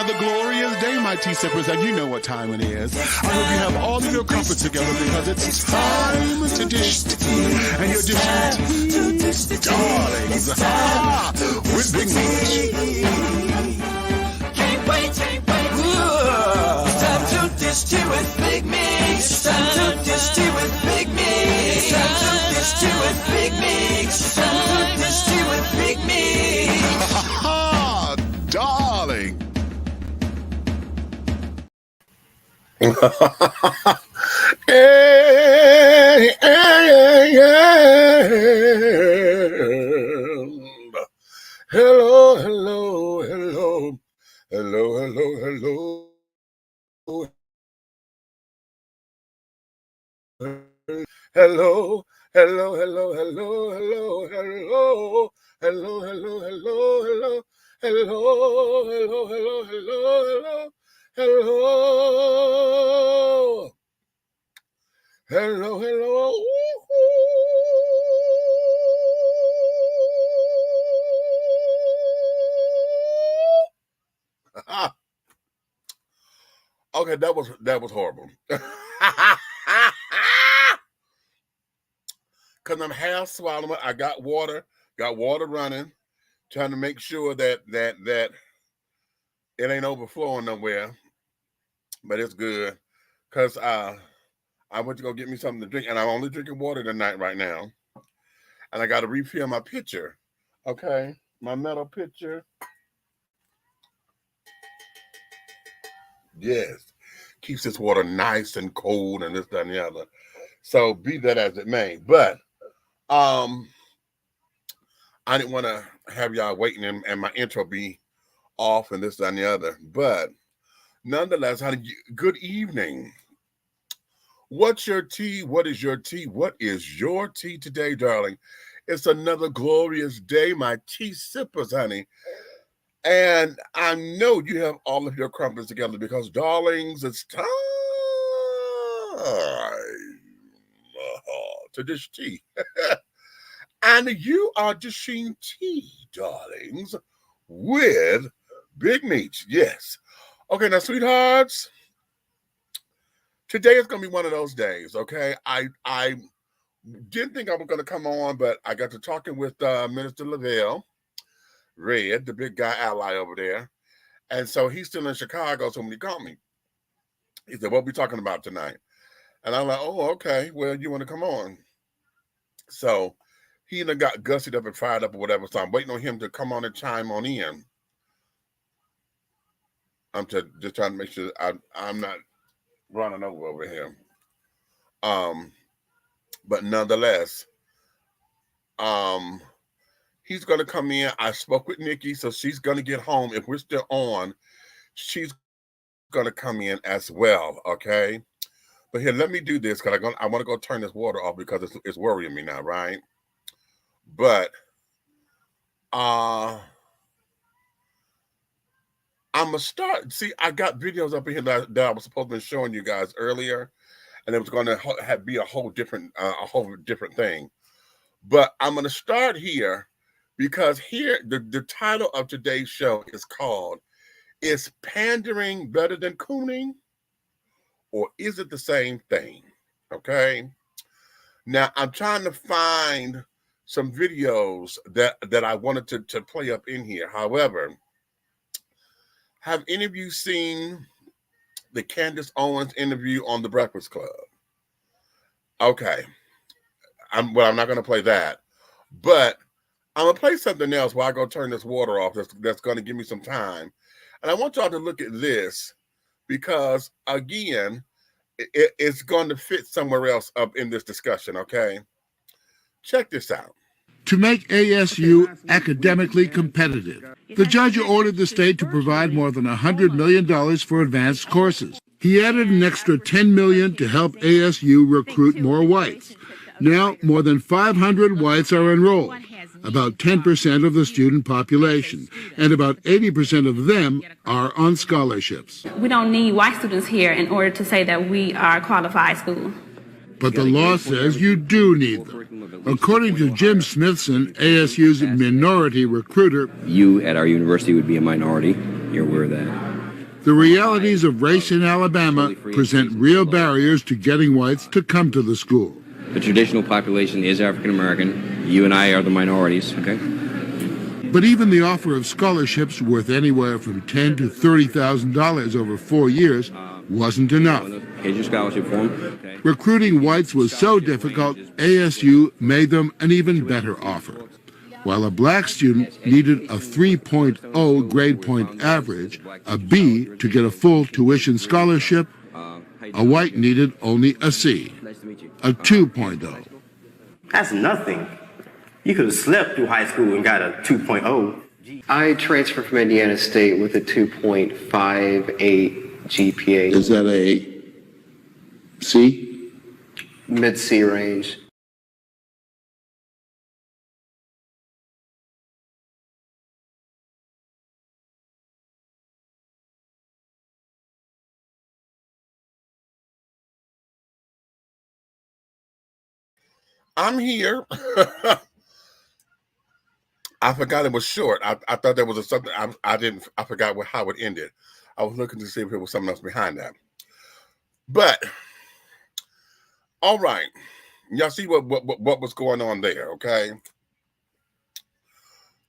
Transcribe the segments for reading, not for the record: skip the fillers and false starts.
another glorious day, my tea sippers, and you know what time it is. I hope you have all of your crumpets together because it's time to dish tea. And you're dishing tea, darlings, with Big Meat. Can't wait. It's time to dish tea with Big Meat. It's time to dish tea with Big Meat. It's time to dish tea with Big Meat. It's time to dish tea with Big Meat. Darling. Hey. Hello. Okay, that was horrible. Cause I'm half swallowing. I got water running, trying to make sure that it ain't overflowing nowhere. But it's good. Cause I went to go get me something to drink, and I'm only drinking water tonight right now. And I gotta refill my pitcher. Okay, my metal pitcher. Yes, keeps this water nice and cold and this, that, and the other. So be that as it may. But I didn't want to have y'all waiting and my intro be off and this, that, and the other. But nonetheless, good evening. What's your tea? What is your tea? What is your tea today, darling? It's another glorious day, my tea sippers, honey. And I know you have all of your crumpets together because, darlings, it's time to dish tea. And you are dishing tea, darlings, with Big Meat. Yes. Okay, now, sweethearts, today is going to be one of those days, okay? I didn't think I was going to come on, but I got to talking with Minister Lavelle, Red, the big guy ally over there. And so he's still in Chicago, so when he called me, he said, what are we talking about tonight? And I'm like, oh, okay, well, you want to come on? So he either got gussied up and fired up or whatever, so I'm waiting on him to come on and chime on in. I'm just trying to make sure I'm not running over here. But nonetheless, he's going to come in. I spoke with Nikki, so she's going to get home. If we're still on, she's going to come in as well, okay? But here, let me do this because I want to go turn this water off because it's worrying me now, right? But I'm going to start. See, I got videos up in here that I was supposed to be showing you guys earlier, and it was going to be a whole different thing. But I'm going to start here because here, the title of today's show is called, Is Pandering Better Than Cooning? Or is it the same thing? Okay. Now, I'm trying to find some videos that I wanted to play up in here. However, have any of you seen the Candace Owens interview on The Breakfast Club? Okay. I'm not going to play that. But I'm going to play something else while I go turn this water off that's going to give me some time. And I want y'all to look at this because, again, it's going to fit somewhere else up in this discussion, okay? Check this out. To make ASU academically competitive, the judge ordered the state to provide more than $100 million for advanced courses. He added an extra $10 million to help ASU recruit more whites. Now, more than 500 whites are enrolled, about 10% of the student population, and about 80% of them are on scholarships. We don't need white students here in order to say that we are a qualified school. But the law says you do need them. According to Jim Smithson, ASU's minority recruiter, you at our university would be a minority. You're aware of that. The realities of race in Alabama present real barriers to getting whites to come to the school. The traditional population is African American. You and I are the minorities, okay? But even the offer of scholarships worth anywhere from $10,000 to $30,000 over 4 years wasn't enough. Here's your scholarship form. Okay. Recruiting whites was so difficult, ASU made them an even better offer. While a black student needed a 3.0 grade point average, a B to get a full tuition scholarship, a white needed only a C, a 2.0. That's nothing. You could have slept through high school and got a 2.0. I transferred from Indiana State with a 2.58 GPA. Is that a C? Mid-C range. I'm here. I forgot it was short. I thought there was something. I forgot how it ended. I was looking to see if there was something else behind that. But all right, y'all see what was going on there, okay?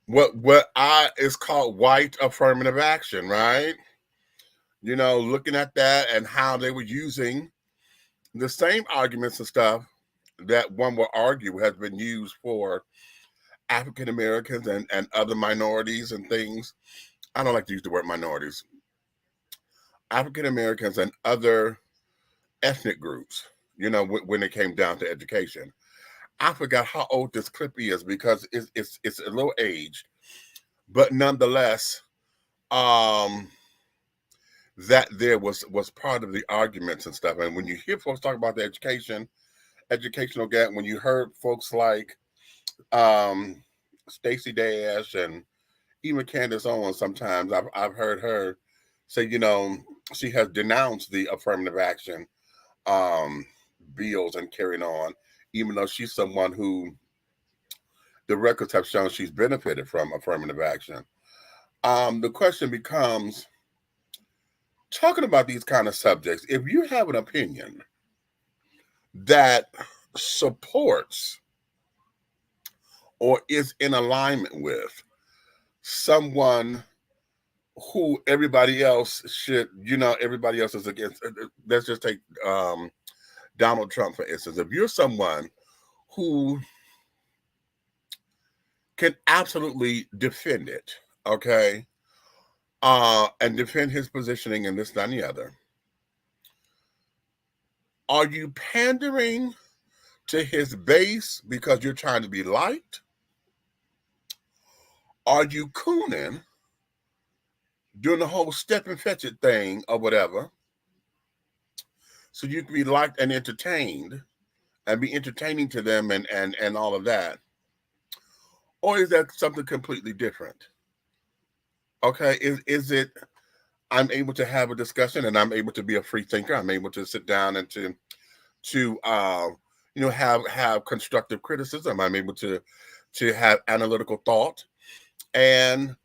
What is called white affirmative action, right? You know, looking at that and how they were using the same arguments and stuff that one will argue has been used for African Americans and other minorities and things. I don't like to use the word minorities. African Americans and other ethnic groups, you know, when it came down to education. I forgot how old this clip is because it's a little aged, but nonetheless, that there was part of the arguments and stuff. And when you hear folks talk about the educational gap, when you heard folks like Stacey Dash and even Candace Owens, sometimes I've heard her say, you know, she has denounced the affirmative action bills and carrying on, even though she's someone who the records have shown she's benefited from affirmative action. The question becomes, talking about these kind of subjects, if you have an opinion that supports or is in alignment with someone who everybody else should, you know, everybody else is against. Let's just take Donald Trump, for instance. If you're someone who can absolutely defend it, okay, and defend his positioning in this, that, and the other, are you pandering to his base because you're trying to be liked? Are you cooning, doing the whole step and fetch it thing or whatever, so you can be liked and entertained and be entertaining to them and all of that? Or is that something completely different? Okay, is it I'm able to have a discussion and I'm able to be a free thinker. I'm able to sit down and to you know, have constructive criticism. I'm able to have analytical thought, and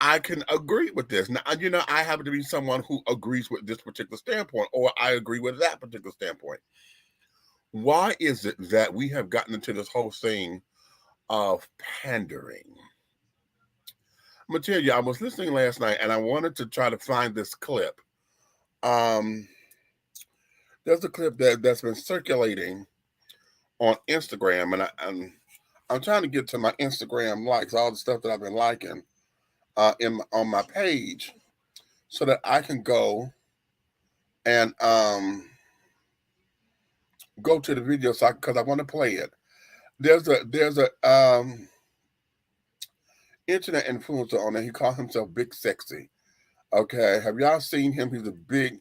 I can agree with this. Now, you know, I happen to be someone who agrees with this particular standpoint, or I agree with that particular standpoint. Why is it that we have gotten into this whole thing of pandering? I'm gonna tell you, I was listening last night and I wanted to try to find this clip. There's a clip that's been circulating on Instagram, and I'm trying to get to my Instagram likes, all the stuff that I've been liking on my page, so that I can go and go to the video, so because I want to play it. There's a internet influencer on there. He calls himself Big Sexy. Okay, have y'all seen him? He's a big,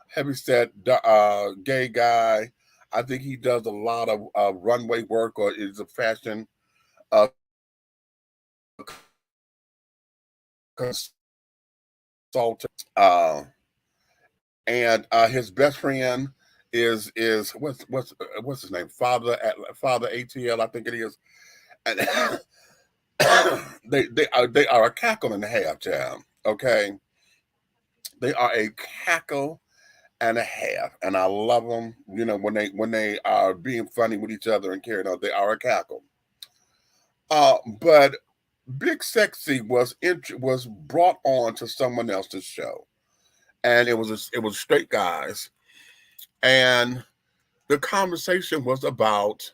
heavyset gay guy. I think he does a lot of runway work, or is a fashion consultant. And his best friend is what's his name? Father ATL, I think it is. And they are a cackle and a half, child. Okay. They are a cackle and a half, and I love them. You know, when they are being funny with each other and carrying on, they are a cackle. But Big Sexy was brought on to someone else's show, and it was straight guys, and the conversation was about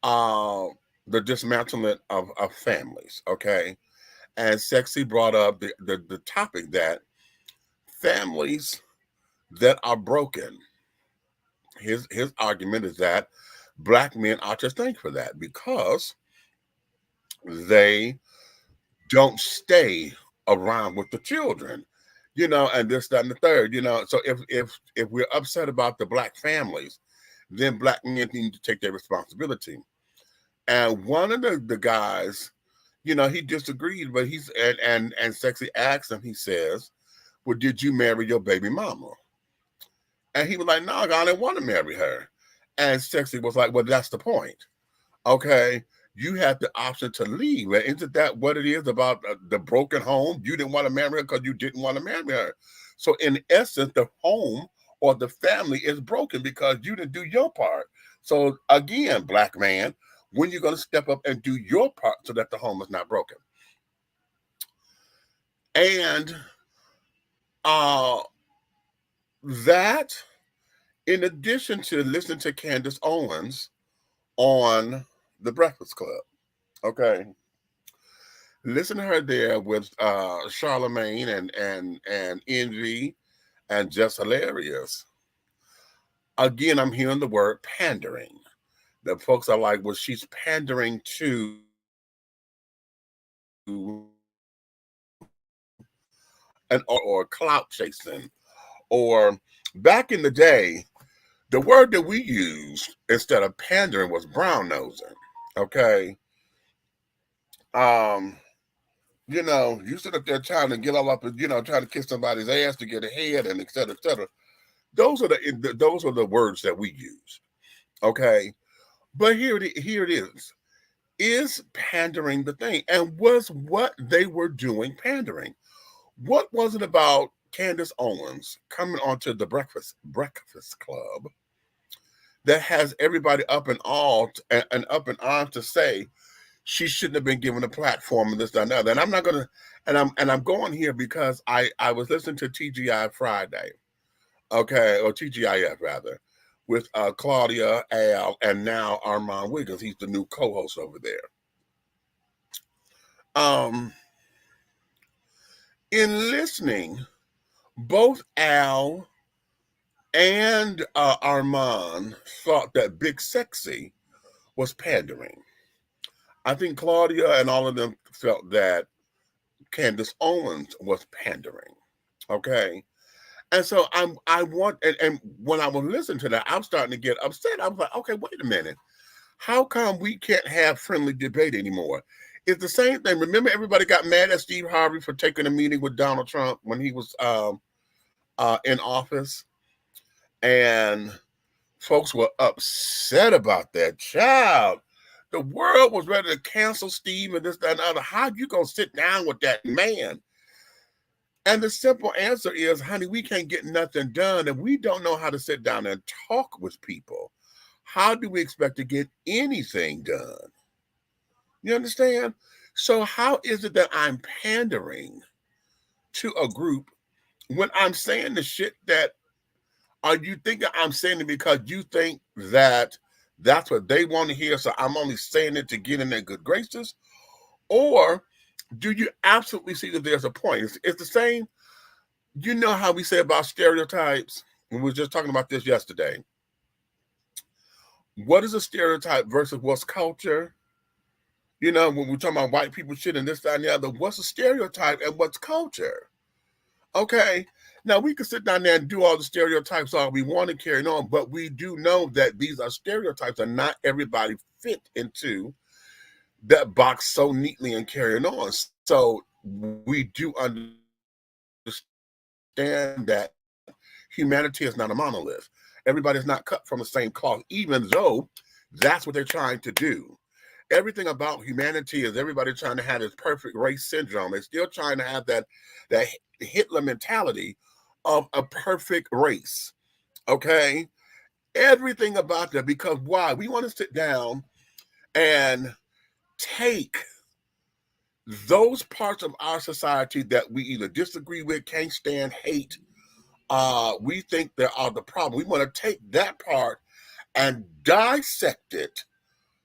the dismantlement of families. Okay, and Sexy brought up the topic that families that are broken. His argument is that Black men are to thank for that because they don't stay around with the children, you know, and this, that, and the third, you know. So if we're upset about the Black families, then Black men need to take their responsibility. And one of the guys, you know, he disagreed, but he's and Sexy asked him, he says, well, did you marry your baby mama? And he was like, no, I didn't want to marry her. And Sexy was like, well, that's the point. Okay, you had the option to leave. And isn't that what it is about the broken home? You didn't want to marry her because you didn't want to marry her. So in essence, the home or the family is broken because you didn't do your part. So again, Black man, when you're going to step up and do your part so that the home is not broken. And that, in addition to listening to Candace Owens on The Breakfast Club, okay, listen to her there with Charlemagne and Envy and Just Hilarious. Again, I'm hearing the word pandering. The folks are like, well, she's pandering to or clout chasing, or back in the day, the word that we used instead of pandering was brown nosing. Okay. You know, you sit up there trying to get all up and, you know, trying to kiss somebody's ass to get ahead and et cetera, et cetera. Those are the words that we use. Okay. But here it is. Is pandering the thing? And was what they were doing pandering? What was it about Candace Owens coming onto the Breakfast Club that has everybody up in awe and up in arms to say she shouldn't have been given a platform and this, that, and that? And I'm not gonna, and I'm going here because I was listening to TGI Friday, okay, or TGIF rather, with Claudia, Al, and now Armand Wiggins. He's the new co-host over there. In listening, both Al and Armand thought that Big Sexy was pandering. I think Claudia and all of them felt that Candace Owens was pandering. Okay. And so I want, and when I was listening to that, I'm starting to get upset. I was like, okay, wait a minute. How come we can't have friendly debate anymore? It's the same thing. Remember, everybody got mad at Steve Harvey for taking a meeting with Donald Trump when he was in office, and folks were upset about that. Child, the world was ready to cancel Steve and this, that, and other. How you gonna sit down with that man? And the simple answer is, honey, we can't get nothing done, and we don't know how to sit down and talk with people. How do we expect to get anything done? You understand? So how is it that I'm pandering to a group when I'm saying the shit that, are you thinking I'm saying it because you think that that's what they want to hear, so I'm only saying it to get in their good graces? Or do you absolutely see that there's a point? It's the same. You know how we say about stereotypes? We were just talking about this yesterday. What is a stereotype versus what's culture? You know, when we're talking about white people shit and this, that, and the other, what's a stereotype and what's culture? Okay. Now, we can sit down there and do all the stereotypes all we want to carry on, but we do know that these are stereotypes and not everybody fit into that box so neatly and carrying on. So we do understand that humanity is not a monolith. Everybody's not cut from the same cloth, even though that's what they're trying to do. everything about humanity is everybody trying to have this perfect race syndrome. They're still trying to have that Hitler mentality of a perfect race. Okay, everything about that, because why? We want to sit down and take those parts of our society that we either disagree with, can't stand, hate, we think they are the problem. We want to take that part and dissect it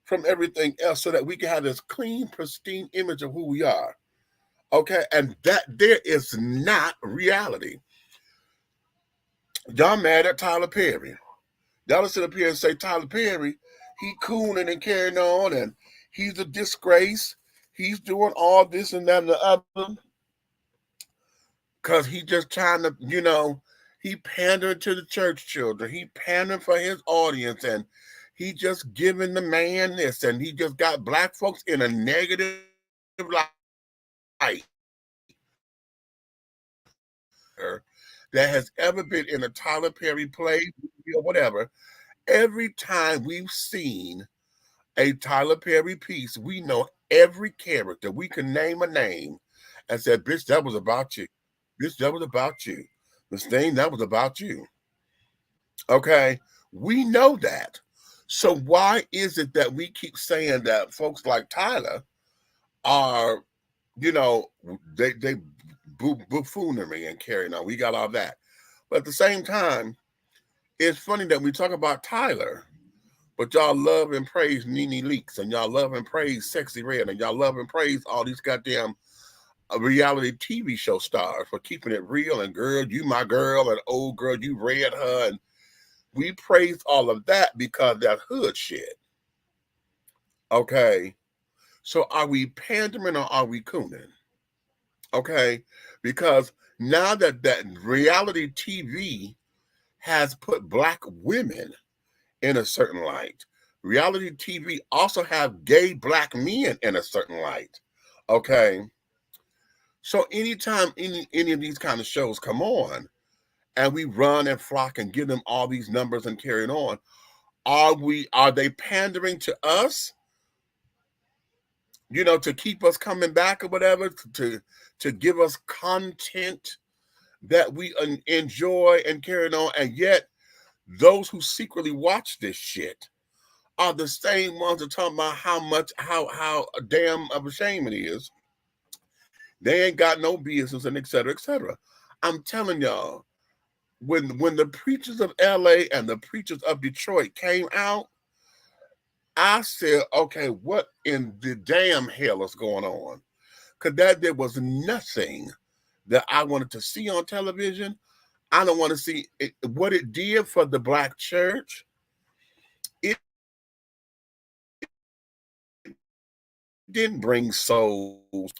from everything else so that we can have this clean, pristine image of who we are. Okay, and that there is not reality. Y'all mad at Tyler Perry. Y'all sit up here and say Tyler Perry, he cooning and carrying on, and he's a disgrace. He's doing all this and that and the other because he just trying to, he pandering to the church children. He pandering for his audience, and he just giving the man this, and he just got black folks in a negative light that has ever been in a Tyler Perry play or whatever. Every time we've seen a Tyler Perry piece, we know every character. We can name a name and say, bitch, that was about you. Bitch, that was about you. This thing, that was about you. Okay? We know that. So why is it that we keep saying that folks like Tyler are, they buffoonery and carrying on? We got all that. But at the same time, it's funny that we talk about Tyler, but y'all love and praise Nene Leakes, and y'all love and praise Sexy Red, and y'all love and praise all these goddamn reality TV show stars for keeping it real, and girl, you my girl, and old girl, you read her, and we praise all of that because that hood shit. Okay, so are we pandering or are we cooning? Okay, because now that reality TV has put black women in a certain light, reality TV also have gay black men in a certain light. Okay, so anytime any of these kind of shows come on and we run and flock and give them all these numbers and carry it on, are they pandering to us, to keep us coming back or whatever, to give us content that we enjoy and carry on? And yet those who secretly watch this shit are the same ones that talk about how damn of a shame it is. They ain't got no business, and et cetera, et cetera. I'm telling y'all, when the preachers of LA and the preachers of Detroit came out, I said, okay, what in the damn hell is going on? Because there was nothing that I wanted to see on television. I don't want to see what it did for the black church. It didn't bring souls.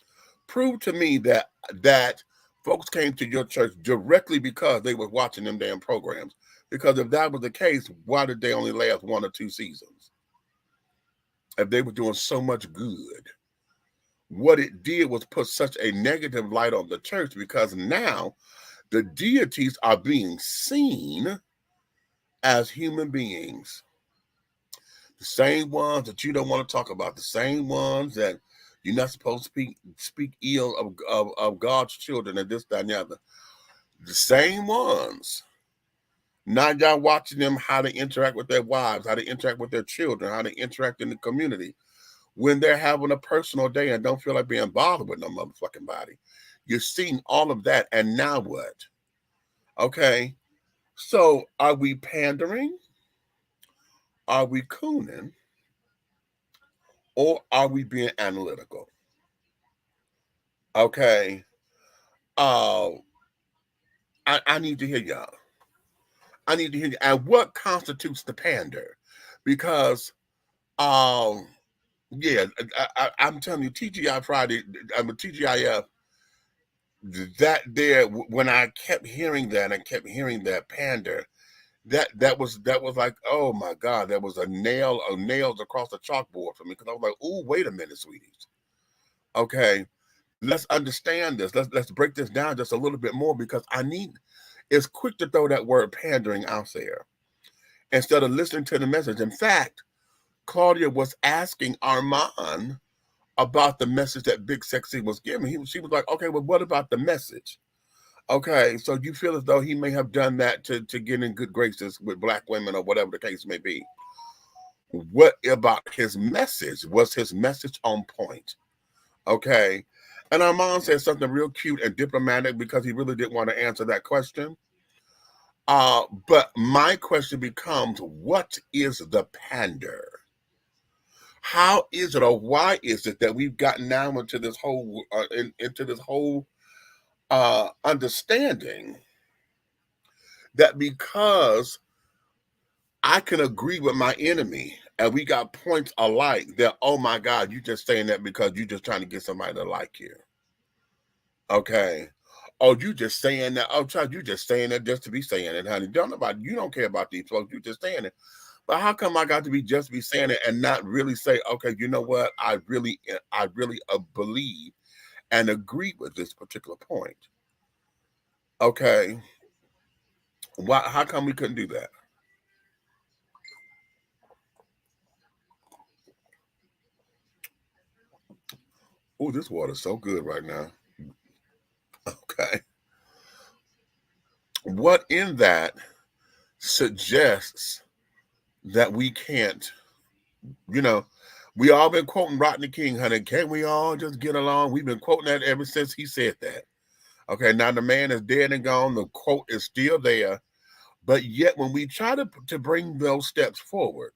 Prove to me that folks came to your church directly because they were watching them damn programs. Because if that was the case, why did they only last 1 or 2 seasons? If they were doing so much good. What it did was put such a negative light on the church, because now the deities are being seen as human beings. The same ones that you don't want to talk about, the same ones that you're not supposed to speak ill of God's children and this, that, and the other. The same ones. Now y'all watching them, how they interact with their wives, how they interact with their children, how they interact in the community. When they're having a personal day and don't feel like being bothered with no motherfucking body. You're seeing all of that, and now what? Okay, so are we pandering? Are we cooning? Or are we being analytical? Okay, I need to hear y'all. I need to hear you. And what constitutes the pander? Because, yeah, I'm telling you, TGI Friday, TGIF, that there, when I kept hearing that and kept hearing that pander, that was like, oh my God, that was a nails across the chalkboard for me, because I was like, oh, wait a minute, sweeties. Okay, let's understand this. Let's break this down just a little bit more, because it's quick to throw that word pandering out there instead of listening to the message. In fact, Claudia was asking Armand about the message that Big Sexy was giving. She was like, okay, well, what about the message? Okay, so you feel as though he may have done that to get in good graces with black women or whatever the case may be. What about his message? Was his message on point? Okay. And Armand said something real cute and diplomatic because he really didn't want to answer that question. But my question becomes, what is the pander? How is it, or why is it that we've gotten now into this whole understanding that because I can agree with my enemy and we got points alike, that, oh my God, you just saying that because you're just trying to get somebody to like you. Okay. Oh, you just saying that. Oh, child, you just saying that just to be saying it, honey. You don't care about these folks. You just saying it. But how come I got to be saying it and not really say, okay, you know what? I really believe and agree with this particular point. Okay. How come we couldn't do that? Oh, this water's so good right now. Okay. What in that suggests that we can't, we all been quoting Rodney King, honey. Can't we all just get along? We've been quoting that ever since he said that. Okay, now the man is dead and gone. The quote is still there. But yet when we try to bring those steps forward,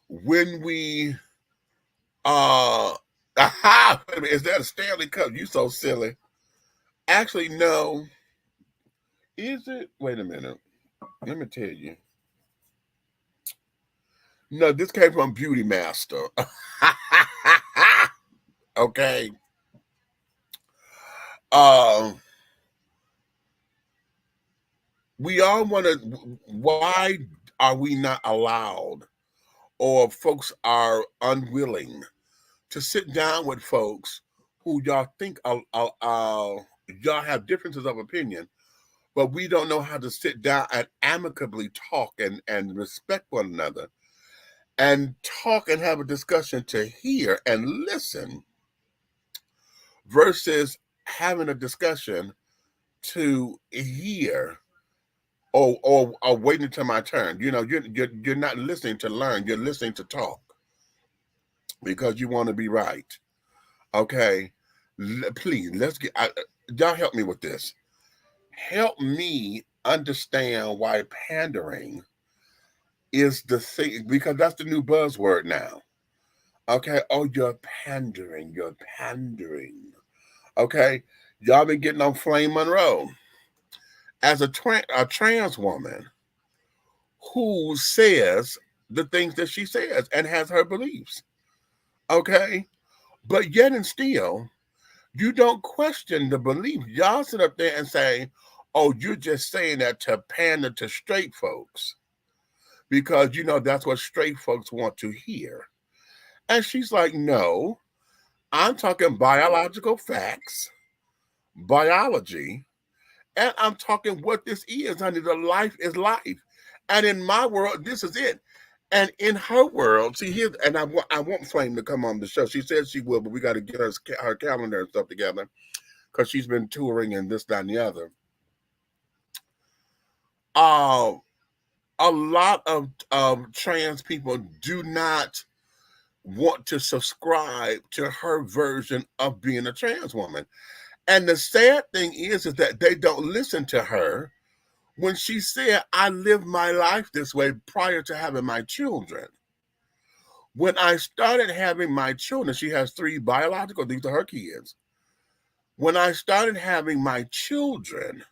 when we is that a Stanley Cup? You so silly. Actually, no. Is it? Wait a minute. Let me tell you. No, this came from Beauty Master. Okay. We all want to. Why are we not allowed, or folks are unwilling to sit down with folks who y'all think y'all have differences of opinion, but we don't know how to sit down and amicably talk and respect one another and talk and have a discussion to hear and listen versus having a discussion to hear or waiting until my turn. You're not listening to learn, you're listening to talk because you want to be right. Okay, please, y'all help me with this. Help me understand why pandering is the thing, because that's the new buzzword now. Okay, oh, you're pandering. Okay, y'all been getting on Flame Monroe as a trans woman who says the things that she says and has her beliefs. Okay, but yet and still, you don't question the belief. Y'all sit up there and say, oh, you're just saying that to pander to straight folks because, that's what straight folks want to hear. And she's like, no, I'm talking biological facts, biology, and I'm talking what this is, honey. The life is life. And in my world, this is it. And in her world, see here, and I want Flame to come on the show. She said she will, but we got to get her calendar and stuff together because she's been touring and this, that, and the other. A lot of trans people do not want to subscribe to her version of being a trans woman. And the sad thing is that they don't listen to her when she said, I lived my life this way prior to having my children. When I started having my children, she has 3 biological, these are her kids. When I started having my children,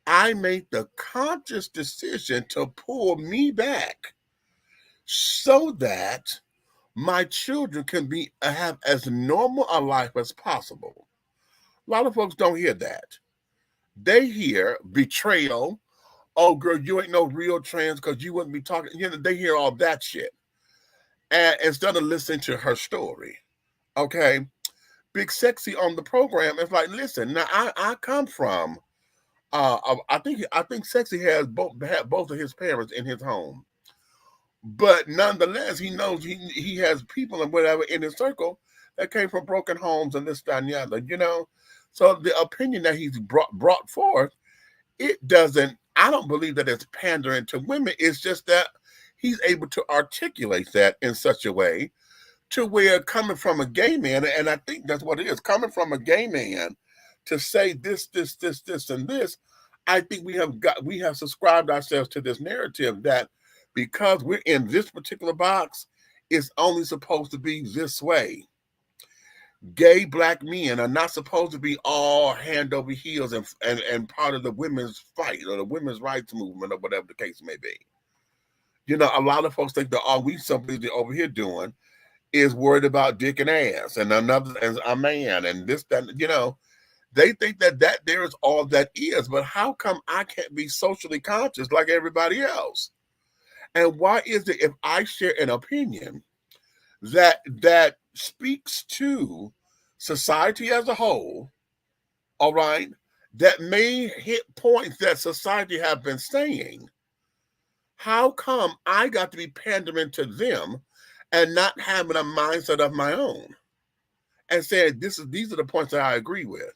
I made the conscious decision to pull me back so that my children can have as normal a life as possible. A lot of folks don't hear that. They hear betrayal. Oh, girl, you ain't no real trans because you wouldn't be talking. They hear all that shit. And instead of listening to her story. Okay. Big Sexy on the program is like, listen, now I come from, I think Sexy had both of his parents in his home. But nonetheless, he knows he has people and whatever in his circle that came from broken homes and this, that, and the other, you know. So the opinion that he's brought forth, it doesn't, I don't believe that it's pandering to women. It's just that he's able to articulate that in such a way to where, coming from a gay man, and I think that's what it is, coming from a gay man to say this, and this, I think we have subscribed ourselves to this narrative that because we're in this particular box, it's only supposed to be this way. Gay black men are not supposed to be all hand over heels and part of the women's fight or the women's rights movement or whatever the case may be. You know, a lot of folks think that all we something over here doing is worried about dick and ass and another as a man and this, that, you know. They think that there is all that is, but how come I can't be socially conscious like everybody else? And why is it if I share an opinion that speaks to society as a whole, all right, that may hit points that society have been saying, how come I got to be pandering to them and not having a mindset of my own and saying these are the points that I agree with?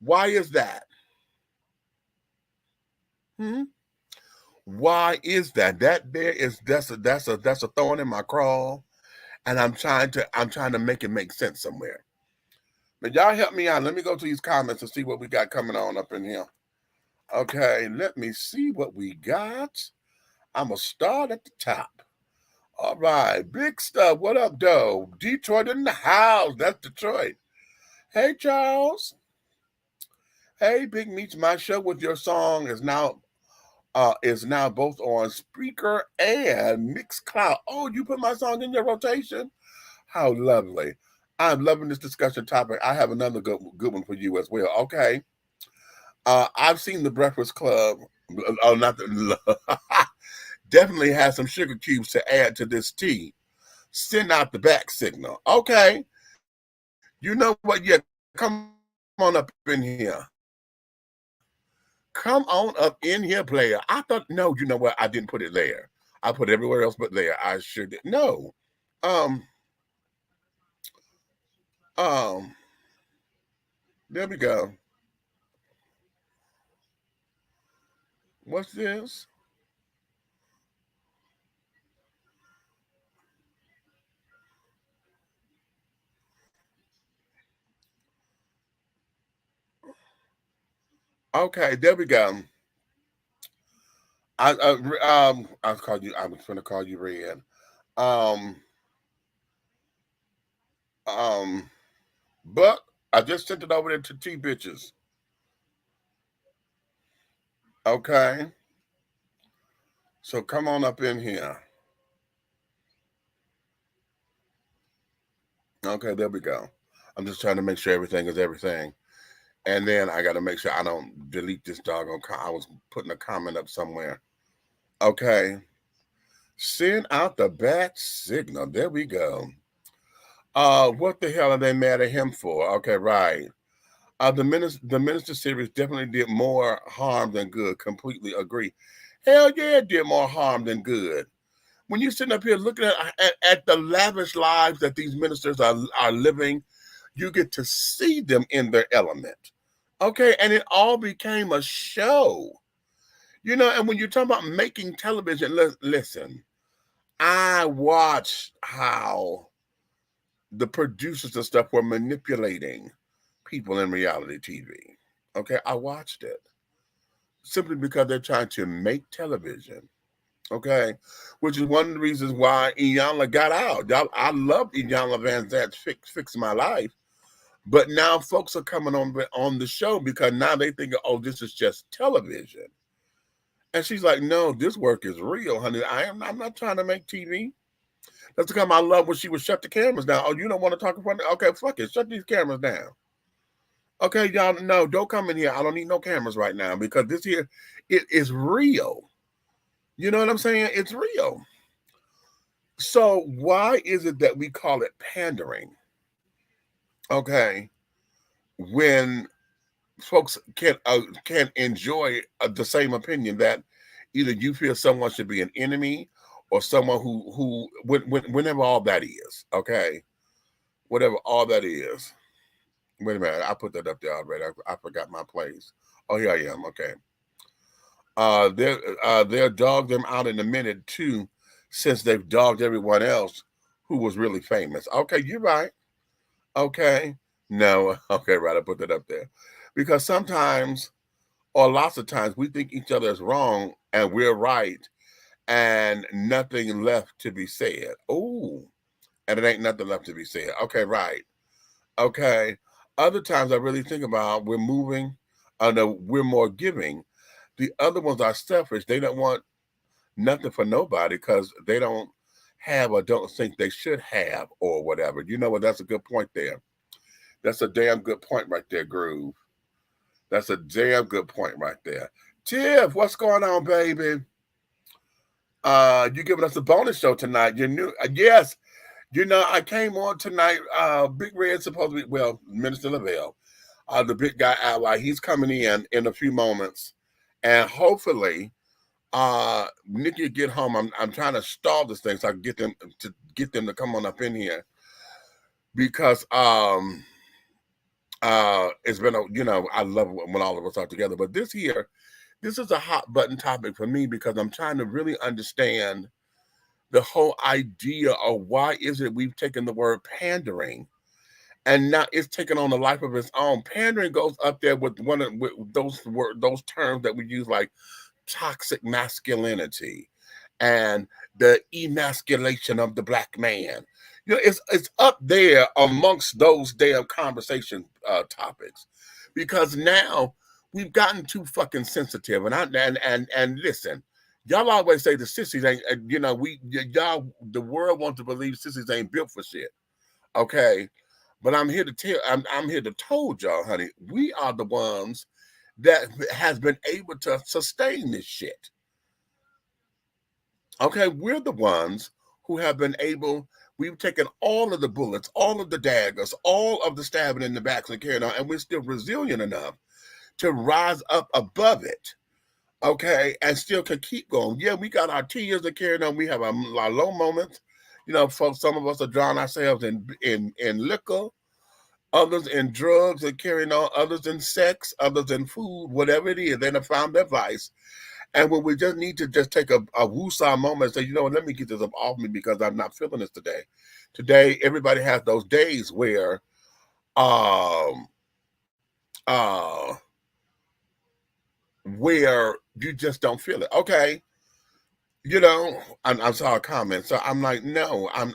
Why is that? Why is that? That's a thorn in my crawl, and I'm trying to make it make sense somewhere. But y'all help me out. Let me go to these comments and see what we got coming on up in here. Okay, let me see what we got. I'm gonna start at the top. All right, big stuff. What up, though? Detroit in the house. That's Detroit. Hey, Charles. Hey, Big Meats, my show with your song is now both on Spreaker and Mixcloud. Oh, you put my song in your rotation? How lovely. I'm loving this discussion topic. I have another good one for you as well. Okay. I've seen the Breakfast Club. Oh, not the definitely has some sugar cubes to add to this tea. Send out the back signal. Okay. You know what? Yeah, come on up in here. Come on up in here, player. I thought, no, you know what? I didn't put it there. I put it everywhere else but there. I sure did. No. There we go. What's this? Okay, there we go. I was going to call you Red. But I just sent it over there to T bitches. Okay. So come on up in here. Okay, there we go. I'm just trying to make sure everything is everything. And then I got to make sure I don't delete this doggone I was putting a comment up somewhere. Okay. Send out the bat signal. There we go. What the hell are they mad at him for? Okay, right. The minister series definitely did more harm than good. Completely agree. Hell yeah, it did more harm than good. When you're sitting up here looking at the lavish lives that these ministers are living, you get to see them in their element. Okay, and it all became a show. You know, and when you're talking about making television, listen, I watched how the producers and stuff were manipulating people in reality TV. Okay, I watched it simply because they're trying to make television. Okay, which is one of the reasons why Iyanla got out. I love Iyanla Van Zant's Fix My Life, but now folks are coming on the show because now they think, oh, this is just television. And she's like, no, this work is real, honey. I'm not trying to make TV. That's the time I love when she would shut the cameras down. Oh, you don't want to talk in front of me? Okay, fuck it. Shut these cameras down. Okay, y'all, no, don't come in here. I don't need no cameras right now because this here, it is real. You know what I'm saying? It's real. So why is it that we call it pandering? Okay, when folks can enjoy the same opinion that either you feel someone should be an enemy or someone who whenever all that is, okay, whatever all that is. Wait a minute, I put that up there already. I forgot my place. Oh, here I am. Okay. They'll dog them out in a minute too, since they've dogged everyone else who was really famous. Okay, you're right. Okay. No, okay, right. I put that up there. Because sometimes, or lots of times, we think each other is wrong and we're right, and nothing left to be said. Oh, and it ain't nothing left to be said. Okay, right. Okay. Other times I really think about we're moving, no, we're more giving. The other ones are selfish. They don't want nothing for nobody because they don't have or don't think they should have or whatever. You know what? That's a good point there. That's a damn good point right there, Groove. That's a damn good point right there. Tiff, what's going on, baby? You giving us a bonus show tonight. You knew, yes. You know, I came on tonight. Big Red supposed to be, well, Minister Lavelle, the big guy ally. He's coming in a few moments, and hopefully, Nikki will get home. I'm trying to stall this thing so I can get them to come on up in here because it's been I love when all of us are together. But this is a hot button topic for me because I'm trying to really understand the whole idea of why is it we've taken the word pandering and now it's taken on a life of its own. Pandering goes up there with those terms that we use like toxic masculinity and the emasculation of the black man. You know, it's up there amongst those damn conversation topics because now we've gotten too fucking sensitive. And listen, y'all always say the sissies ain't, the world wants to believe sissies ain't built for shit. Okay. But I'm here to told y'all, honey, we are the ones that has been able to sustain this shit. Okay. We're the ones who have been able, we've taken all of the bullets, all of the daggers, all of the stabbing in the backs and carrying on, and we're still resilient enough to rise up above it. Okay, and still can keep going. Yeah, we got our tears to carry on. We have our low moments. You know, folks, some of us are drowning ourselves in liquor, others in drugs and carrying on, others in sex, others in food, whatever it is. They have found their vice. And when we just need to just take a woosah moment and say, you know what, let me get this up off me because I'm not feeling this today. Today, everybody has those days where where you just don't feel it. Okay. You know, I saw a comment. So I'm like, no, I'm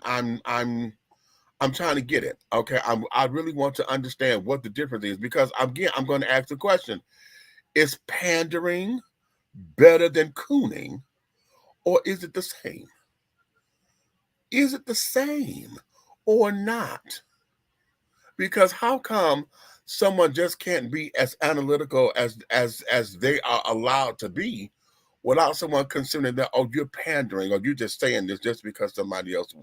trying to get it. Okay. I really want to understand what the difference is because again, I'm going to ask the question, is pandering better than cooning or is it the same? Is it the same or not? Because how come someone just can't be as analytical as they are allowed to be without someone considering that, oh, you're pandering or you're just saying this just because somebody else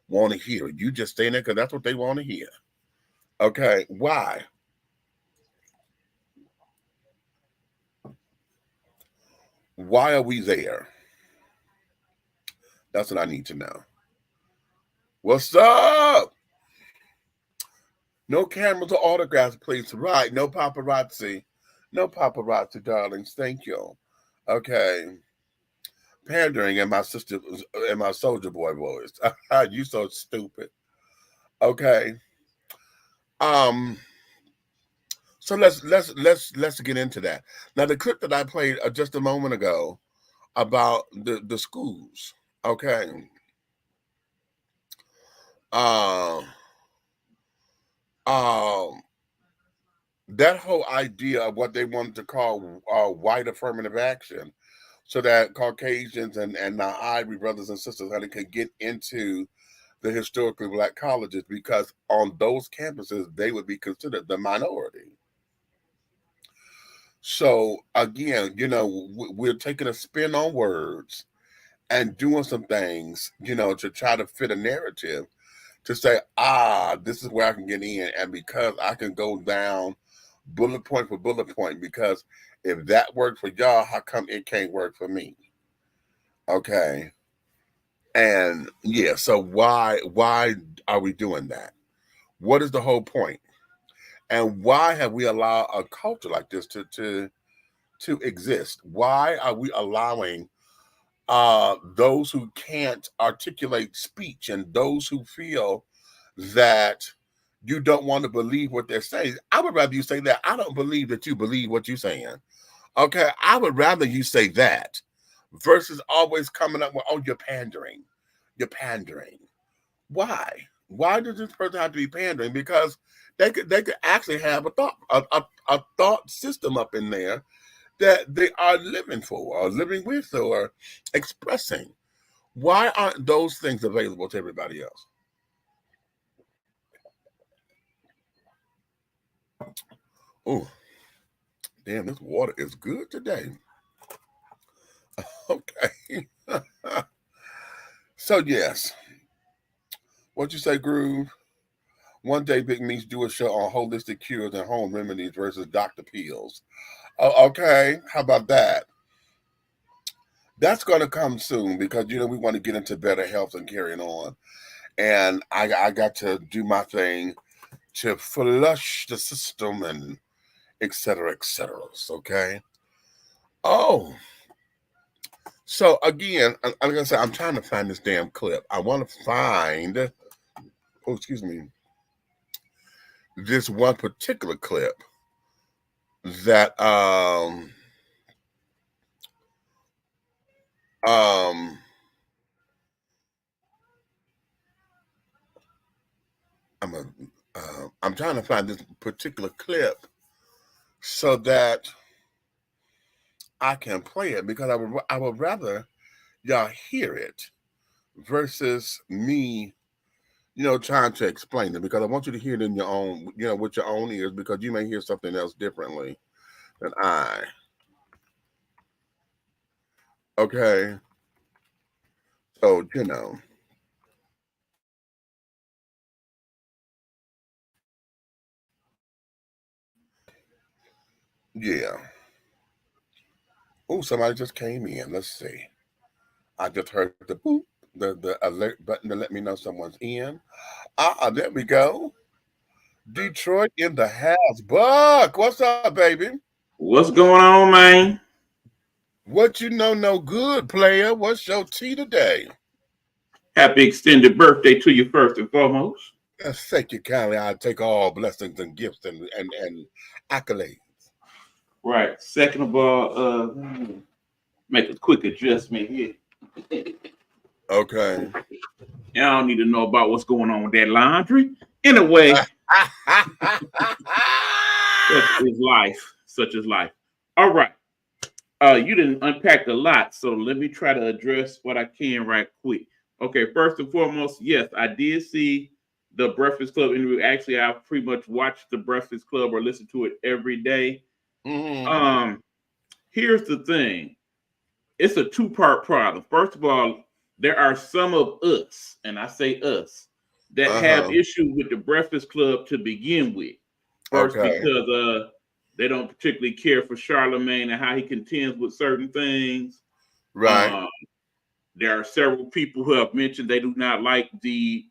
want to hear it. You just saying it because that's what they want to hear. Okay, why? Why are we there? That's what I need to know. What's up? No cameras or autographs, please. Right, no paparazzi. No paparazzi, darlings. Thank you. Okay. Pandering and my sister and my soldier boy voice. You so stupid. Okay. So let's get into that. Now the clip that I played just a moment ago about the schools. Okay. That whole idea of what they wanted to call white affirmative action, so that Caucasians and our Ivory brothers and sisters could get into the historically black colleges because on those campuses they would be considered the minority. So again, you know, we're taking a spin on words and doing some things, you know, to try to fit a narrative to say, this is where I can get in. And because I can go down bullet point for bullet point, because if that worked for y'all, how come it can't work for me? Okay. And yeah, so why are we doing that? What is the whole point? And why have we allowed a culture like this to exist? Why are we allowing those who can't articulate speech and those who feel that you don't want to believe what they're saying? I would rather you say that. I don't believe that you believe what you're saying. Okay, I would rather you say that versus always coming up with, oh, you're pandering. You're pandering. Why? Why does this person have to be pandering? Because they could actually have a thought system up in there that they are living for or living with or expressing. Why aren't those things available to everybody else? Oh, damn, this water is good today. Okay. So, yes. What you say, Groove? One day, Big Meats do a show on holistic cures and home remedies versus doctor pills. Oh, okay. How about that? That's going to come soon because, you know, we want to get into better health and carrying on. And I got to do my thing to flush the system and et cetera, okay? Oh, so again, I'm going to say, I'm trying to find this damn clip. I want to find, oh, excuse me, this one particular clip that, I'm trying to find this particular clip so that I can play it because I would rather y'all hear it versus me, you know, trying to explain it, because I want you to hear it in your own, you know, with your own ears, because you may hear something else differently than I. Okay. So, you know. Yeah. Oh, somebody just came in. Let's see. I just heard the boop, the alert button to let me know someone's in. There we go. Detroit in the house. Buck, what's up, baby? What's going on, man? What you know no good, player? What's your tea today? Happy extended birthday to you first and foremost. Thank you kindly. I take all blessings and gifts and accolades. Right. Second of all, make a quick adjustment here. Okay. I don't need to know about what's going on with that laundry. Anyway, such is life. Such is life. All right. You didn't unpack a lot, so let me try to address what I can right quick. Okay, first and foremost, yes, I did see the Breakfast Club interview. Actually, I've pretty much watched the Breakfast Club or listened to it every day. Mm-hmm. Here's the thing. It's a two-part problem. First of all, there are some of us, and I say us, that have issue with the Breakfast Club to begin with. First, because they don't particularly care for Charlemagne and how he contends with certain things. Right. There are several people who have mentioned they do not like the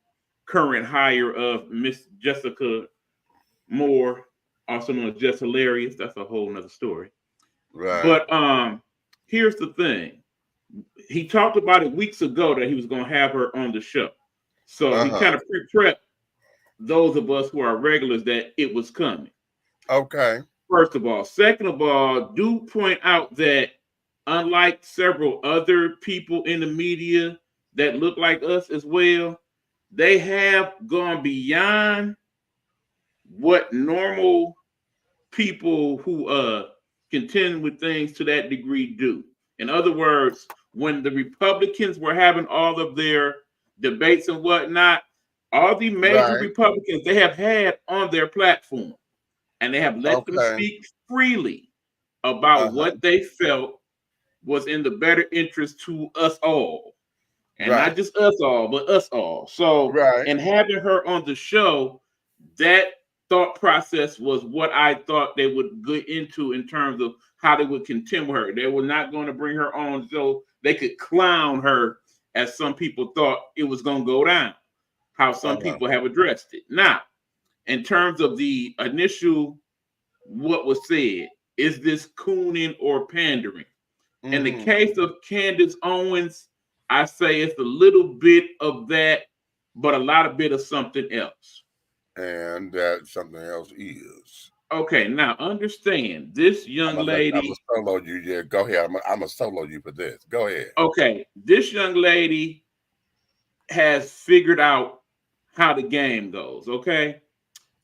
current hire of Miss Jessica Moore, also known as Just Hilarious. That's a whole nother story. Right. But here's the thing. He talked about it weeks ago that he was going to have her on the show. So he kind of pre-prepped those of us who are regulars that it was coming. Okay. First of all. Second of all, do point out that unlike several other people in the media that look like us as well, they have gone beyond what normal people who contend with things to that degree do. In other words, when the Republicans were having all of their debates and whatnot, all the major Republicans they have had on their platform, and they have let them speak freely about what they felt was in the better interest to us all. And not just us all, but us all. So, and having her on the show, that thought process was what I thought they would get into in terms of how they would contend with her. They were not going to bring her on so they could clown her as some people thought it was going to go down, how some people have addressed it. Now, in terms of the initial, what was said, is this cooning or pandering? In the case of Candace Owens, I say it's a little bit of that, but a lot of bit of something else. And that something else is. Okay, now understand this young lady. I'm a solo you. Yeah, go ahead. I'm a solo you for this. Go ahead. Okay, this young lady has figured out how the game goes. Okay.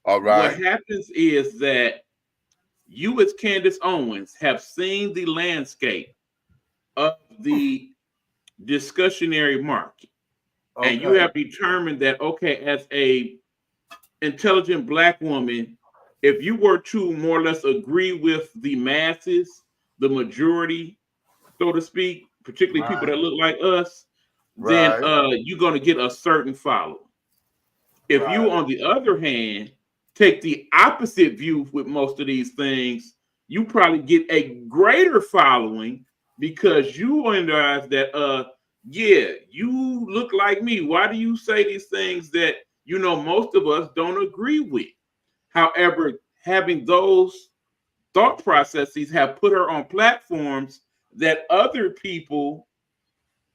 All right. What happens is that you, as Candace Owens, have seen the landscape of the discussionary market, and you have determined that, okay, as a intelligent Black woman, if you were to more or less agree with the masses, the majority, so to speak, particularly people that look like us, then you're going to get a certain following. If you, on the other hand, take the opposite view with most of these things, you probably get a greater following because you realize that, yeah, you look like me. Why do you say these things that, you know, most of us don't agree with? However, having those thought processes have put her on platforms that other people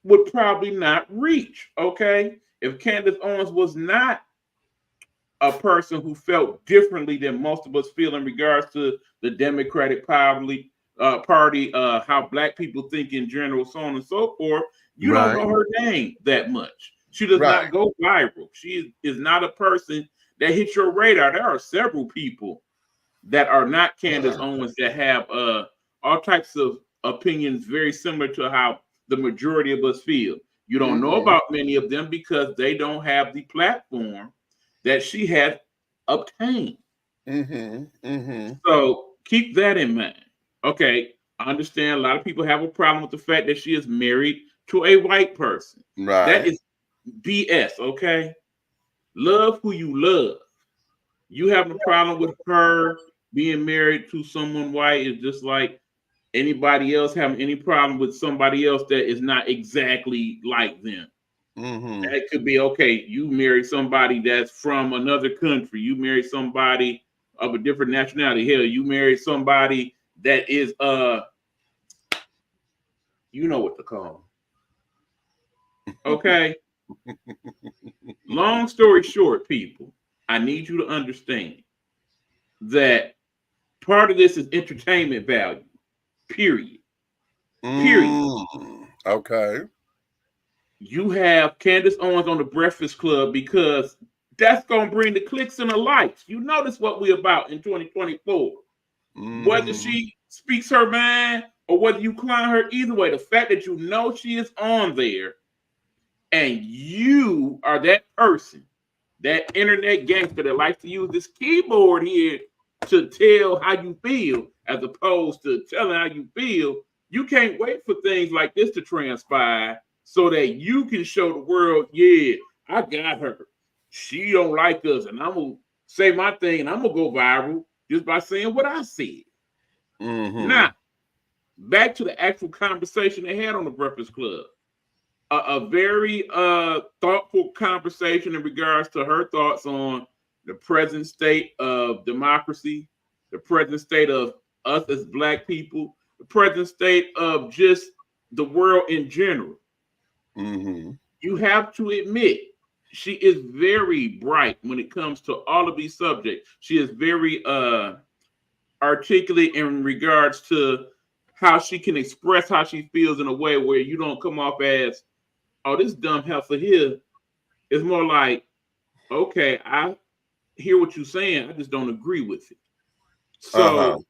would probably not reach, okay? If Candace Owens was not a person who felt differently than most of us feel in regards to the Democratic Party, how Black people think in general, so on and so forth, you don't know her name that much. She does not go viral. She is not a person that hits your radar. There are several people that are not Candace Owens that have all types of opinions very similar to how the majority of us feel. You don't know about many of them because they don't have the platform that she had obtained. So keep that in mind. Okay, I understand a lot of people have a problem with the fact that she is married to a white person. That is BS, okay? Love who you love. You have a problem with her being married to someone white is just like anybody else having any problem with somebody else that is not exactly like them. That could be, okay, you marry somebody that's from another country. You marry somebody of a different nationality. Hell, you marry somebody that is, you know what to call them. Okay? Long story short, people, I need you to understand that part of this is entertainment value, period. Okay. You have Candace Owens on the Breakfast Club because that's going to bring the clicks and the likes. You notice what we're about in 2024. Whether she speaks her mind or whether you clown her, either way, the fact that you know she is on there and you are that person, that internet gangster that likes to use this keyboard here to tell how you feel as opposed to telling how you feel, you can't wait for things like this to transpire so that you can show the world, yeah, I got her. She don't like us, and I'm going to say my thing, and I'm going to go viral just by saying what I said. Now, back to the actual conversation they had on the Breakfast Club. A very thoughtful conversation in regards to her thoughts on the present state of democracy, the present state of us as Black people, the present state of just the world in general. You have to admit, she is very bright when it comes to all of these subjects. She is very articulate in regards to how she can express how she feels in a way where you don't come off as, oh, this dumb heifer here. It's more like, okay, I hear what you're saying. I just don't agree with it. So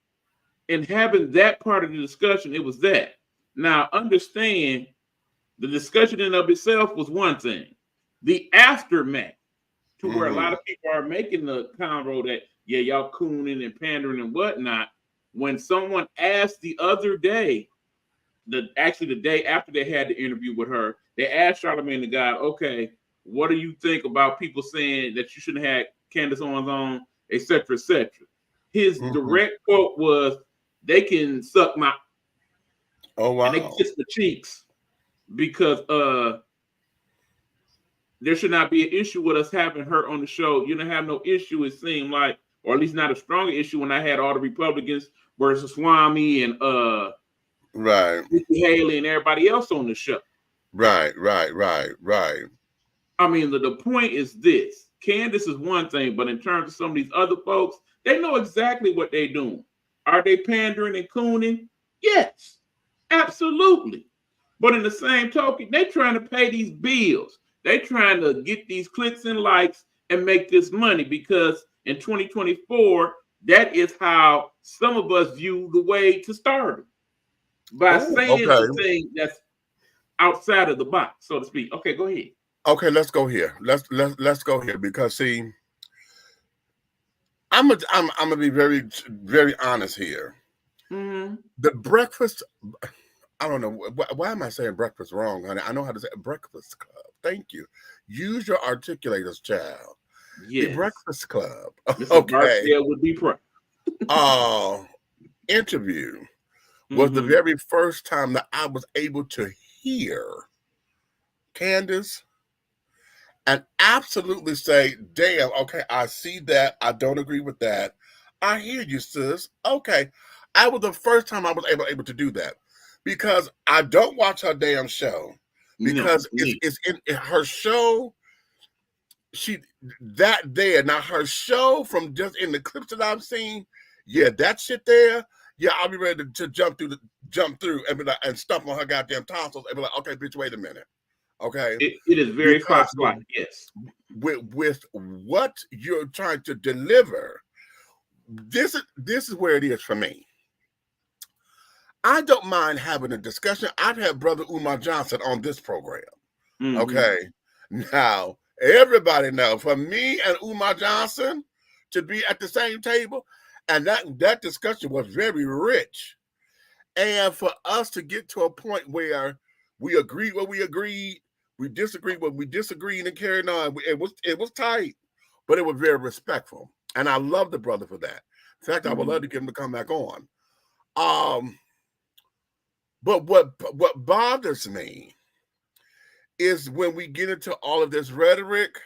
in having that part of the discussion, it was that. Now, understand, the discussion in of itself was one thing. The aftermath, to where a lot of people are making the convo that, yeah, y'all cooning and pandering and whatnot. When someone asked the other day, the day after they had the interview with her, they asked Charlamagne the God, okay, what do you think about people saying that you shouldn't have Candace Owens on, et cetera, et cetera? His direct quote was, they can suck my, and they can kiss the cheeks because there should not be an issue with us having her on the show. You don't have no issue, it seemed like, or at least not a strong issue when I had all the Republicans versus Swami and right, Nikki Haley and everybody else on the show. Right. I mean, the point is this. Candace is one thing, but in terms of some of these other folks, they know exactly what they're doing. Are they pandering and cooning? Yes, absolutely. But in the same token, they're trying to pay these bills. They're trying to get these clicks and likes and make this money, because in 2024, that is how some of us view the way to stardom, by saying the thing that's outside of the box, so to speak. Okay, go ahead. Okay, let's go here. Let's go here, because see, I'm gonna be very, very honest here. Mm-hmm. The breakfast, I don't know why am I saying breakfast wrong, honey? I know how to say Breakfast Club. Thank you. Use your articulators, child. Yes. The Breakfast Club. Mr. Okay. Barksdale would be proud. Interview was the very first time that I was able to hear Candace and absolutely say, damn, okay, I see that. I don't agree with that. I hear you, sis. Okay. I was the first time I was able to do that, because I don't watch her damn show, because it's in her show. Now her show, from just in the clips that I've seen, yeah, that shit there, yeah, I'll be ready to jump through and be like, and stomp on her goddamn tonsils and be like, okay, bitch, wait a minute. Okay. It is very Fox-like, yes. With what you're trying to deliver, this is where it is for me. I don't mind having a discussion. I've had Brother Umar Johnson on this program. Okay. Now, everybody knows, for me and Umar Johnson to be at the same table, and that discussion was very rich. And for us to get to a point where we agreed what we agreed, we disagreed what we disagreed, and carried on, it was tight, but it was very respectful. And I love the brother for that. In fact, I would love to get him to come back on. But what bothers me is when we get into all of this rhetoric,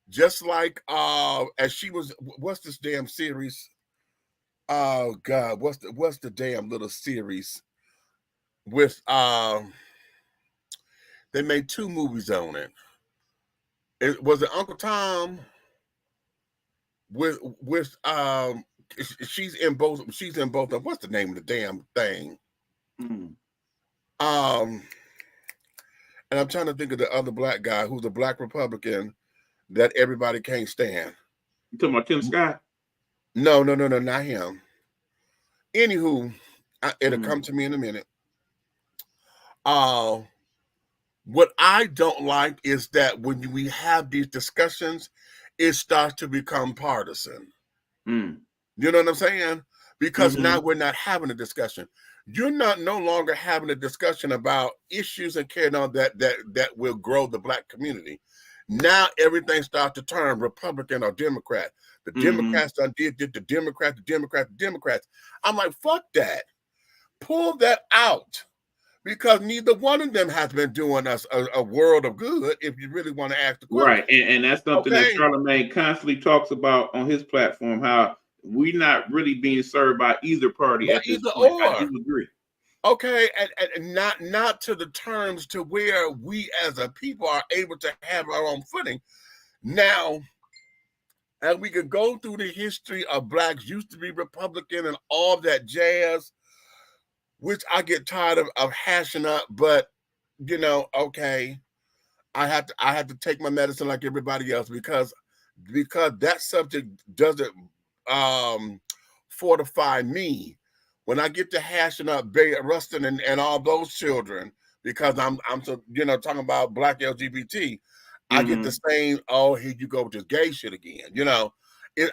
just like as she was, what's this damn series? Oh God, what's the damn little series with they made 2 movies on it. It was it Uncle Tom with she's in both of, what's the name of the damn thing? And I'm trying to think of the other black guy who's a black Republican that everybody can't stand. You talking about Tim Scott? No, not him. Anywho, it'll come to me in a minute. What I don't like is that when we have these discussions, it starts to become partisan. You know what I'm saying? Because now we're not having a discussion. You're no longer having a discussion about issues and carrying on that will grow the black community. Now everything starts to turn Republican or Democrat. The Democrats done did the Democrats. I'm like, fuck that. Pull that out. Because neither one of them has been doing us a world of good, if you really want to ask the question. Right. And that's something that Charlemagne constantly talks about on his platform, how we're not really being served by either party at this point. I do agree. Okay, and not to the terms to where we as a people are able to have our own footing. Now, and we could go through the history of blacks used to be Republican and all that jazz, which I get tired of hashing up, but you know, okay, I have to take my medicine like everybody else, because that subject doesn't fortify me when I get to hashing up Bay Rustin and all those children, because I'm so, you know, talking about black LGBT. I get the same, oh, here you go with this gay shit again. You know,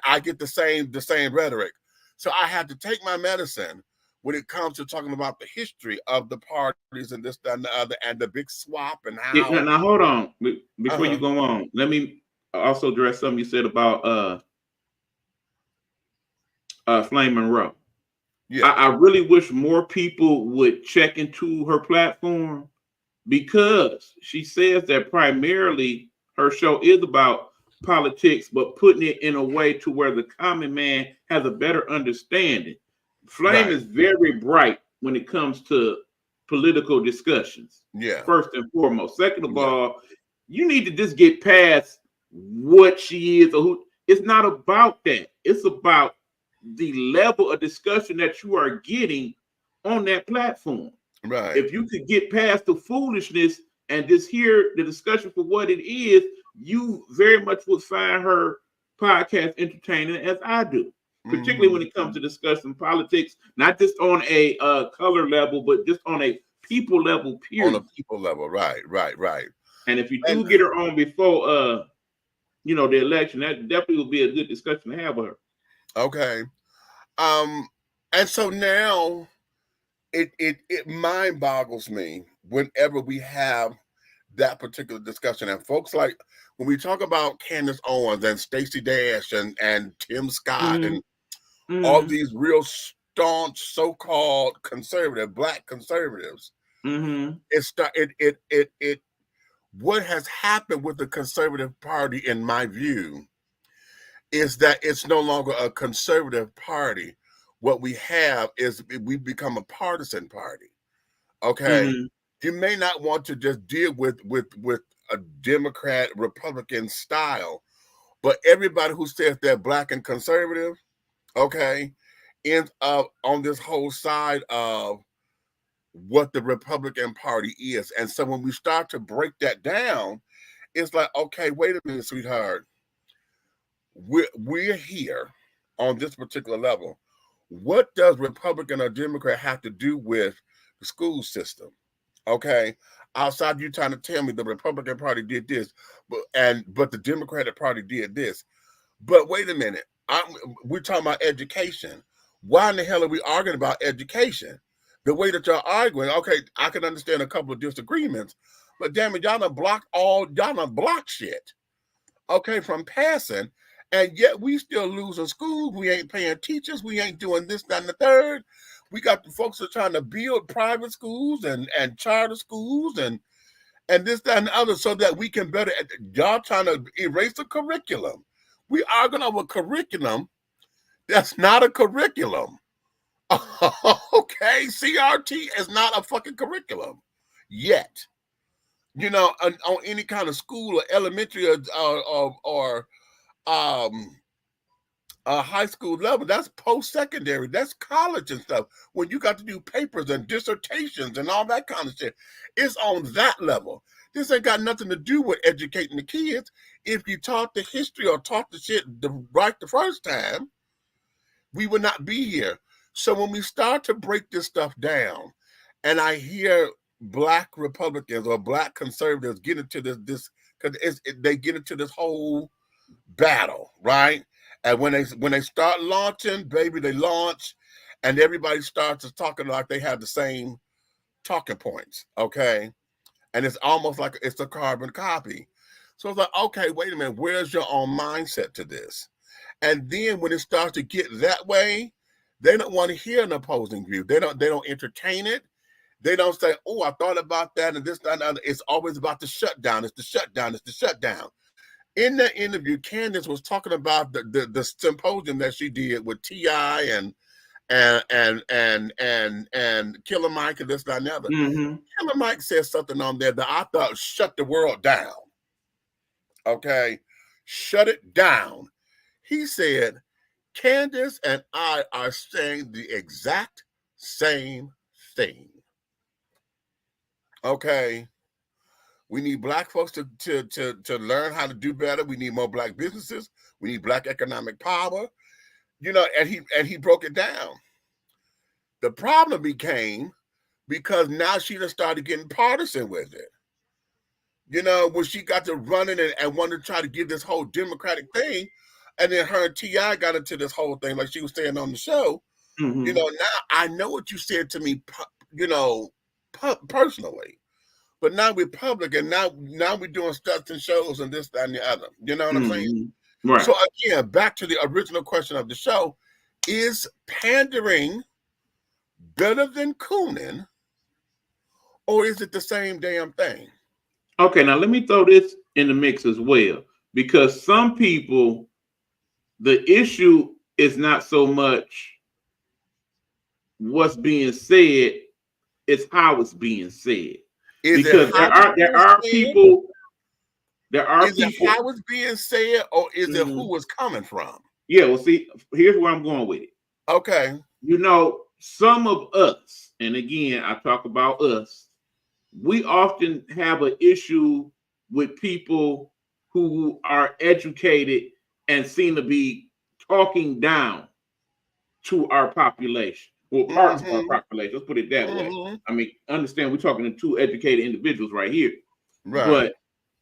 I get the same rhetoric. So I have to take my medicine when it comes to talking about the history of the parties and this, that, and the other, and the big swap and how. Now hold on, before you go on, let me also address something you said about Flame Monroe. Yeah. I really wish more people would check into her platform, because she says that primarily her show is about politics, but putting it in a way to where the common man has a better understanding. Flame is very bright when it comes to political discussions. Yeah. First and foremost. Second of all, you need to just get past what she is or who. It's not about that. It's about the level of discussion that you are getting on that platform. Right. If you could get past the foolishness and just hear the discussion for what it is, you very much would find her podcast entertaining, as I do, particularly when it comes to discussing politics, not just on a color level, but just on a people level, period. On a people level, right. And if you do get her on before, the election, that definitely will be a good discussion to have with her. Okay. And so now it mind boggles me whenever we have that particular discussion. And folks, like when we talk about Candace Owens and Stacey Dash and Tim Scott and all these real staunch so-called conservative, black conservatives, what has happened with the Conservative Party, in my view, is that it's no longer a conservative party. What we have is we've become a partisan party. Okay. You may not want to just deal with a Democrat Republican style, but everybody who says they're black and conservative, okay, ends up on this whole side of what the Republican Party is. And so when we start to break that down, it's like, okay, wait a minute, sweetheart. We're here on this particular level. What does Republican or Democrat have to do with the school system? Okay, outside you trying to tell me the Republican Party did this, but the Democratic Party did this. But wait a minute, we're talking about education. Why in the hell are we arguing about education? The way that y'all arguing, okay, I can understand a couple of disagreements, but damn it, y'all done blocked shit, okay, from passing, and yet we still losing schools. We ain't paying teachers. We ain't doing this, that, and the third. We got the folks that are trying to build private schools and charter schools and this, that, and the other so that we can better, y'all trying to erase the curriculum. We arguing over a curriculum that's not a curriculum. Okay, CRT is not a fucking curriculum yet. On any kind of school or elementary or high school level, that's post-secondary, that's college and stuff. When you got to do papers and dissertations and all that kind of shit, it's on that level. This ain't got nothing to do with educating the kids. If you taught the history or taught the shit right the first time, we would not be here. So when we start to break this stuff down, and I hear black Republicans or black conservatives get into this because they get into this whole battle, right? And when they start launching, baby, they launch, and everybody starts talking like they have the same talking points, okay? And it's almost like it's a carbon copy. So it's like, okay, wait a minute, where's your own mindset to this? And then when it starts to get that way, they don't want to hear an opposing view. They don't entertain it. They don't say, oh, I thought about that and this, that, and other. It's always about the shutdown. It's the shutdown. It's the shutdown. In that interview, Candace was talking about the symposium that she did with T.I. and Killer Mike and this, that, and the other. Killer Mike said something on there that I thought shut the world down. Okay, shut it down. He said, Candace and I are saying the exact same thing. Okay. We need black folks to learn how to do better. We need more black businesses. We need black economic power. And he broke it down. The problem became because now she just started getting partisan with it. When she got to running and wanted to try to give this whole Democratic thing, and then her and T.I. got into this whole thing, like she was saying on the show. Now I know what you said to me, personally, but now we're public, and now we're doing stuff and shows and this, that, and the other. You know what I'm saying? Right. So again, back to the original question of the show: is pandering better than cooning, or is it the same damn thing? Okay, now let me throw this in the mix as well, because some people, the issue is not so much what's being said, it's how it's being said. Is it Because how it's there being are said? people, there are Is it people. how it's being said, or is it Mhm. who it's coming from? Yeah, well, see, here's where I'm going with it. Okay. You know, some of us, and again, I talk about us, we often have an issue with people who are educated and seem to be talking down to our population, or parts of our population. Let's put it that way. I mean, understand we're talking to two educated individuals right here. Right. But,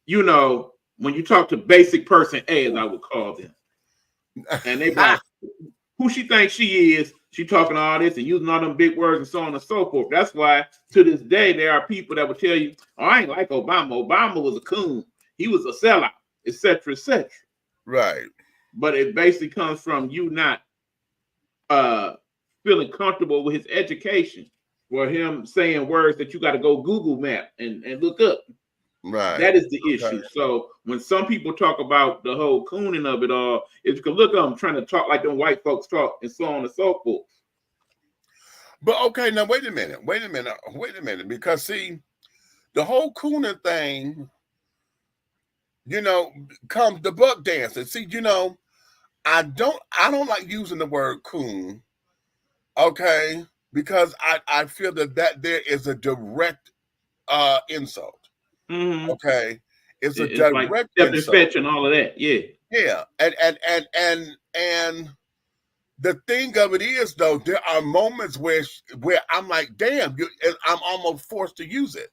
you know, when you talk to basic person A, as I would call them, and they be like, who she thinks she is, she talking all this and using all them big words and so on and so forth. That's why to this day there are people that will tell you, oh, I ain't like Obama. Obama was a coon. He was a sellout, etc., etc. Right. But it basically comes from you not feeling comfortable with his education, or him saying words that you got to go Google map and look up. Right. That is the issue. So when some people talk about the whole cooning of it all, it's because look, I'm trying to talk like them white folks talk and so on and so forth. But okay, now wait a minute, because see, the whole cooning thing, you know, comes the buck dancing. See, you know, I don't like using the word coon, okay, because I feel that there is a direct insult. Okay, it's a direct like step and insult. fetch and all of that. Yeah. Yeah, and the thing of it is, though, there are moments where I'm like, damn, I'm almost forced to use it,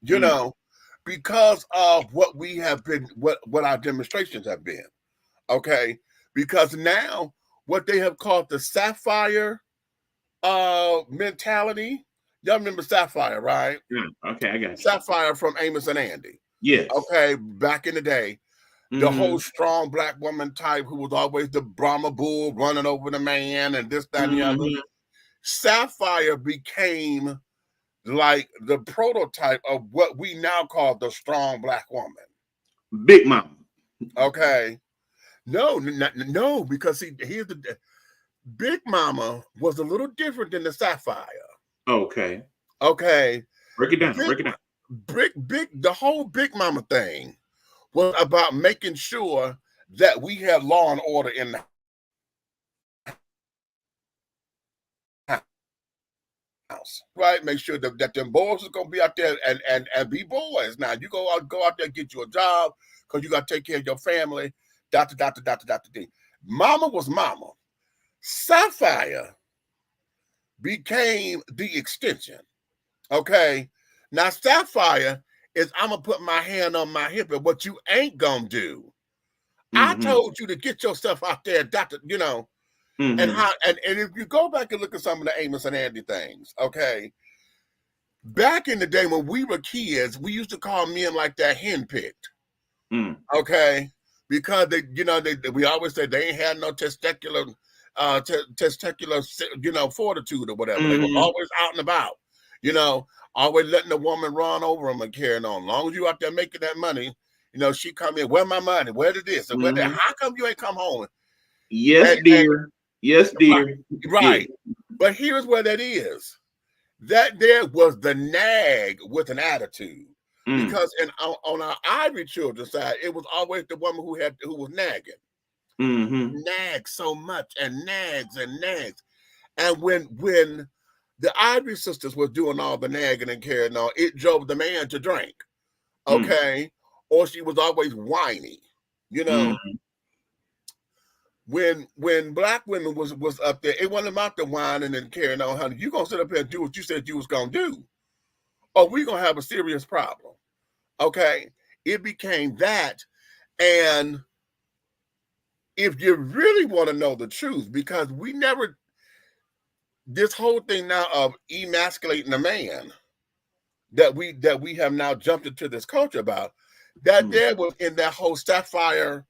you know, because of what we have been, what our demonstrations have been. Okay, because now what they have called the sapphire mentality. Y'all remember Sapphire, right? Okay, I got you. Sapphire from Amos and Andy. Yes. Okay, back in the day. The whole strong black woman type who was always the Brahma bull running over the man and this, that, and the other. Sapphire became like the prototype of what we now call the strong black woman. Big Mama. Okay. No, because see, here's the Big Mama was a little different than the Sapphire. Okay. Okay. Break it down. Break it down. The whole Big Mama thing was about making sure that we had law and order in the house, right? Make sure that them boys are gonna be out there and be boys. Now you go out there and get you a job because you got to take care of your family. D. Mama was mama. Sapphire became the extension. Okay. Now Sapphire is I'm gonna put my hand on my hip, and what you ain't gonna do. I told you to get yourself out there, you know, and if you go back and look at some of the Amos and Andy things, okay. Back in the day when we were kids, we used to call men like that henpicked. Okay, because we always said they ain't had no testicular, you know, fortitude or whatever. They were always out and about, you know, always letting the woman run over them and carrying on. As long as you out there making that money, you know, she come in, where my money? Where did this? And where that? How come you ain't come home? Yes, dear. Yes, dear. Right. But here's where that is. That there was the nag with an attitude. Because on our Ivory children's side, it was always the woman who was nagging. Nags so much and nags and nags. And when the Ivory sisters was doing all the nagging and carrying on, it drove the man to drink. Okay. Or she was always whiny, you know. When black women was up there, it wasn't about the whining and carrying on, honey. You gonna sit up here and do what you said you was gonna do, or we gonna have a serious problem. Okay, it became that, and if you really want to know the truth, because we never this whole thing now of emasculating a man that we have now jumped into this culture about, that there was in that whole Sapphire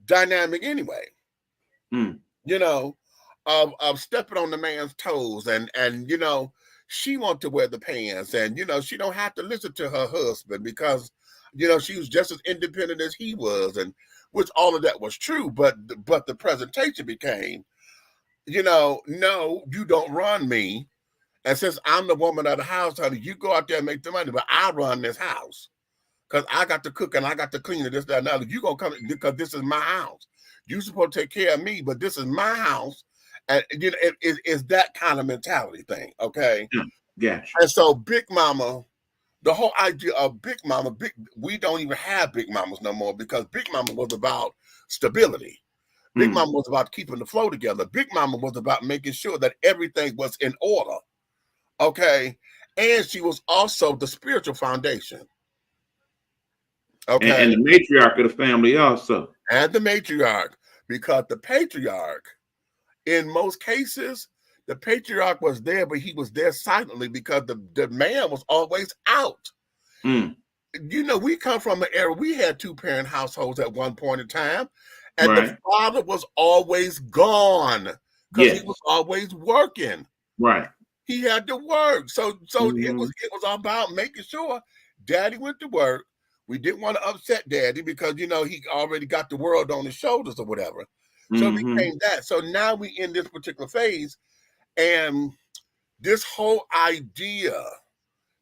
dynamic anyway. You know, of stepping on the man's toes, and you know, she wants to wear the pants, and you know, she don't have to listen to her husband because You know, she was just as independent as he was, and which all of that was true. But the presentation became, you know, no, you don't run me. And since I'm the woman of the house, honey, you go out there and make the money, but I run this house because I got to cook and I got to clean and this, that, and other. You gonna come because this is my house. You supposed to take care of me, but this is my house. And you know, it's that kind of mentality thing, okay? Gotcha. And so Big Mama, the whole idea of Big Mama, we don't even have Big Mamas no more because Big Mama was about stability. Big Mama was about keeping the flow together. Big Mama was about making sure that everything was in order, okay? And she was also the spiritual foundation, okay? And the matriarch of the family also. And the matriarch, because the patriarch, in most cases, the patriarch was there, but he was there silently because the man was always out. You know, we come from an era, we had 2-parent households at one point in time, and the father was always gone because he was always working. Right. He had to work. So it was about making sure daddy went to work. We didn't want to upset daddy because, you know, he already got the world on his shoulders or whatever. So it became that. So now we in this particular phase, and this whole idea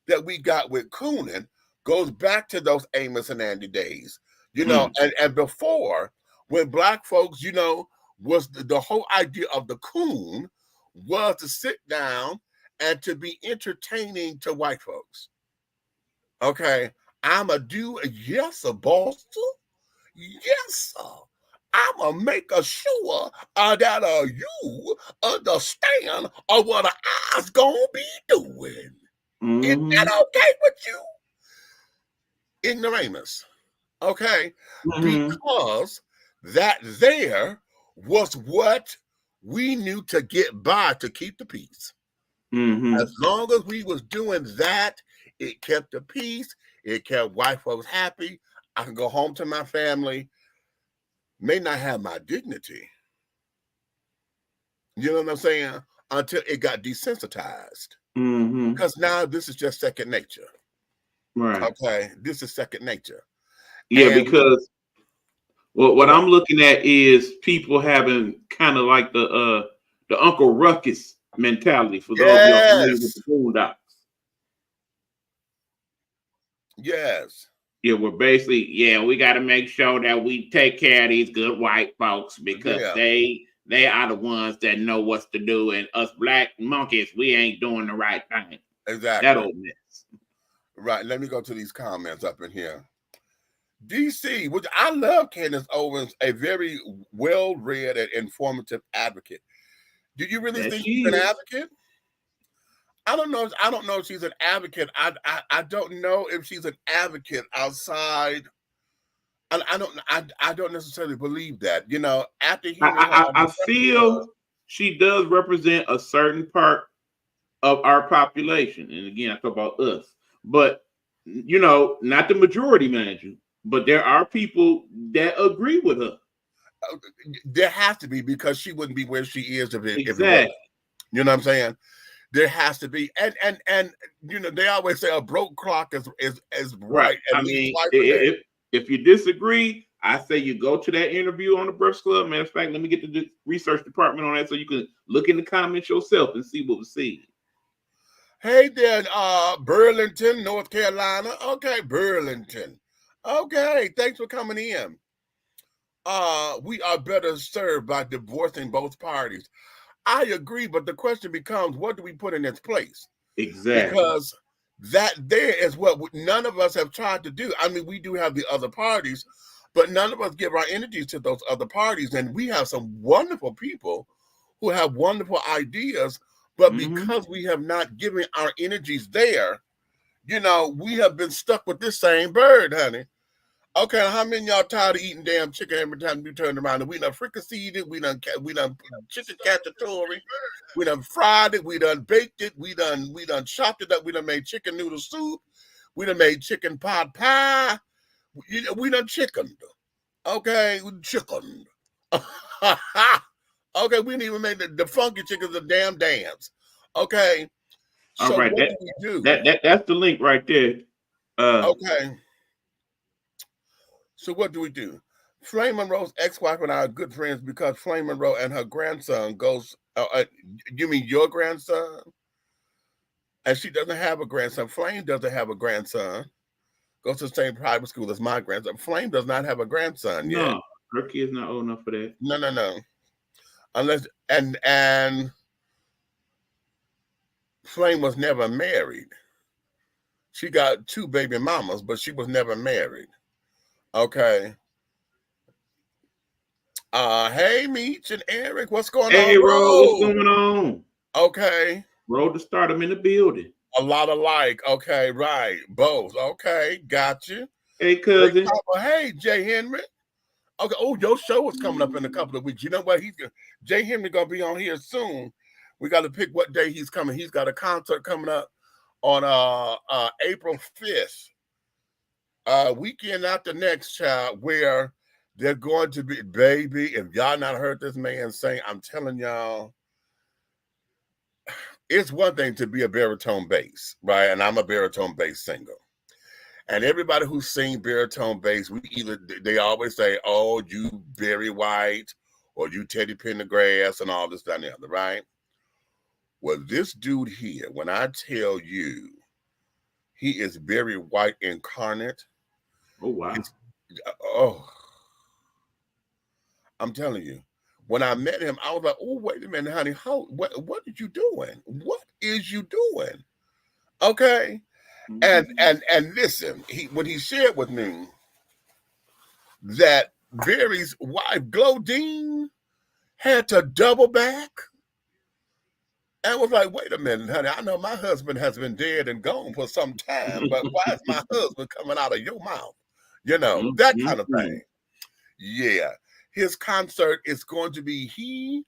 that we got with Cooning goes back to those Amos and Andy days, you know, and before, when Black folks, you know, was the whole idea of the coon was to sit down and to be entertaining to white folks. Okay, I'ma do yes, sir, boss. Yes, sir. I'ma make sure that you understand what I's gonna be doing. Is that okay with you? Ignoramus. Okay, because that there was what we knew to get by to keep the peace. As long as we was doing that, it kept the peace. It kept white folks happy. I can go home to my family. May not have my dignity. You know what I'm saying? Until it got desensitized. Because now this is just second nature. Right. Okay. This is second nature. Yeah, because what I'm looking at is people having kind of like the Uncle Ruckus mentality for those of y'all familiar with the Boondocks. Yes. Yeah, we're basically, we got to make sure that we take care of these good white folks because they are the ones that know what to do, and us black monkeys, we ain't doing the right thing. Exactly. That old mess. Right. Let me go to these comments up in here. DC, which I love Candace Owens, a very well-read and informative advocate. Do you really think she's an advocate? I don't know. I don't know if she's an advocate. I don't know if she's an advocate outside. I don't necessarily believe that. You know, after hearing I feel she does represent a certain part of our population, and again, I talk about us. But you know, not the majority, mind you. But there are people that agree with her. There has to be, because she wouldn't be where she is if it was. You know what I'm saying? There has to be, and you know, they always say a broke clock is right. I mean, if you disagree, I say you go to that interview on the Breakfast Club. Matter of fact, let me get the research department on that so you can look in the comments yourself and see what was said. Hey there, Burlington, North Carolina. Okay, Burlington. Okay, thanks for coming in. We are better served by divorcing both parties. I agree, but the question becomes, what do we put in its place? Exactly. Because that there is what none of us have tried to do. I mean, we do have the other parties, but none of us give our energies to those other parties. And we have some wonderful people who have wonderful ideas, but because we have not given our energies there, you know, we have been stuck with this same bird, honey. Okay, how many of y'all tired of eating damn chicken every time you turn around? And we done fricasseed it, we done chicken cacciatore, we done fried it, we done baked it, we done chopped it up, we done made chicken noodle soup, we done made chicken pot pie, we done chickened. Okay, we chickened. Okay, we didn't even make the funky chickens the damn dance. Okay, so all right, what do we do? That's the link right there. Okay. So what do we do? Flame Monroe's ex-wife and I are good friends because Flame Monroe and her grandson goes. You mean your grandson? And she doesn't have a grandson. Flame doesn't have a grandson. Goes to the same private school as my grandson. Flame does not have a grandson yet. No, her kid's not old enough for that. No. Unless and Flame was never married. She got 2 baby mamas, but she was never married. Okay. Hey, Meech and Eric, what's going on? Hey, Ro, what's going on? Okay. Roll to start them in the building. A lot alike. Okay, right. Both. Okay, got you. Hey, cousin. Hey, Jay Henry. Okay. Oh, your show is coming up in a couple of weeks. You know what? Jay Henry gonna be on here soon. We got to pick what day he's coming. He's got a concert coming up on April 5th. Weekend after next, child, where they're going to be, baby. If y'all not heard this man sing, I'm telling y'all, it's one thing to be a baritone bass, right? And I'm a baritone bass singer. And everybody who sings baritone bass, they always say, oh, you Barry White, or you Teddy Pendergrass, and all this, that, and the other, right? Well, this dude here, when I tell you, he is Barry White incarnate. Oh, wow. I'm telling you, when I met him, I was like, oh, wait a minute, honey, what are you doing? What is you doing? Okay. And listen, when he shared with me that Barry's wife, Glodine, had to double back. And was like, wait a minute, honey, I know my husband has been dead and gone for some time, but why is my husband coming out of your mouth? You know, that kind of thing. Yeah. His concert is going to be he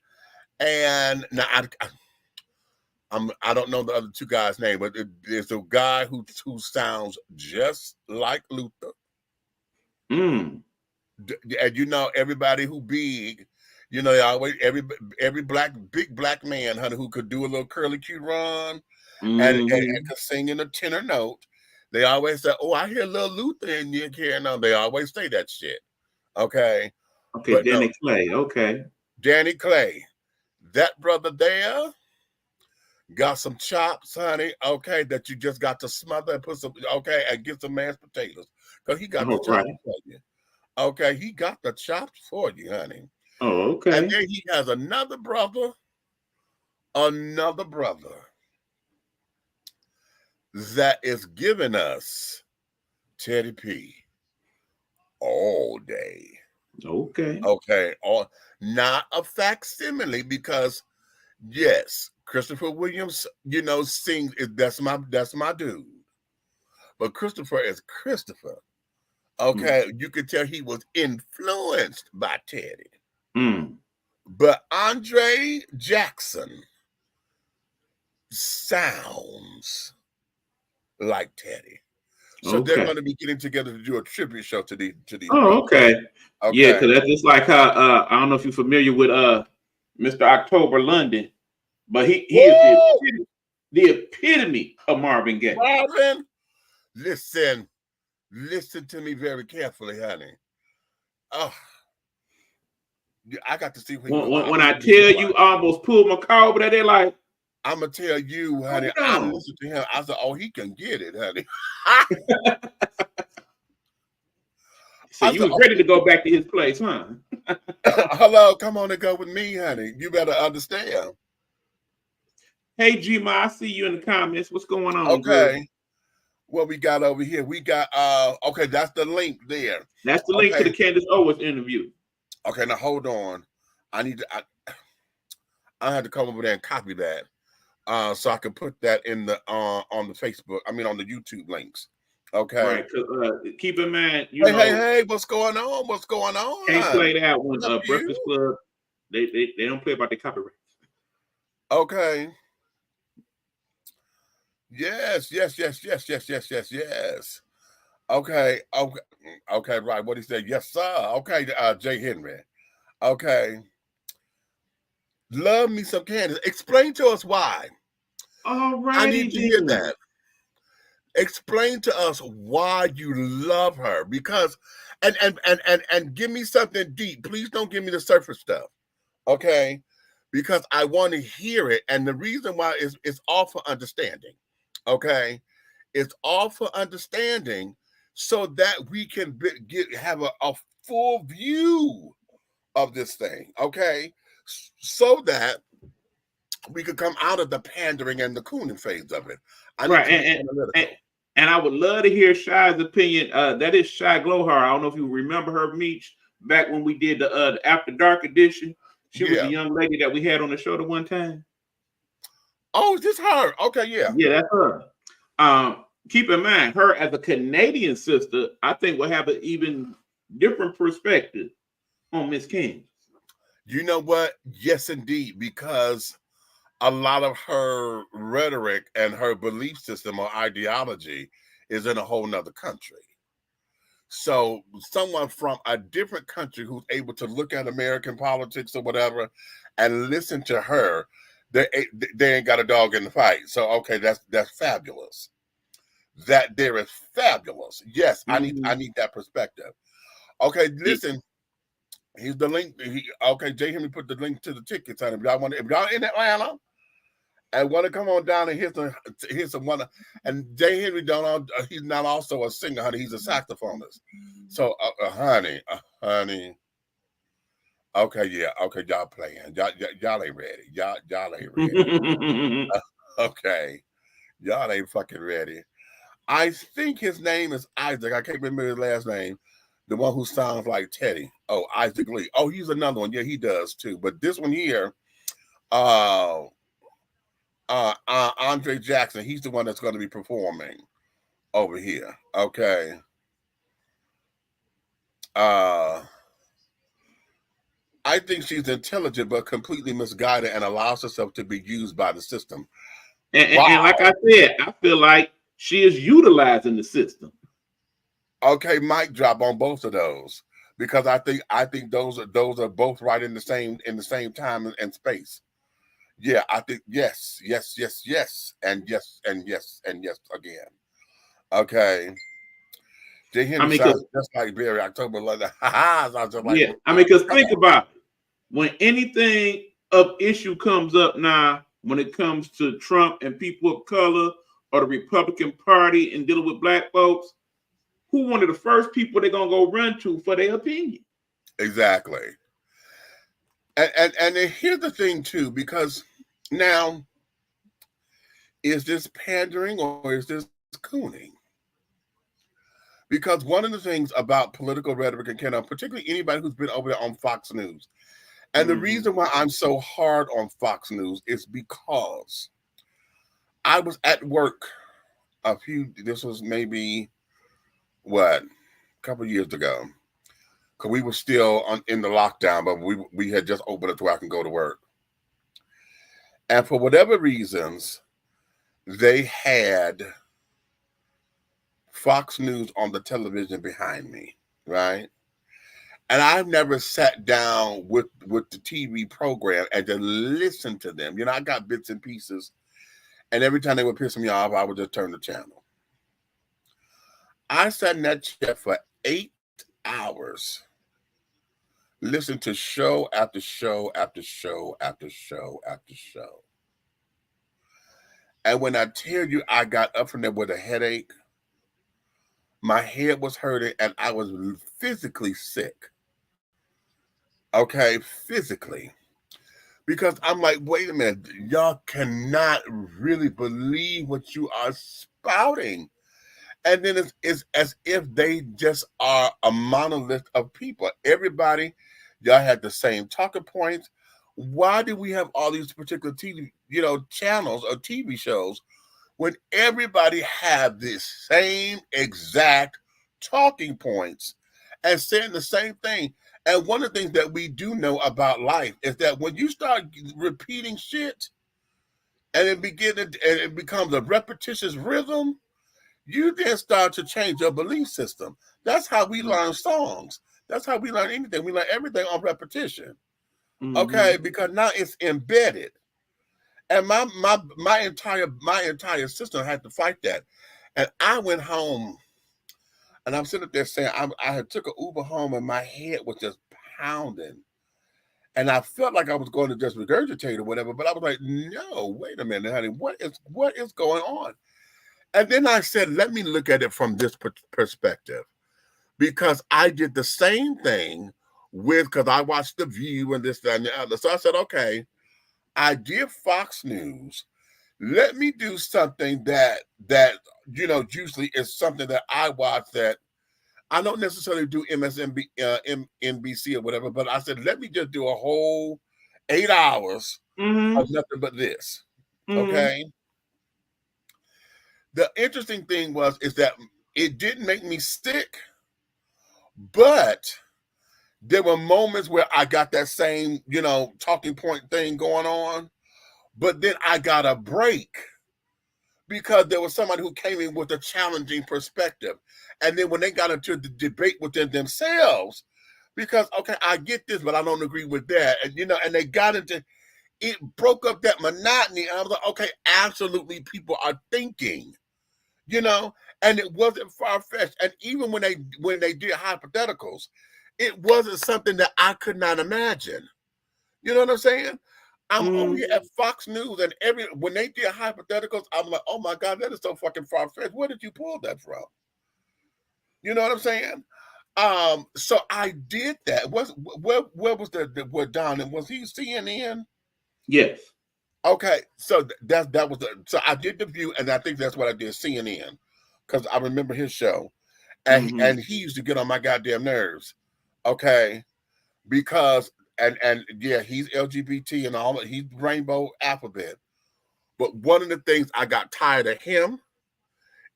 and now I don't know the other 2 guys' name, but there's a guy who sounds just like Luther. And you know, everybody who big, you know, always every big black man, honey, who could do a little curly Q run and could sing in a tenor note. They always say, "Oh, I hear little Luther in your care." No, they always say that shit. Okay. Okay, but Danny Clay. Okay. Danny Clay. That brother there got some chops, honey. Okay, that you just got to smother and put some. Okay, and get some mashed potatoes because he got the chops for you. Okay, he got the chops for you, honey. Oh, okay. And then he has another brother that is giving us Teddy P all day. Okay. Okay. Not a facsimile because yes, Christopher Williams, you know, sings. That's my dude. But Christopher is Christopher. Okay. You could tell he was influenced by Teddy. But Andre Jackson sounds like Teddy. So they're going to be getting together to do a tribute show to these. Oh, okay. Yeah, because that's just like how I don't know if you're familiar with Mr. October London, but he is the epitome of Marvin Gaye. Marvin, listen to me very carefully, honey. Oh, I got to see when I tell you, I almost pulled my car over there. They're like, I'm gonna tell you, honey. I listened to him. I said, "Oh, he can get it, honey." So you was ready to go back to his place, huh? Hello, come on and go with me, honey. You better understand. Hey, G-Ma, I see you in the comments. What's going on? Okay. Girl? What we got over here? We got okay, that's the link there. That's the link to the Candace Owens interview. Okay, now hold on. I had to come over there and copy that. So I can put that in the on the Facebook. I mean, on the YouTube links. Okay. Right. Keep in mind, hey, what's going on? What's going on? Can't play that one. Breakfast Club. They don't play about the copyright. Okay. Yes. Okay. Right. What he said? Yes, sir. Okay. Jay Henry. Okay. Love me some Candace. Explain to us why. All right. I need to hear that. Explain to us why you love her, because and give me something deep. Please don't give me the surface stuff, okay? Because I want to hear it, and the reason why is it's all for understanding, okay? It's all for understanding, so that we can have a full view of this thing, okay? So that we could come out of the pandering and the cooning phase of it. And I would love to hear Shy's opinion. That is Shy Glowhar. I don't know if you remember her, Meech, back when we did the After Dark edition. She was the young lady that we had on the show the one time. Oh, is this her? Okay, yeah. Yeah, that's her. Keep in mind, her as a Canadian sister, I think will have an even different perspective on Miss King. You know what? Yes, indeed, because a lot of her rhetoric and her belief system or ideology is in a whole nother country. So someone from a different country who's able to look at American politics or whatever and listen to her, they ain't got a dog in the fight. So okay, that's fabulous. That there is fabulous. Yes, I need that perspective. Okay, listen. Here's the link. Okay, Jay Henry put the link to the tickets on it. If y'all in Atlanta and want to come on down and hear some one. And Jay Henry he's not also a singer, honey. He's a saxophonist. So, honey. Okay, yeah. Okay, y'all playing. Y'all ain't ready. Y'all ain't ready. Okay, y'all ain't fucking ready. I think his name is Isaac. I can't remember his last name. The one who sounds like Teddy. Oh, Isaac Lee. Oh, he's another one. Yeah, he does too. But this one here, Andre Jackson, he's the one that's going to be performing over here. Okay. I think she's intelligent but completely misguided and allows herself to be used by the system. And like I said, I feel like she is utilizing the system. Okay, mic drop on both of those, because I think those are both right in the same time and space. Yeah, I think yes, and yes again. Okay. Jay Henry sounds just like Barry October. Yeah, I mean, because think about it. When anything of issue comes up now, when it comes to Trump and people of color or the Republican Party and dealing with black folks, who one of the first people they're gonna go run to for their opinion? Exactly. And here's the thing too, because now, is this pandering or is this cooning? Because one of the things about political rhetoric and particularly anybody who's been over there on Fox News, and the reason why I'm so hard on Fox News is because I was at work this was maybe a couple of years ago, because we were still in the lockdown, but we had just opened it to where I can go to work. And for whatever reasons, they had Fox News on the television behind me, right? And I've never sat down with the TV program and just listened to them. You know, I got bits and pieces, and every time they would piss me off, I would just turn the channel. I sat in that chair for 8 hours, listened to show after show after show after show after show. And when I tell you I got up from there with a headache, my head was hurting, and I was physically sick. Okay, physically. Because I'm like, wait a minute, y'all cannot really believe what you are spouting. And then it's as if they just are a monolith of people. Everybody, y'all had the same talking points. Why do we have all these particular TV, channels or TV shows when everybody have the same exact talking points and saying the same thing? And one of the things that we do know about life is that when you start repeating shit and it becomes a repetitious rhythm, you then start to change your belief system. That's how we learn songs. That's how we learn anything. We learn everything on repetition. Okay, because now it's embedded. And my entire system had to fight that. And I went home, and I'm sitting up there saying, I had took an Uber home, and my head was just pounding. And I felt like I was going to just regurgitate or whatever, but I was like, no, wait a minute, honey, what is going on? And then I said, let me look at it from this perspective, because I did the same thing because I watched The View and this, that, and the other. So I said, okay, I did Fox News. Let me do something that usually is something that I watch that I don't necessarily do NBC or whatever, but I said, let me just do a whole 8 hours of nothing but this. Okay. The interesting thing is that it didn't make me sick, but there were moments where I got that same, talking point thing going on, but then I got a break because there was somebody who came in with a challenging perspective. And then when they got into the debate within themselves, because, okay, I get this, but I don't agree with that. And, and they got into, it broke up that monotony. And I was like, okay, absolutely, people are thinking, and it wasn't far-fetched. And even when they did hypotheticals, it wasn't something that I could not imagine. You know what I'm saying? I'm over here at Fox News, and when they did hypotheticals, I'm like, oh my God, that is so fucking far-fetched. Where did you pull that from? You know what I'm saying? So I did that. Where was where Don, and was he CNN? Yes. Okay, so that was so I did The View, and I think that's what I did, CNN, because I remember his show, and he used to get on my goddamn nerves. Okay, because and yeah, he's LGBT and all that. He's rainbow alphabet. But one of the things I got tired of him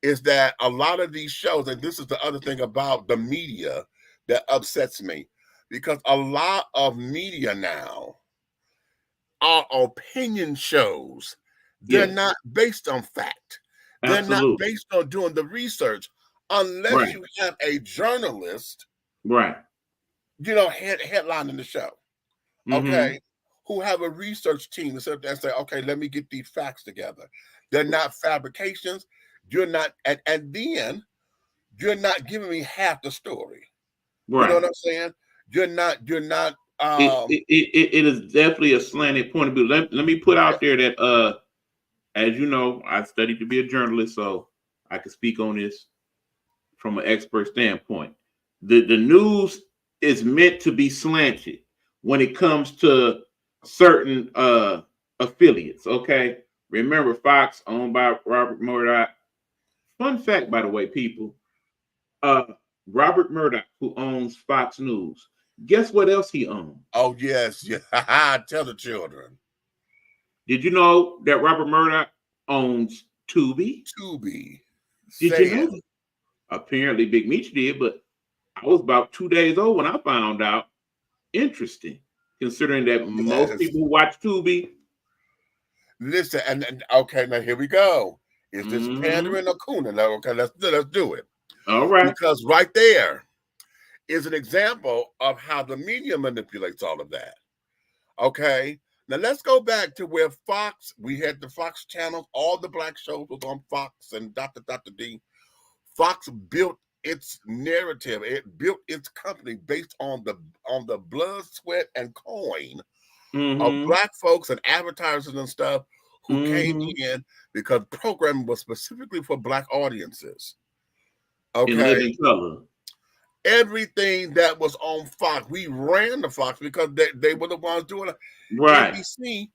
is that a lot of these shows, and this is the other thing about the media that upsets me, because a lot of media now are opinion shows. They're not based on fact. They're not based on doing the research, unless you have a journalist, headlining the show, okay, who have a research team to sit there and say, okay, let me get these facts together. They're not fabrications. You're not, and then you're not giving me half the story. You know what I'm saying? You're not. It is definitely a slanted point of view. Let me put out there that as you know, I studied to be a journalist, so I can speak on this from an expert standpoint. The news is meant to be slanted when it comes to certain affiliates. Okay, remember Fox owned by Robert Murdoch. Fun fact, by the way, people. Robert Murdoch, who owns Fox News, guess what else he owns? Oh, yes. Tell the children. Did you know that Robert Murdoch owns Tubi? Tubi. Did you know that? Apparently Big Meech did, but I was about 2 days old when I found out. Interesting, considering that most people who watch Tubi. Listen, and okay, now here we go. Is this pandering or cooning? Okay, let's do it. All right. Because right there is an example of how the media manipulates all of that. Okay. Now let's go back to where Fox, we had the Fox channels, all the black shows was on Fox and Dr. D. Fox built its narrative, it built its company based on the blood, sweat, and coin of black folks and advertisers and stuff who came in because programming was specifically for black audiences. Okay. Everything that was on Fox, we ran the Fox because they were the ones doing it. Right. NBC,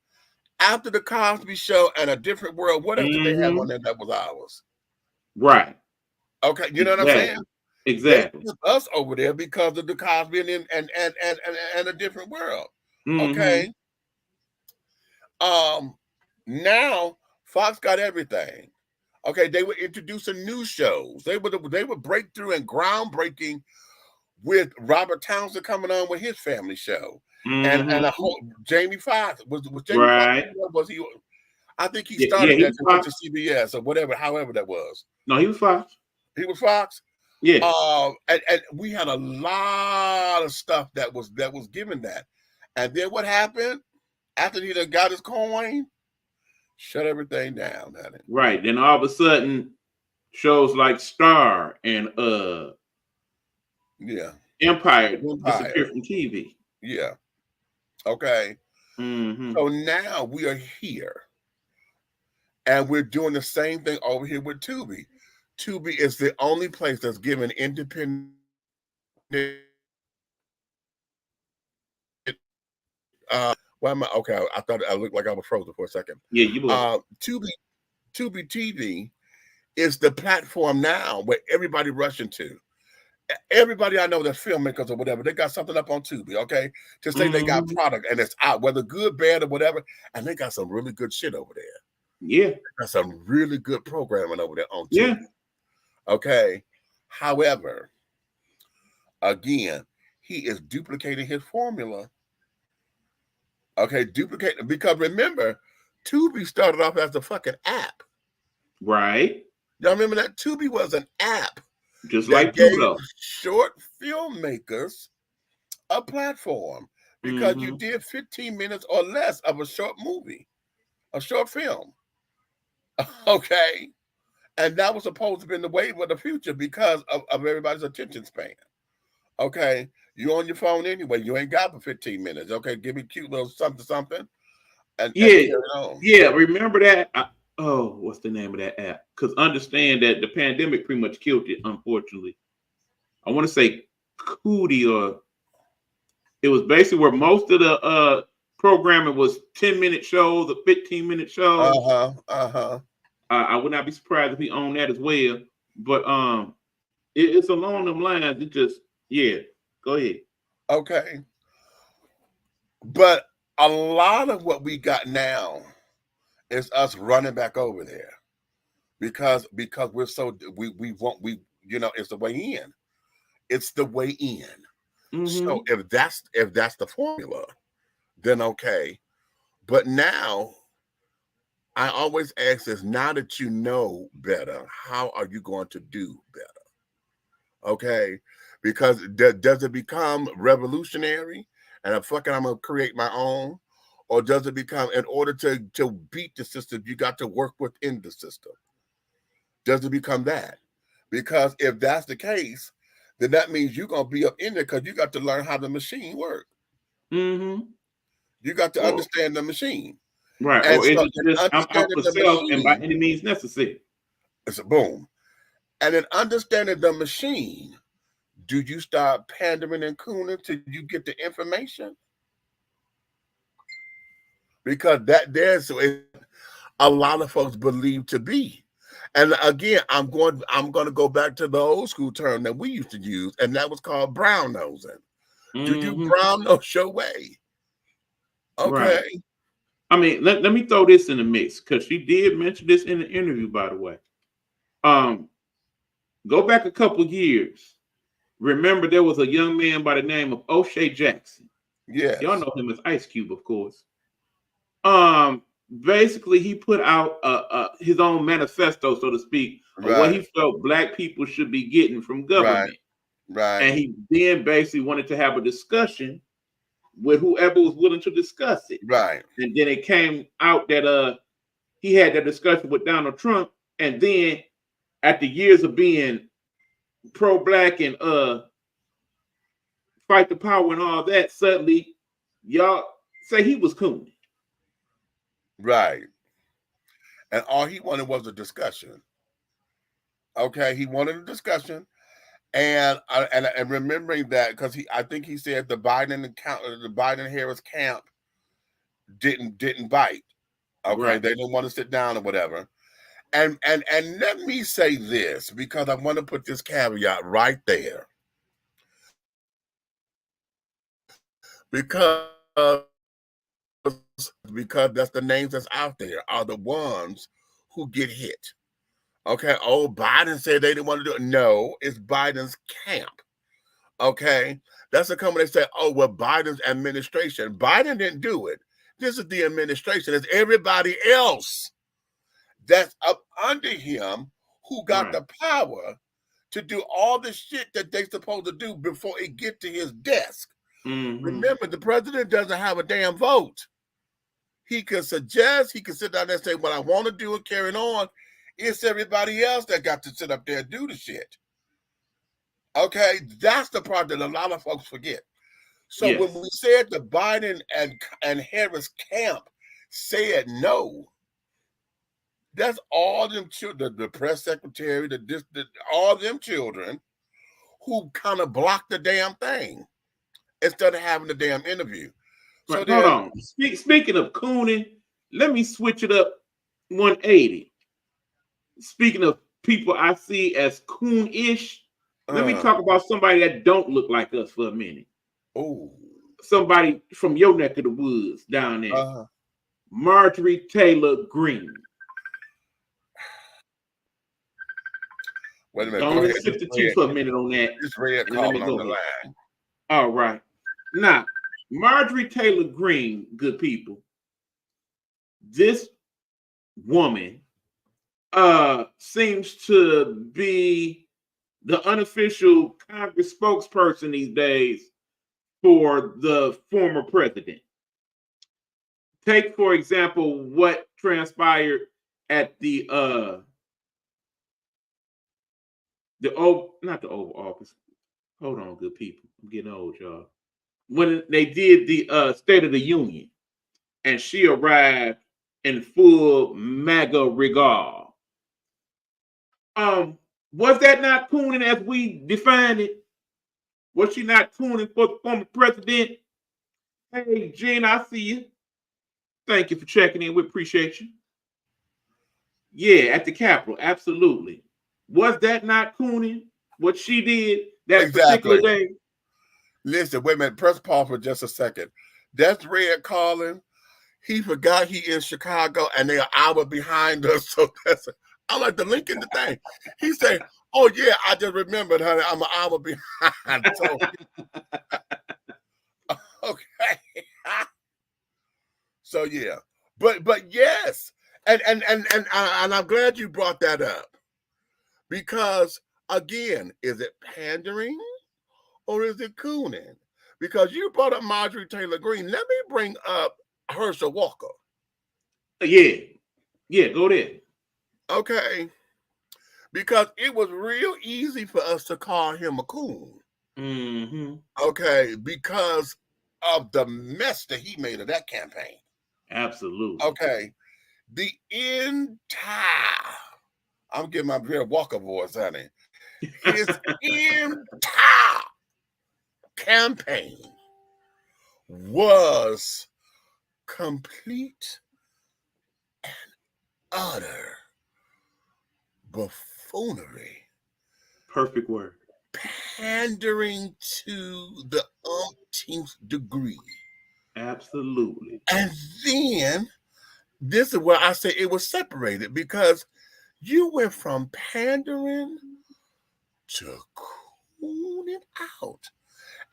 after the Cosby Show and A Different World, what else did they have on there that was ours? Right. Okay, you know what I'm saying? Exactly. They put us over there because of the Cosby and A Different World. Okay. Now Fox got everything. Okay, they were introducing new shows. They would break through and groundbreaking with Robert Townsend coming on with his family show, and a whole Jamie Foxx was Jamie Foxx, was he? I think he started that went to CBS or whatever, however that was. No, he was Fox. He was Fox. Yeah. And we had a lot of stuff that was given that, and then what happened after he done got his coin? Shut everything down, honey. Right. Then all of a sudden, shows like Star and Yeah. Empire disappeared from TV. Yeah. Okay. Mm-hmm. So now we are here, and we're doing the same thing over here with Tubi. Tubi is the only place that's given independent. Why am I okay? I thought I looked like I was frozen for a second. Yeah, you will. Tubi TV is the platform now where everybody rushing to. Everybody I know that's filmmakers or whatever, they got something up on Tubi, okay? To say they got product and it's out, whether good, bad, or whatever, and they got some really good shit over there. Yeah. They got some really good programming over there on Tubi. Yeah. Okay. However, again, he is duplicating his formula. Okay, duplicating, because remember, Tubi started off as a fucking app. Right. Y'all remember that? Tubi was an app. Just like Pluto. Short filmmakers a platform because you did 15 minutes or less of a short movie, a short film. Okay. And that was supposed to be the wave of the future because of everybody's attention span. Okay. You on your phone anyway. You ain't got for 15 minutes. Okay. Give me a cute little something. And yeah. Remember that? What's the name of that app? Because understand that the pandemic pretty much killed it, unfortunately. I want to say Cootie, or it was basically where most of the programming was 10-minute shows or 15-minute shows. I would not be surprised if he owned that as well. But it's along them lines. It just, go ahead. Okay. But a lot of what we got now is us running back over there because we're so we it's the way in. It's the way in. So if that's the formula, then okay. But now I always ask this, now that you know better, how are you going to do better? Okay. Because does it become revolutionary and I'm gonna create my own? Or does it become, in order to beat the system, you got to work within the system? Does it become that? Because if that's the case, then that means you're going to be up in there because you got to learn how the machine works. You got to understand the machine. Right. And or so it's just, I'm out for self and by any means necessary. It's a boom. And in understanding the machine, do you start pandering and cooning till you get the information? Because there's a lot of folks believe to be. And again, I'm going to go back to the old school term that we used to use, and that was called brown nosing. Do you brown nose your way? Okay. Right. I mean, let me throw this in the mix because she did mention this in the interview, by the way. Go back a couple of years. Remember, there was a young man by the name of O'Shea Jackson. Yes. Y'all know him as Ice Cube, of course. Basically he put out his own manifesto, so to speak, of what he felt black people should be getting from government. Right. And he then basically wanted to have a discussion with whoever was willing to discuss it. Right. And then it came out that he had that discussion with Donald Trump, and then after years of being pro-black and fight the power and all that, suddenly y'all say he was cooning. Right. And all he wanted was a discussion. Okay, he wanted a discussion, and remembering that because I think he said the Biden Harris camp didn't bite. Okay, right. They didn't want to sit down or whatever. And let me say this because I want to put this caveat right there because that's the names that's out there are the ones who get hit. Okay. Oh, Biden said they didn't want to do it. No, it's Biden's camp. Okay. That's the company they say, oh, well, Biden's administration. Biden didn't do it. This is the administration. It's everybody else that's up under him who got the power to do all the shit that they're supposed to do before it get to his desk. Remember, the president doesn't have a damn vote. He can suggest, he can sit down there and say what I want to do and carry it on. It's everybody else that got to sit up there and do the shit. Okay, that's the part that a lot of folks forget. So Yes. when we said the Biden and Harris camp said no, that's all them children, the press secretary, all them children who kind of blocked the damn thing instead of having the damn interview. So Right, hold on. Speaking of Cooning, let me switch it up 180. Speaking of people I see as coon-ish, let me talk about somebody that don't look like us for a minute. Oh, somebody from your neck of the woods down there. Marjorie Taylor Greene. Wait a minute. Don't sit the two for a minute on that. This red calling on the line. All right. Now, Marjorie Taylor Greene, good people. This woman seems to be the unofficial Congress spokesperson these days for the former president. Take, for example, what transpired at the not the Oval Office. Hold on, good people. I'm getting old, y'all. When they did the State of the Union, and she arrived in full MAGA regard. Was that not cooning as we defined it? Was she not cooning for the former president? Hey, Gene, I see you. Thank you for checking in. We appreciate you. Yeah, at the Capitol, absolutely. Was that not cooning? What she did that particular day? Listen, wait a minute. Press pause for just a second. That's Red calling. He forgot he in Chicago and they're an hour behind us. So I like the link in the thing. He said, "Oh yeah, I just remembered, honey. I'm an hour behind." So, okay. So yeah, but yes, and I'm glad you brought that up, because again, is it pandering or is it cooning? Because you brought up Marjorie Taylor Greene. Let me bring up Herschel Walker. Yeah, go there. Okay, because it was real easy for us to call him a coon. Mm-hmm. Okay, because of the mess that he made of that campaign. Absolutely. Okay, the entire, I'm getting my real Walker voice, honey. His entire campaign was complete and utter buffoonery. Perfect word. Pandering to the umpteenth degree. Absolutely. And then this is where I say it was separated, because you went from pandering to cooning out.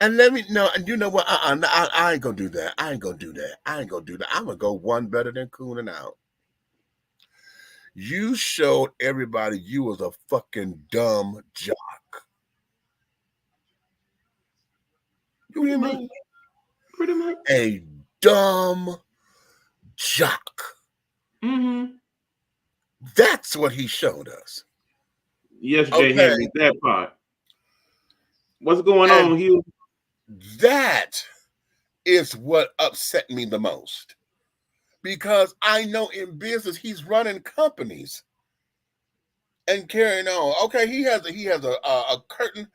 And let me know, and you know what? I ain't gonna do that. I ain't gonna do that. I'm gonna go one better than cooning out. You showed everybody you was a fucking dumb jock. You hear me? Pretty much. A dumb jock. Mm-hmm. That's what he showed us. Yes, Jay Henry, that part. What's going on, Hugh? That is what upset me the most, because I know in business he's running companies and carrying on. Okay, he has a curtain.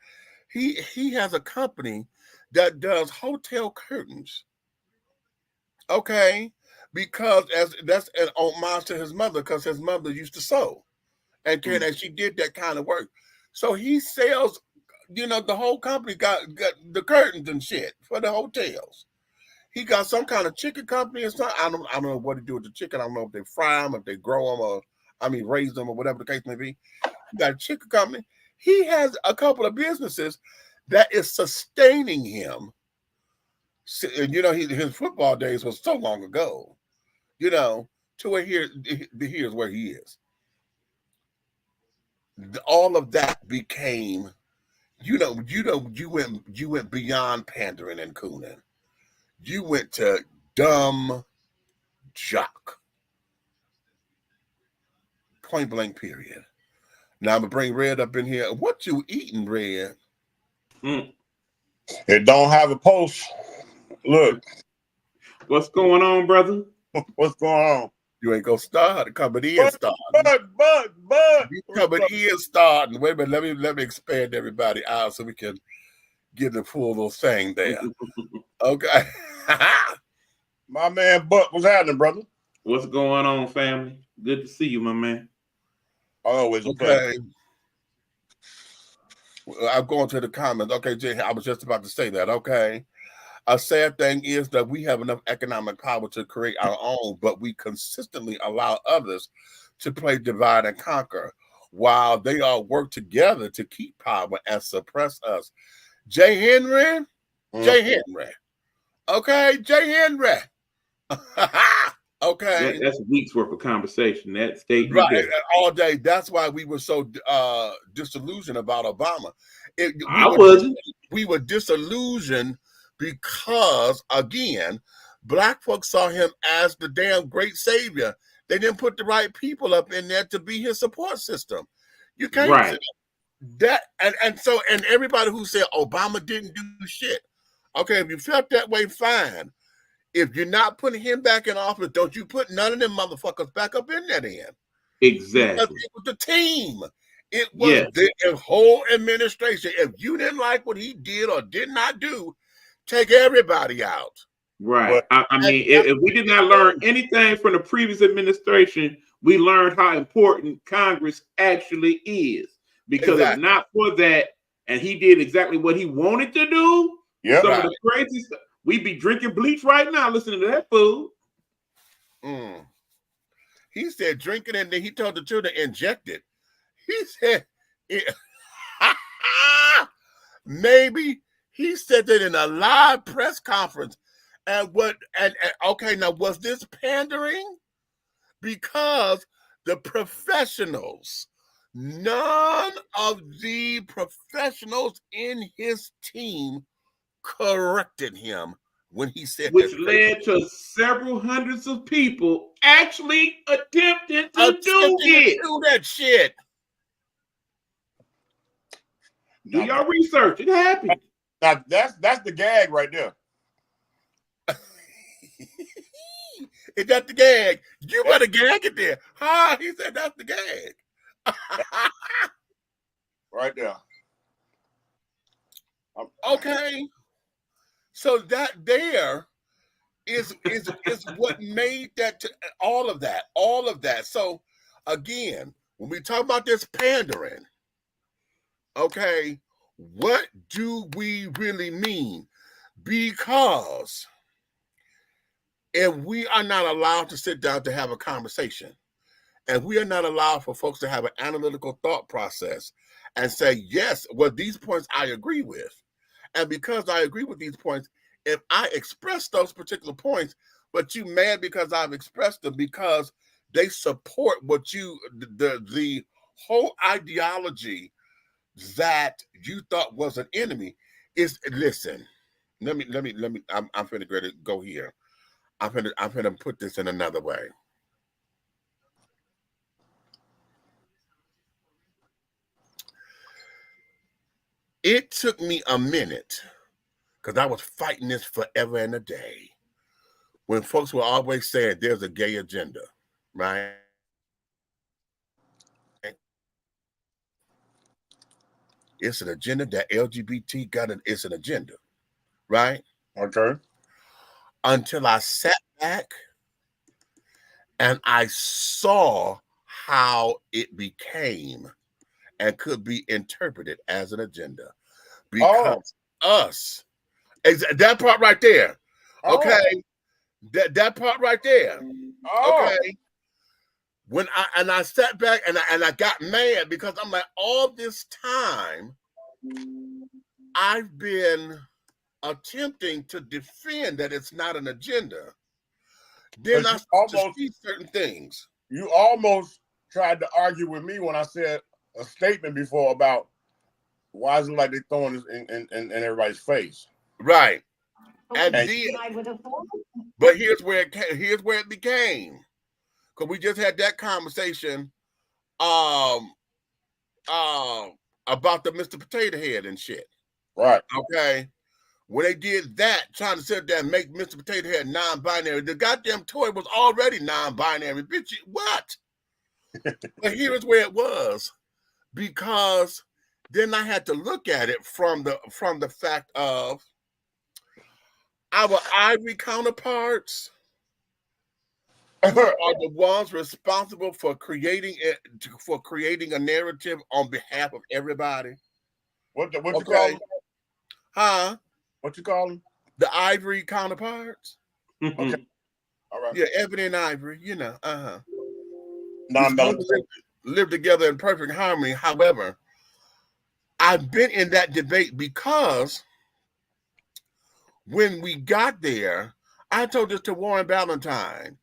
He has a company that does hotel curtains. Okay, because that's an homage to his mother, because his mother used to sew and she did that kind of work. So he sells, the whole company got the curtains and shit for the hotels. He got some kind of chicken company or something. I don't know what to do with the chicken. I don't know if they fry them, if they grow them, or raise them, or whatever the case may be. He got a chicken company. He has a couple of businesses that is sustaining him. And his football days was so long ago, to where here's where he is. All of that became, you went beyond pandering and cooning. You went to dumb jock. Point blank, period. Now I'm gonna bring Red up in here. What you eating, Red? It don't have a post. Look. What's going on, brother? What's going on? You ain't gonna start. Coming in starting. Bud. Coming in starting. Wait a minute. Let me expand everybody out so we can get the full little thing there. Okay. My man Buck, what's happening, brother? What's going on, family? Good to see you, my man. Always a pleasure. I'm going to the comments. Okay, Jay, I was just about to say that. Okay. A sad thing is that we have enough economic power to create our own, but we consistently allow others to play divide and conquer while they all work together to keep power and suppress us. Jay Henry, Jay Henry. Okay, Jay Henry. Okay. That's weeks worth of conversation. That statement. Right, all day. That's why we were so disillusioned about Obama. We were disillusioned because, again, black folks saw him as the damn great savior. They didn't put the right people up in there to be his support system. You can't say that. And everybody who said Obama didn't do shit. Okay, if you felt that way, fine. If you're not putting him back in office, don't you put none of them motherfuckers back up in there then. Exactly. Because it was the team. It was the whole administration. If you didn't like what he did or did not do, take everybody out. Right. I mean, if we did not learn anything from the previous administration, we learned how important Congress actually is. Because if not for that, and he did exactly what he wanted to do, some of the crazy stuff, we'd be drinking bleach right now listening to that fool. He said drinking, and then he told the children to inject it. He said, maybe he said that in a live press conference. And okay, now was this pandering? Because the professionals, none of the professionals in his team corrected him when he said, which led to several hundreds of people actually attempting to do that shit. Do y'all research? It happened. Now that's the gag right there. Is that the gag? You better gag it there. He said that's the gag. Right there. Okay. So that there is what made that all of that. So again, when we talk about this pandering, okay, what do we really mean? Because if we are not allowed to sit down to have a conversation, and we are not allowed for folks to have an analytical thought process and say, yes, well, these points I agree with. And because I agree with these points, if I express those particular points, but you mad because I've expressed them because they support what the whole ideology that you thought was an enemy is, listen, I'm finna go here. I'm finna put this in another way. It took me a minute, because I was fighting this forever and a day, when folks were always saying there's a gay agenda, right? It's an agenda that LGBT got. It's an agenda, right? Okay. Until I sat back and I saw how it became and could be interpreted as an agenda. Because us, that part right there, okay? That part right there, okay? When I sat back and I got mad because I'm like, all this time I've been attempting to defend that it's not an agenda. Then I almost see certain things. You almost tried to argue with me when I said a statement before about why is it like they're throwing this in everybody's face, right? And then, but here's where it became, because we just had that conversation um, about the Mr. Potato Head and shit. Right. Okay. When they did that, trying to sit there and make Mr. Potato Head non-binary, the goddamn toy was already non-binary. Bitch, what? But here's where it was. Because then I had to look at it from the fact of our ivory counterparts are the ones responsible for creating a narrative on behalf of everybody. What you call them? Huh? What you call them? The ivory counterparts. Okay. All right. Yeah, ebony and ivory. You know. Non-melanated. Live together in perfect harmony. However, I've been in that debate because when we got there, I told this to Warren Ballantyne,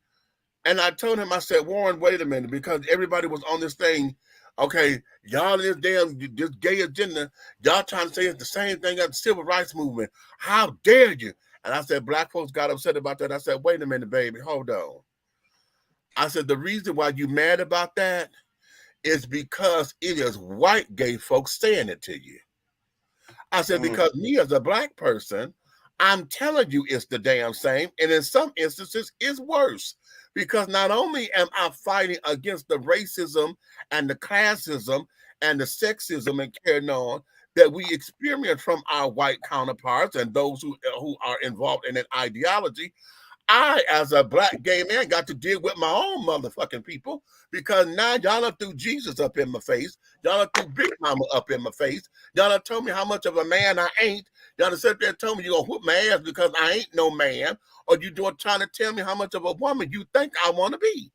and I told him, I said, Warren, wait a minute, because everybody was on this thing. Okay, y'all in this gay agenda, y'all trying to say it's the same thing as the civil rights movement. How dare you? And I said, black folks got upset about that. I said, wait a minute, baby, hold on. I said, the reason why you mad about that is because it is white gay folks saying it to you. I said, because me as a black person, I'm telling you it's the damn same. And in some instances, it's worse. Because not only am I fighting against the racism and the classism and the sexism and carrying on that we experience from our white counterparts and those who are involved in an ideology, I, as a black gay man, got to deal with my own motherfucking people because now y'all done threw Jesus up in my face. Y'all done threw Big Mama up in my face. Y'all done told me how much of a man I ain't. Y'all done sit there and told me you're going to whoop my ass because I ain't no man. Or you trying to tell me how much of a woman you think I want to be.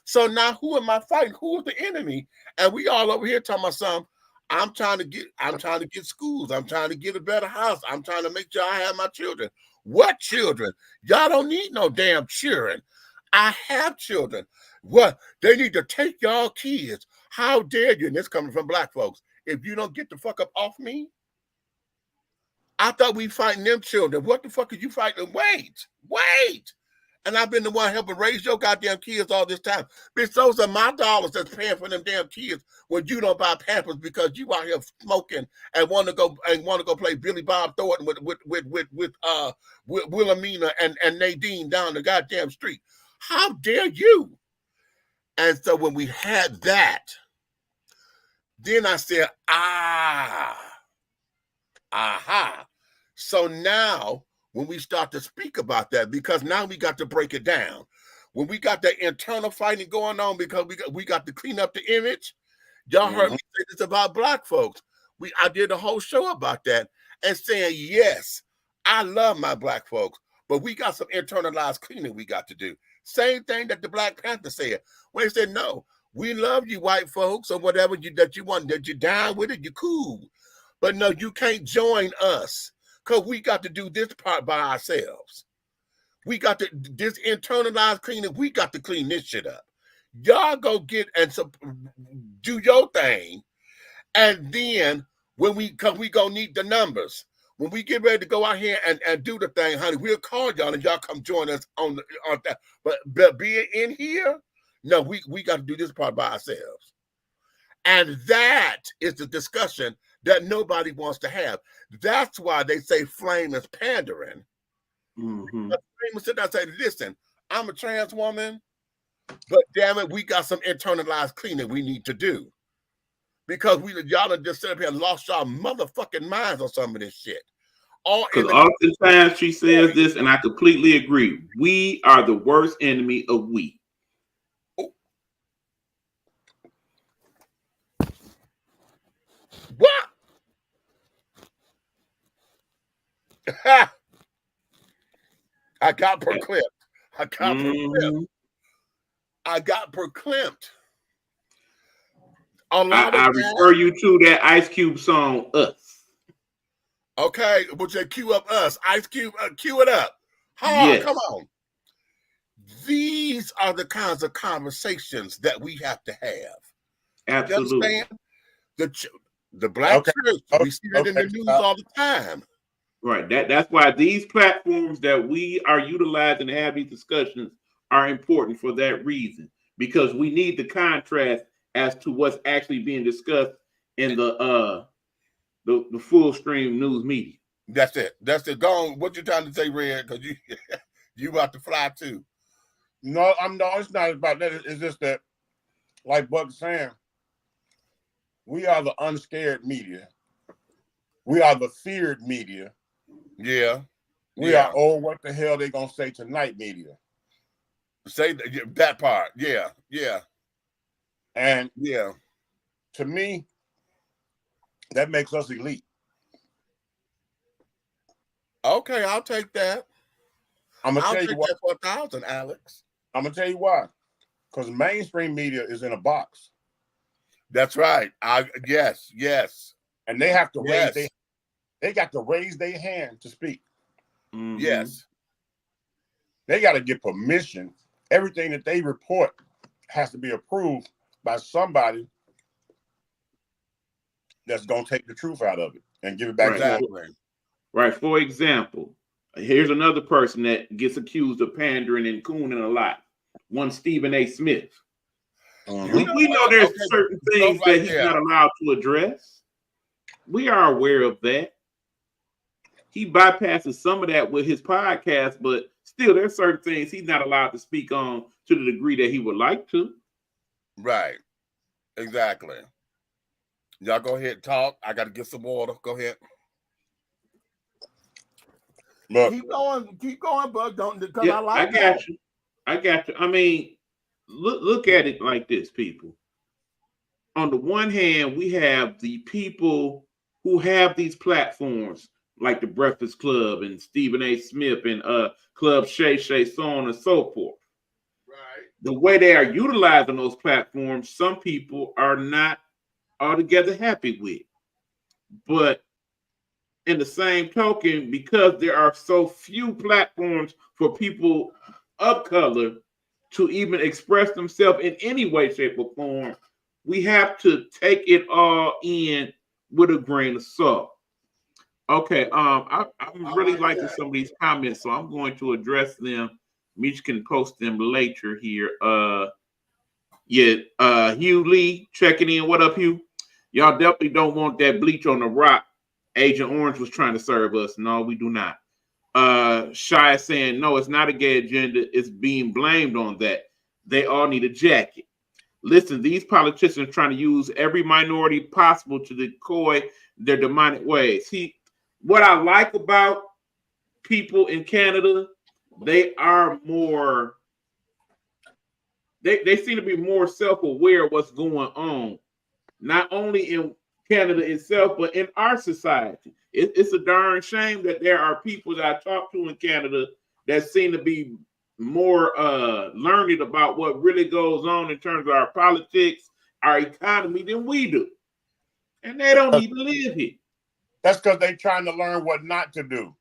So now who am I fighting? Who is the enemy? And we all over here talking about something. I'm trying to get schools. I'm trying to get a better house. I'm trying to make sure I have my children. What children? Y'all don't need no damn children. I have children. What? They need to take y'all kids. How dare you? And this coming from black folks. If you don't get the fuck up off me, I thought we fighting them children. What the fuck are you fighting? Wait. And I've been the one helping raise your goddamn kids all this time. Bitch, those are my dollars that's paying for them damn kids when you don't buy Pampers because you out here smoking and want to go play Billy Bob Thornton with Wilhelmina and Nadine down the goddamn street. How dare you? And so when we had that, then I said, aha. So now when we start to speak about that, because now we got to break it down. When we got that internal fighting going on because we got to clean up the image, y'all heard me say this about black folks. I did a whole show about that and saying, yes, I love my black folks, but we got some internalized cleaning we got to do. Same thing that the Black Panther said. When they said, no, we love you white folks or whatever that you want, that you're down with it, you're cool. But no, you can't join us. Because we got to do this part by ourselves. We got to, this internalized cleaning, we got to clean this shit up. Y'all go get and do your thing. And then because we gonna need the numbers. When we get ready to go out here and do the thing, honey, we'll call y'all and y'all come join us on that. But being in here, no, we got to do this part by ourselves. And that is the discussion that nobody wants to have. That's why they say flame is pandering. Flame will sit down and say, listen, I'm a trans woman, but damn it, we got some internalized cleaning we need to do. Because y'all have just sit up here and lost y'all motherfucking minds on some of this shit. Because oftentimes she says this, and I completely agree. We are the worst enemy of we. What? I got perclipped. I got perclipped. I refer you to that Ice Cube song, Us. Okay, would you cue up Us? Ice Cube, cue it up. Yes. Come on. These are the kinds of conversations that we have to have. Absolutely. You understand? The black church, we see that in the news all the time. Right. That's why these platforms that we are utilizing to have these discussions are important for that reason. Because we need the contrast as to what's actually being discussed in the full stream news media. That's it. That's it. Go on. What you trying to say, Red? Because you about to fly too. No, it's not about that. It's just that, like Buck's saying, we are the unscared media. We are the feared media. Yeah. We are, oh, what the hell they gonna say tonight media. Say that part. Yeah. And yeah, to me, that makes us elite. Okay, I'll take that. I'm gonna I'll tell take you why. that for 1,000, Alex. I'm gonna tell you why. Because mainstream media is in a box. That's right. Yes. And they have to raise they got to raise their hand to speak. Mm-hmm. Yes. They got to get permission. Everything that they report has to be approved by somebody that's gonna take the truth out of it and give it back to them. Right. For example, here's another person that gets accused of pandering and cooning a lot. One Stephen A. Smith. Mm-hmm. We know there's certain things that he's not allowed to address. We are aware of that. He bypasses some of that with his podcast, but still there's certain things he's not allowed to speak on to the degree that he would like to. Right. Exactly. Y'all go ahead and talk. I got to get some water. Go ahead. Look, keep going, Bug. Don't because Yeah, I like I got you. I mean, look at it like this, people. On the one hand, we have the people who have these platforms like the Breakfast Club and Stephen A. Smith and Club Shay Shay, so on and so forth. Right. The way they are utilizing those platforms, some people are not altogether happy with. But in the same token, because there are so few platforms for people of color to even express themselves in any way, shape, or form, we have to take it all in with a grain of salt. Okay, I'm really liking some of these comments, so I'm going to address them. Mitch can post them later here. Hugh Lee checking in. What up, Hugh? Y'all definitely don't want that bleach on the rock Agent Orange was trying to serve us. No, we do not. Shy is saying, no, it's not a gay agenda. It's being blamed on that. They all need a jacket. Listen, these politicians are trying to use every minority possible to decoy their demonic ways. What I like about people in Canada, they are more, they seem to be more self-aware of what's going on, not only in Canada itself, but in our society. It's a darn shame that there are people that I talk to in Canada that seem to be more learned about what really goes on in terms of our politics, our economy than we do. And they don't even live here. That's because they're trying to learn what not to do.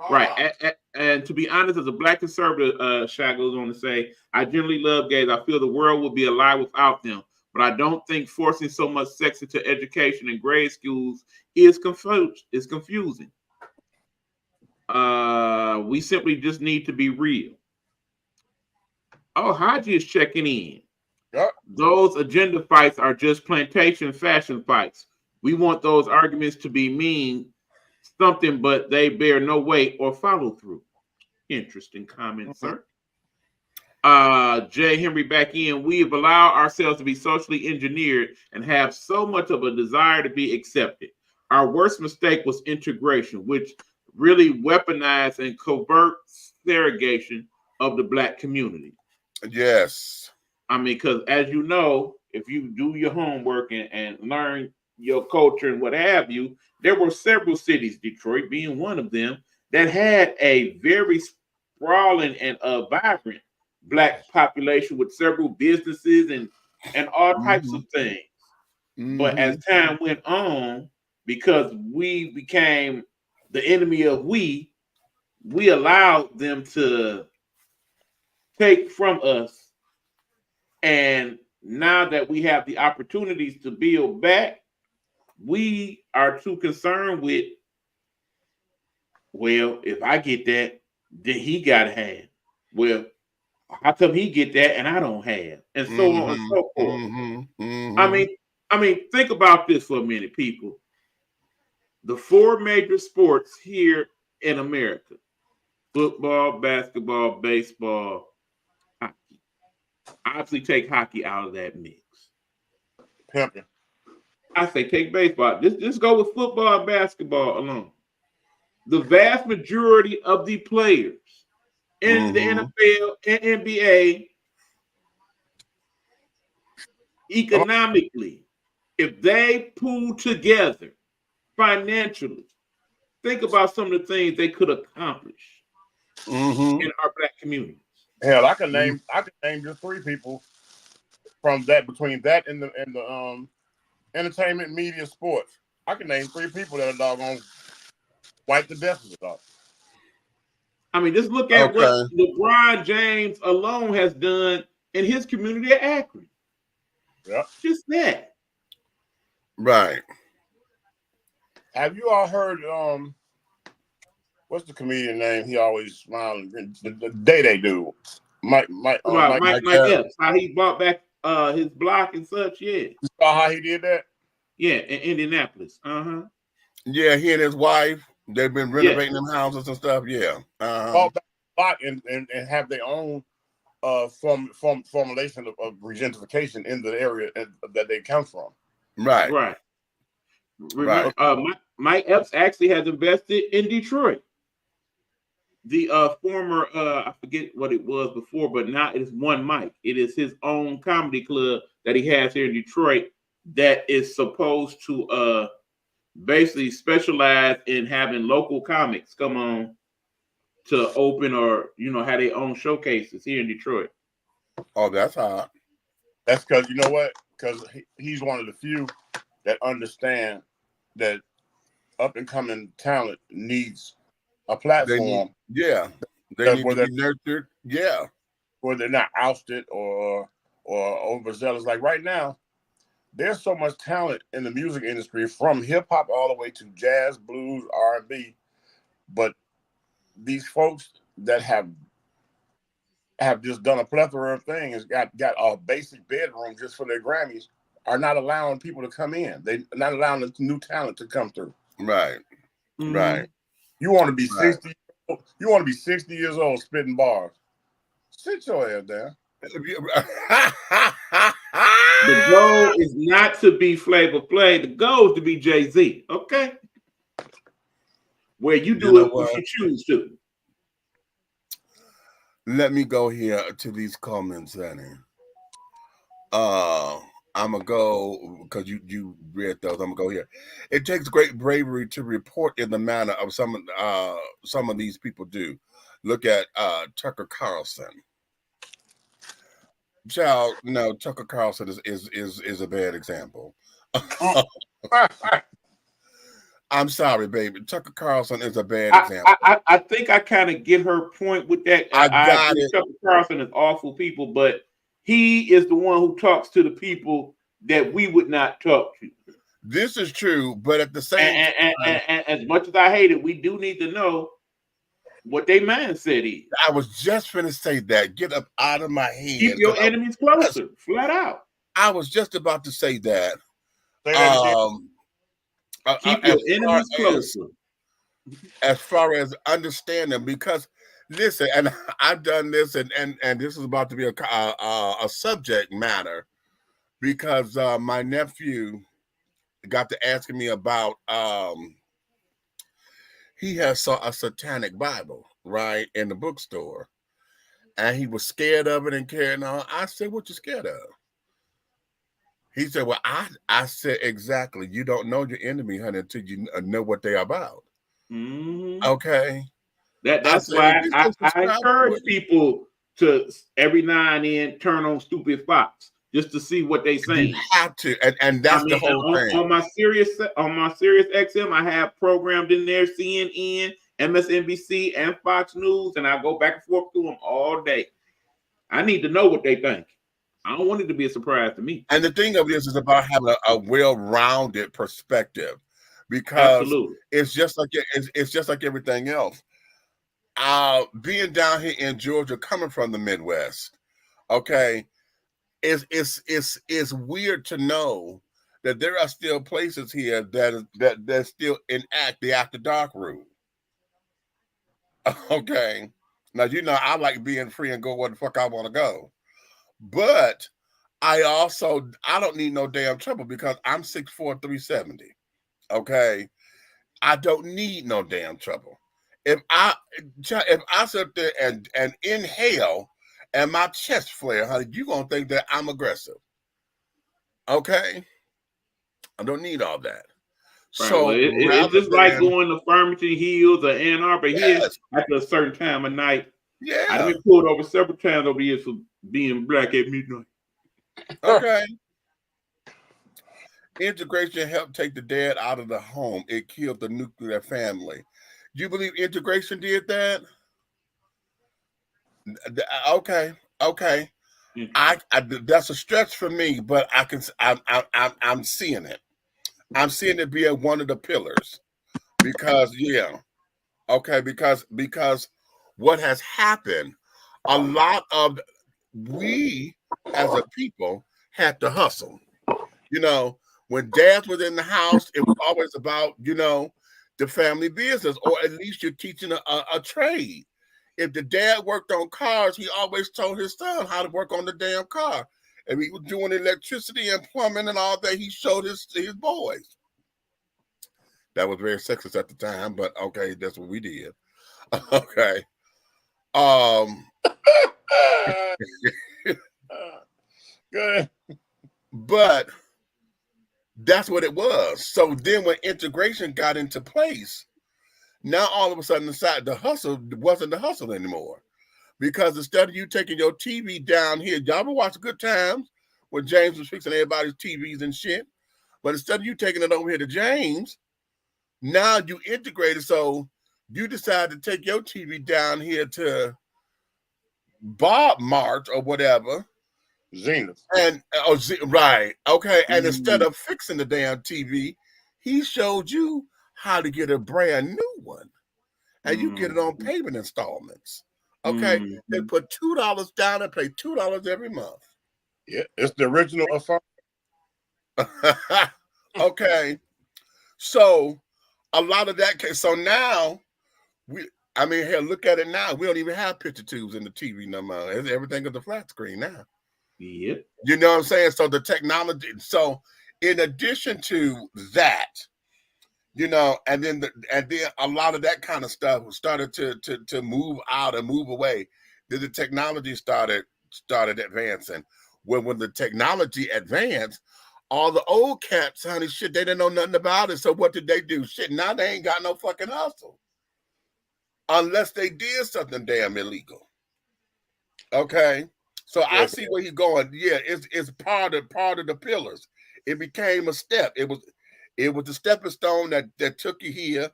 Right. And to be honest, as a Black conservative, Shy goes on to say, I generally love gays. I feel the world would be a lie without them. But I don't think forcing so much sex into education in grade schools is confusing. We simply just need to be real. Oh, Haji is checking in. Yep. Those agenda fights are just plantation fashion fights. We want those arguments to be mean something, but they bear no weight or follow through. Interesting comment, sir. Jay Henry back in. We have allowed ourselves to be socially engineered and have so much of a desire to be accepted. Our worst mistake was integration, which really weaponized and covert segregation of the Black community. Yes. I mean, because as you know, if you do your homework and learn your culture and what have you, there were several cities, Detroit being one of them, that had a very sprawling and vibrant Black population with several businesses and all types of things. But as time went on, because we became the enemy of we allowed them to take from us. And now that we have the opportunities to build back, we are too concerned with, well, if I get that, then he got to have. Well, How come he get that and I don't have? And so on and so forth. I mean, think about this for a minute, people. The 4 major sports here in America: football, basketball, baseball, hockey. Obviously, take hockey out of that mix. Pimping. I say take baseball. Just go with football and basketball alone. The vast majority of the players in the NFL and NBA, economically, if they pool together financially, think about some of the things they could accomplish in our Black communities. Hell, I can name just 3 people from that, between that and the entertainment, media, sports. I can name 3 people that are doggone wipe the death of it off. I mean, just look at what LeBron James alone has done in his community at Akron. Yeah. Just that. Right. Have you all heard what's the comedian name? He always smiling. The Day dude. Mike Epps, how he bought back his block and such, yeah. You saw how he did that? Yeah, in Indianapolis. Yeah, he and his wife, they've been renovating them houses and stuff. Yeah. Bought back a lot and have their own formulation of regentification in the area that they come from. Right. Right. Remember, Mike Epps actually has invested in Detroit. The former, I forget what it was before, but now it is One Mike. It is his own comedy club that he has here in Detroit that is supposed to basically specialize in having local comics come on to open or, have their own showcases here in Detroit. Oh, that's hot. That's because, you know what? Because he's one of the few that understand that up-and-coming talent needs a platform. They need to be nurtured. Yeah. Where they're not ousted or overzealous. Like right now, there's so much talent in the music industry, from hip-hop all the way to jazz, blues, R&B. But these folks that have just done a plethora of things, got a basic bedroom just for their Grammys, are not allowing people to come in. They're not allowing the new talent to come through. Right. Right. You want to be 60. You want to be 60 years old spitting bars. Sit your ass down. The goal is not to be Flavor Flav. The goal is to be Jay-Z. Okay. Where you do it if you choose to. Let me go here to these comments, Annie. I'm gonna go because you read those. I'm gonna go here. It takes great bravery to report in the manner of some of these people do. Look at Tucker Carlson. Child, no, Tucker Carlson is a bad example. I'm sorry, baby. Tucker Carlson is a bad example. I think I kind of get her point with that. I got it. Tucker Carlson is awful people, but he is the one who talks to the people that we would not talk to. This is true, but at the same time, and as much as I hate it, we do need to know what their mindset is. I was just going to say that. Get up out of my head. Keep your enemies closer, flat out. I was just about to say that. Keep your enemies closer. As far as understanding, because listen, and I've done this, and this is about to be a subject matter, because my nephew got to asking me about he has saw a satanic Bible, right, in the bookstore, and he was scared of it and carrying on. I said, "What you scared of?" He said, "Well, I said exactly. You don't know your enemy, honey, until you know what they're about." Okay. That's why I encourage people to every now and then turn on Stupid Fox just to see what they saying. You have to, and that's the whole thing. On my Sirius XM, I have programmed in there CNN, MSNBC, and Fox News, and I go back and forth through them all day. I need to know what they think. I don't want it to be a surprise to me. And the thing of this is about having a well-rounded perspective, because it's just like everything else. being down here in Georgia, coming from the Midwest, okay, it's weird to know that there are still places here that still enact the after dark rule. Okay. Now, you know, I like being free and go where the fuck I want to go. But I don't need no damn trouble because I'm 6'4", 370. Okay. I don't need no damn trouble. If I sit there and inhale and my chest flare, honey, you gonna think that I'm aggressive. Okay. I don't need all that. Right. So well, it's just like going to Farmington Hills or Ann Arbor here after a certain time of night. Yeah. I've been pulled over several times over here for being black at midnight. Okay. Integration helped take the dad out of the home. It killed the nuclear family. You believe integration did that? Okay. I that's a stretch for me, but I'm seeing it. I'm seeing it be one of the pillars because because what has happened, a lot of we as a people had to hustle. You know, when dad was in the house, it was always about, you know, the family business, or at least you're teaching a trade. If the dad worked on cars, he always told his son how to work on the damn car. If he was doing electricity and plumbing and all that, he showed his boys. That was very sexist at the time, but okay, that's what we did. Okay. Good. But that's what it was. So then when integration got into place, now all of a sudden the hustle wasn't the hustle anymore. Because instead of you taking your TV down here, y'all ever watch Good Times when James was fixing everybody's TVs and shit? But instead of you taking it over here to James, now you integrated. So you decide to take your TV down here to Bob Mart or whatever. Zenith. And right. Okay. And instead of fixing the damn TV, he showed you how to get a brand new one. And you get it on payment installments. Okay. They put $2 down and pay $2 every month. Yeah, it's the original affirm. Okay. So a lot of that case. So now here, look at it now. We don't even have picture tubes in the TV no more. Everything is a flat screen now. Yep. You know what I'm saying? So the technology. So in addition to that, you know, and then a lot of that kind of stuff started to move out and move away. Then the technology started advancing. When the technology advanced, all the old cats, honey, shit, they didn't know nothing about it. So what did they do? Shit, now they ain't got no fucking hustle. Unless they did something damn illegal. Okay. So I see where he's going. Yeah, it's part of the pillars. It became a step. It was the stepping stone that took you here,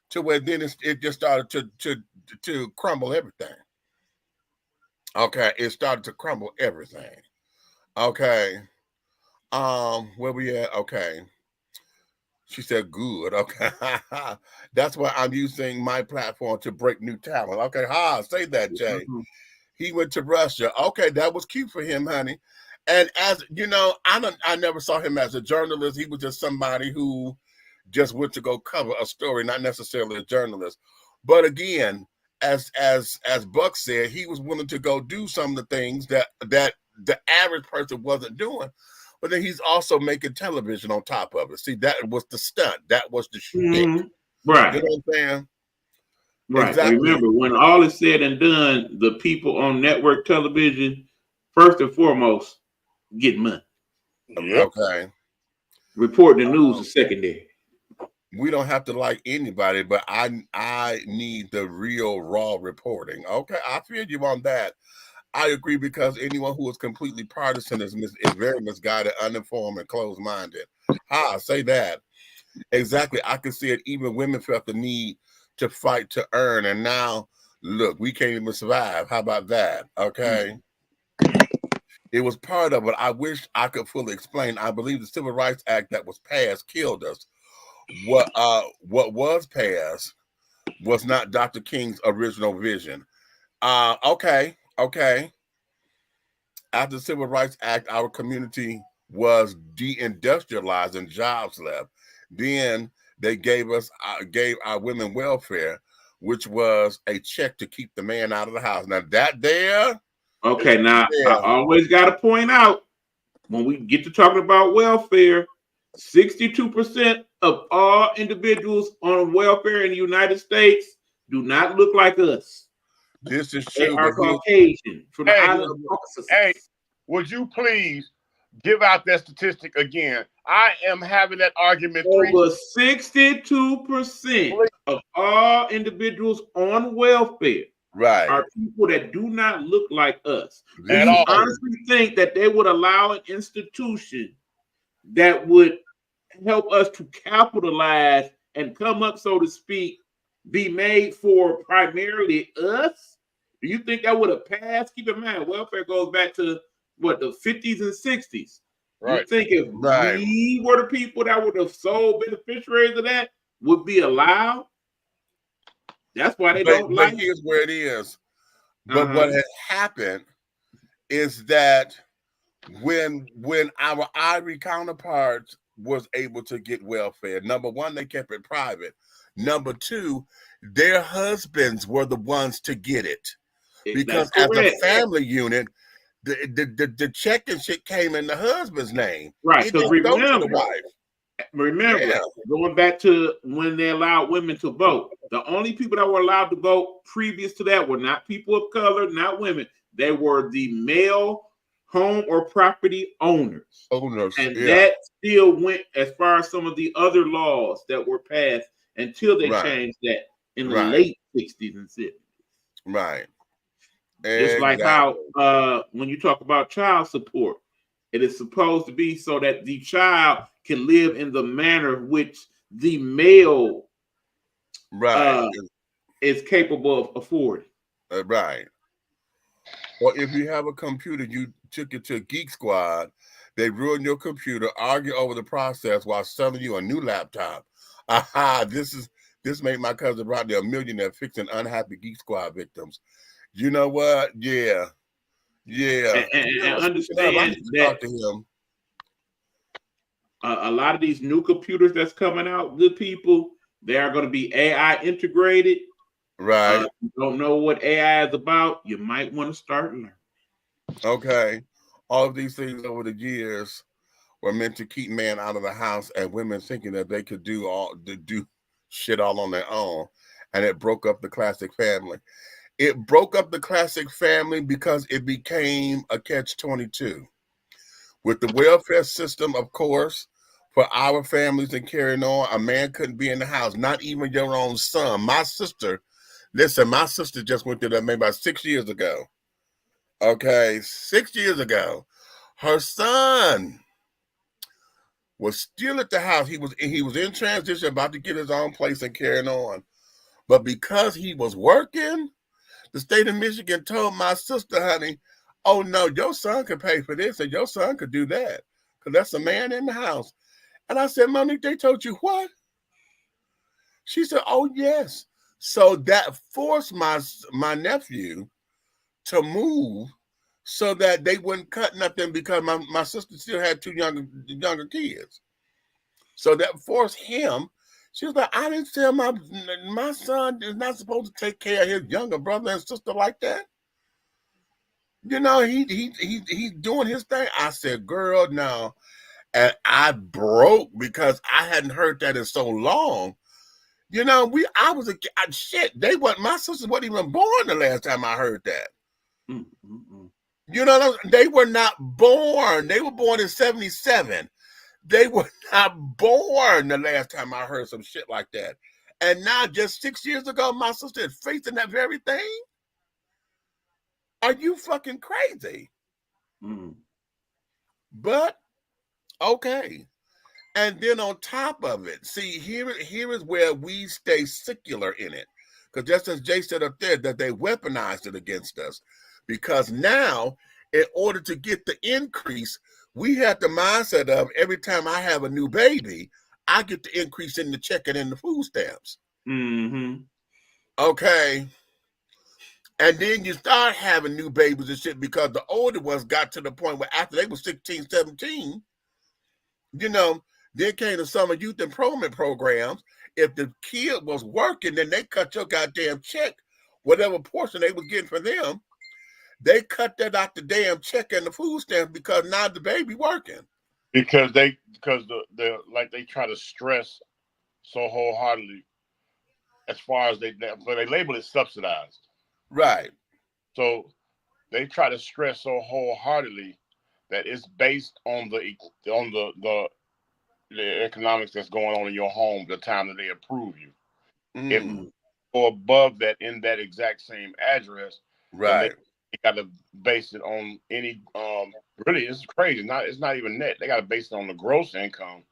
to where then it just started to crumble everything. Okay, it started to crumble everything. Okay. Where we at? Okay. She said, good. Okay. That's why I'm using my platform to break new talent. Okay. Say that, Jay. He went to Russia. Okay, that was cute for him, honey. And as you know, I never saw him as a journalist. He was just somebody who just went to go cover a story, not necessarily a journalist. But again, as Buck said, he was willing to go do some of the things that the average person wasn't doing. But then he's also making television on top of it. See, that was the stunt. That was the shtick. Right. You know what I'm saying? Right. Exactly. Remember, when all is said and done, the people on network television, first and foremost, get money. Okay. Reporting the news is secondary. We don't have to like anybody, but I need the real raw reporting. Okay, I feel you on that. I agree, because anyone who is completely partisan is very misguided, uninformed, and closed-minded. Say that. Exactly. I can see it. Even women felt the need to fight to earn, and now look, we can't even survive. How about that? Okay. It was part of it. I wish I could fully explain. I believe the Civil Rights Act that was passed killed us. What was passed was not Dr. King's original vision. Okay. After the Civil Rights Act, our community was deindustrialized and jobs left. Then they gave our women welfare, which was a check to keep the man out of the house. Now that there. Okay, now I always got to point out when we get to talking about welfare, 62% of all individuals on welfare in the United States do not look like us. This is They true. are Caucasian from the island of Caucasus. Hey, would you please give out that statistic again? I am having that argument. Over 62% of all individuals on welfare are people that do not look like us. Do you honestly think that they would allow an institution that would help us to capitalize and come up, so to speak, be made for primarily us? Do you think that would have passed? Keep in mind, welfare goes back to what, the 50s and 60s. Right. You think if we were the people that were the sole beneficiaries of that would be allowed? That's why they don't like it. But here's where it is. But what has happened is that when our Ivory counterparts was able to get welfare, number one, they kept it private. Number two, their husbands were the ones to get it. Because as a family unit, the check and shit came in the husband's name. Right. Because remember, going back to when they allowed women to vote, the only people that were allowed to vote previous to that were not people of color, not women. They were the male home or property owners. And that still went as far as some of the other laws that were passed until they changed that in the late 60s and 70s. Right. Just like how when you talk about child support, it is supposed to be so that the child can live in the manner which the male is capable of affording. Right. Or if you have a computer, you took it to a Geek Squad, they ruin your computer, argue over the process while selling you a new laptop. This made my cousin Rodney a millionaire fixing unhappy Geek Squad victims. You know what? Yeah. And understand that a lot of these new computers that's coming out, good people, they are going to be AI integrated. Right. If you don't know what AI is about, you might want to start learning. Okay. All of these things over the years were meant to keep men out of the house and women thinking that they could do shit all on their own. And it broke up the classic family. It broke up the classic family because it became a catch-22. With the welfare system, of course, for our families and carrying on, a man couldn't be in the house, not even your own son. My sister just went through that maybe about 6 years ago. Okay, 6 years ago. Her son was still at the house. He was in transition, about to get his own place and carrying on. But because he was working, the state of Michigan told my sister, honey, oh no, your son could pay for this and your son could do that because that's a man in the house. And I said, Monique, they told you what? She said, oh yes. So that forced my nephew to move so that they wouldn't cut nothing because my sister still had two younger kids. So that forced him. She was like, I didn't tell my son is not supposed to take care of his younger brother and sister like that. You know, he's doing his thing. I said, girl, no. And I broke because I hadn't heard that in so long. You know, my sister wasn't even born the last time I heard that. You know, they were not born. They were born in 1977. They were not born the last time I heard some shit like that. And now, just 6 years ago, my sister is facing that very thing? Are you fucking crazy? But, okay. And then on top of it, see, here is where we stay secular in it. Because just as Jay said up there, that they weaponized it against us. Because now, in order to get the increase, we had the mindset of every time I have a new baby, I get the increase in the check and in the food stamps. Okay. And then you start having new babies and shit because the older ones got to the point where after they were 16, 17, you know, then came the summer youth employment programs. If the kid was working, then they cut your goddamn check, whatever portion they was getting for them. They cut that out the damn check and the food stamps because now the baby working. Because the like they try to stress so wholeheartedly as far as they label it subsidized. Right. So they try to stress so wholeheartedly that it's based on the economics that's going on in your home, the time that they approve you. If you go above that in that exact same address, then they got to base it on any really, it's crazy. It's not even net. They got to base it on the gross income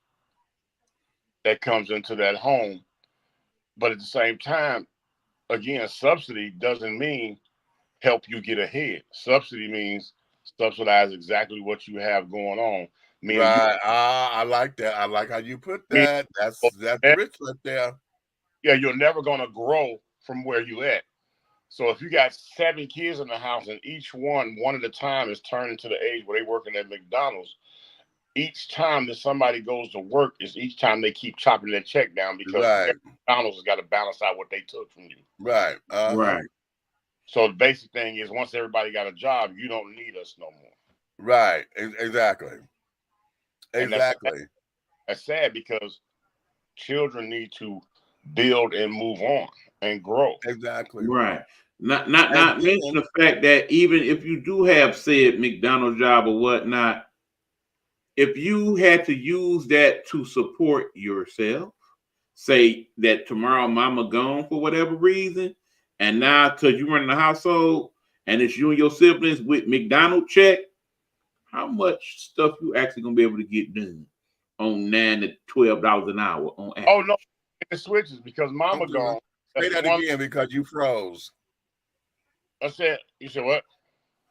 that comes into that home. But at the same time, again, subsidy doesn't mean help you get ahead. Subsidy means subsidize exactly what you have going on. Right. I like that. I like how you put that. That's rich right there. Yeah, you're never gonna grow from where you at. So if you got 7 kids in the house and each one at a time is turning to the age where they working at McDonald's, each time that somebody goes to work is each time they keep chopping their check down because McDonald's has got to balance out what they took from you. Right. Right. So the basic thing is once everybody got a job, you don't need us no more. Right. Exactly. Exactly. That's sad because children need to build and move on and grow. Exactly. Right. Not mention the fact that even if you do have said McDonald's job or whatnot, if you had to use that to support yourself, say that tomorrow mama gone for whatever reason, and now because you run the household and it's you and your siblings with McDonald's check, how much stuff you actually gonna be able to get done on $9 to $12 an hour on average? Oh no, it switches because mama gone. Say that again because you froze. I said, you said what?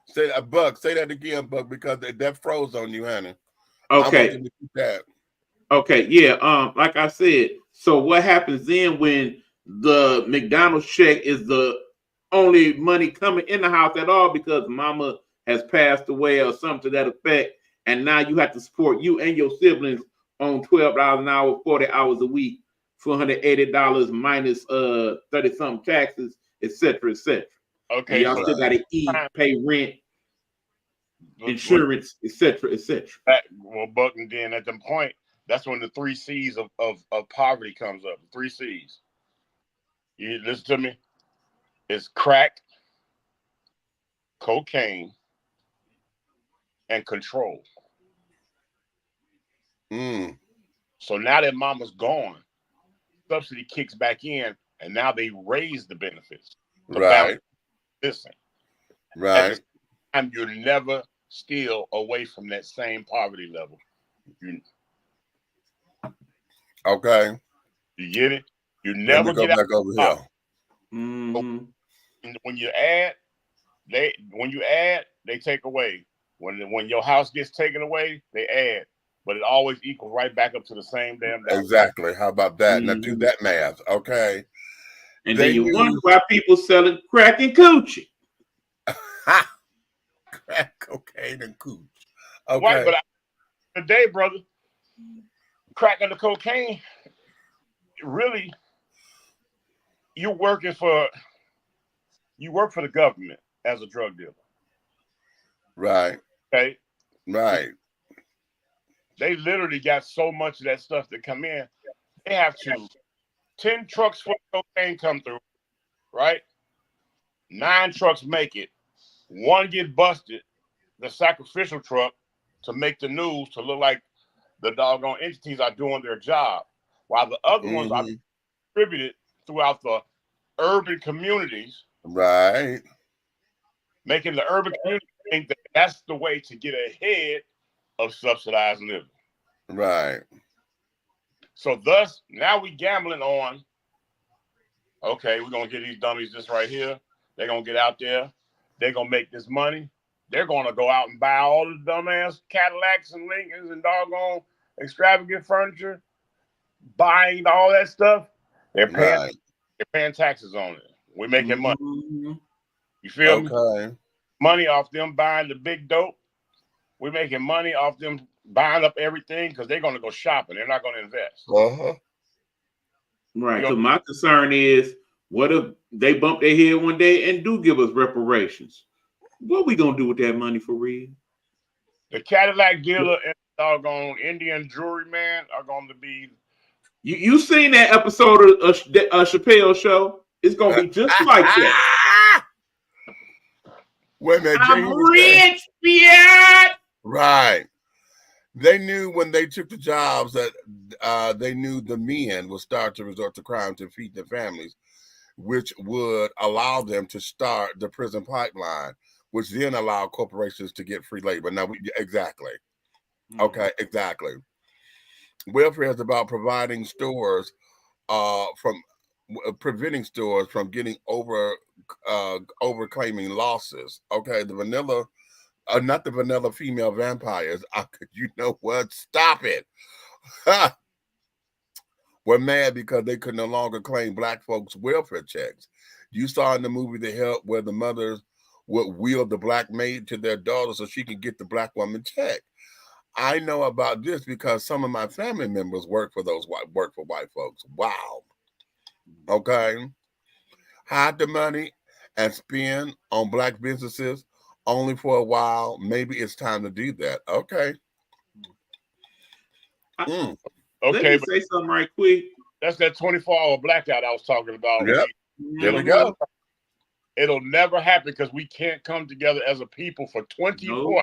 Say that, Buck. Say that again, Buck, because that froze on you, honey. Okay. Okay, yeah. Like I said, so what happens then when the McDonald's check is the only money coming in the house at all because mama has passed away or something to that effect, and now you have to support you and your siblings on $12 an hour, 40 hours a week, $480 minus 30-something taxes, etc., etc. Okay, and y'all still got to eat, pay rent, insurance, etc., etc. Well, Buck, and then at the point, that's when the 3 C's of poverty comes up. 3 C's. You listen to me. It's crack, cocaine, and control. So now that mama's gone, subsidy kicks back in, and now they raise the benefits. Right. Listen. Right. At the time, you're never still away from that same poverty level. Okay. You get it? You never get back over here. When you add, they take away. When your house gets taken away, they add. But it always equals right back up to the same damn dollar. Exactly. How about that? Now do that math. Okay. And then you wonder why people selling crack and coochie. Crack, cocaine, and cooch. Okay. Right, but today, brother, crack and the cocaine, really, you work for the government as a drug dealer. Right. Okay. Right. They literally got so much of that stuff that come in. They have 10 trucks full of cocaine come through, right? 9 trucks make it. 1 get busted, the sacrificial truck, to make the news to look like the doggone entities are doing their job, while the other ones are distributed throughout the urban communities. Right. Making the urban community think that that's the way to get ahead of subsidized living. Right. So thus, now we gambling on, okay, we're going to get these dummies this right here. They're going to get out there. They're going to make this money. They're going to go out and buy all the dumbass Cadillacs and Lincolns and doggone extravagant furniture, buying all that stuff. They're paying taxes on it. We're making money. Mm-hmm. You feel me? Okay. Money off them buying the big dope. We're making money off them buying up everything because they're going to go shopping. They're not going to invest. Uh-huh. Right. So my concern is, what if they bump their head one day and do give us reparations? What we gonna do with that money for real? The Cadillac dealer and doggone Indian jewelry man are going to be. You seen that episode of Chappelle show? It's gonna be just like that. Wait a minute, I'm rich, bitch. Right. They knew when they took the jobs that they knew the men would start to resort to crime to feed their families, which would allow them to start the prison pipeline, which then allow corporations to get free labor. Now, exactly. Okay, exactly. Welfare is about providing stores from preventing stores from getting overclaiming losses. Okay, the vanilla. Not the vanilla female vampires. You know what? Stop it. We're mad because they could no longer claim black folks' welfare checks. You saw in the movie The Help where the mothers would wheel the black maid to their daughter so she can get the black woman check. I know about this because some of my family members work for white folks. Wow. Okay. Hide the money and spend on black businesses only for a while. Maybe it's time to do that. Okay. Okay. Let me say something right quick. That's that 24-hour blackout I was talking about. Yep. There we go. It'll never happen because we can't come together as a people for 24. No.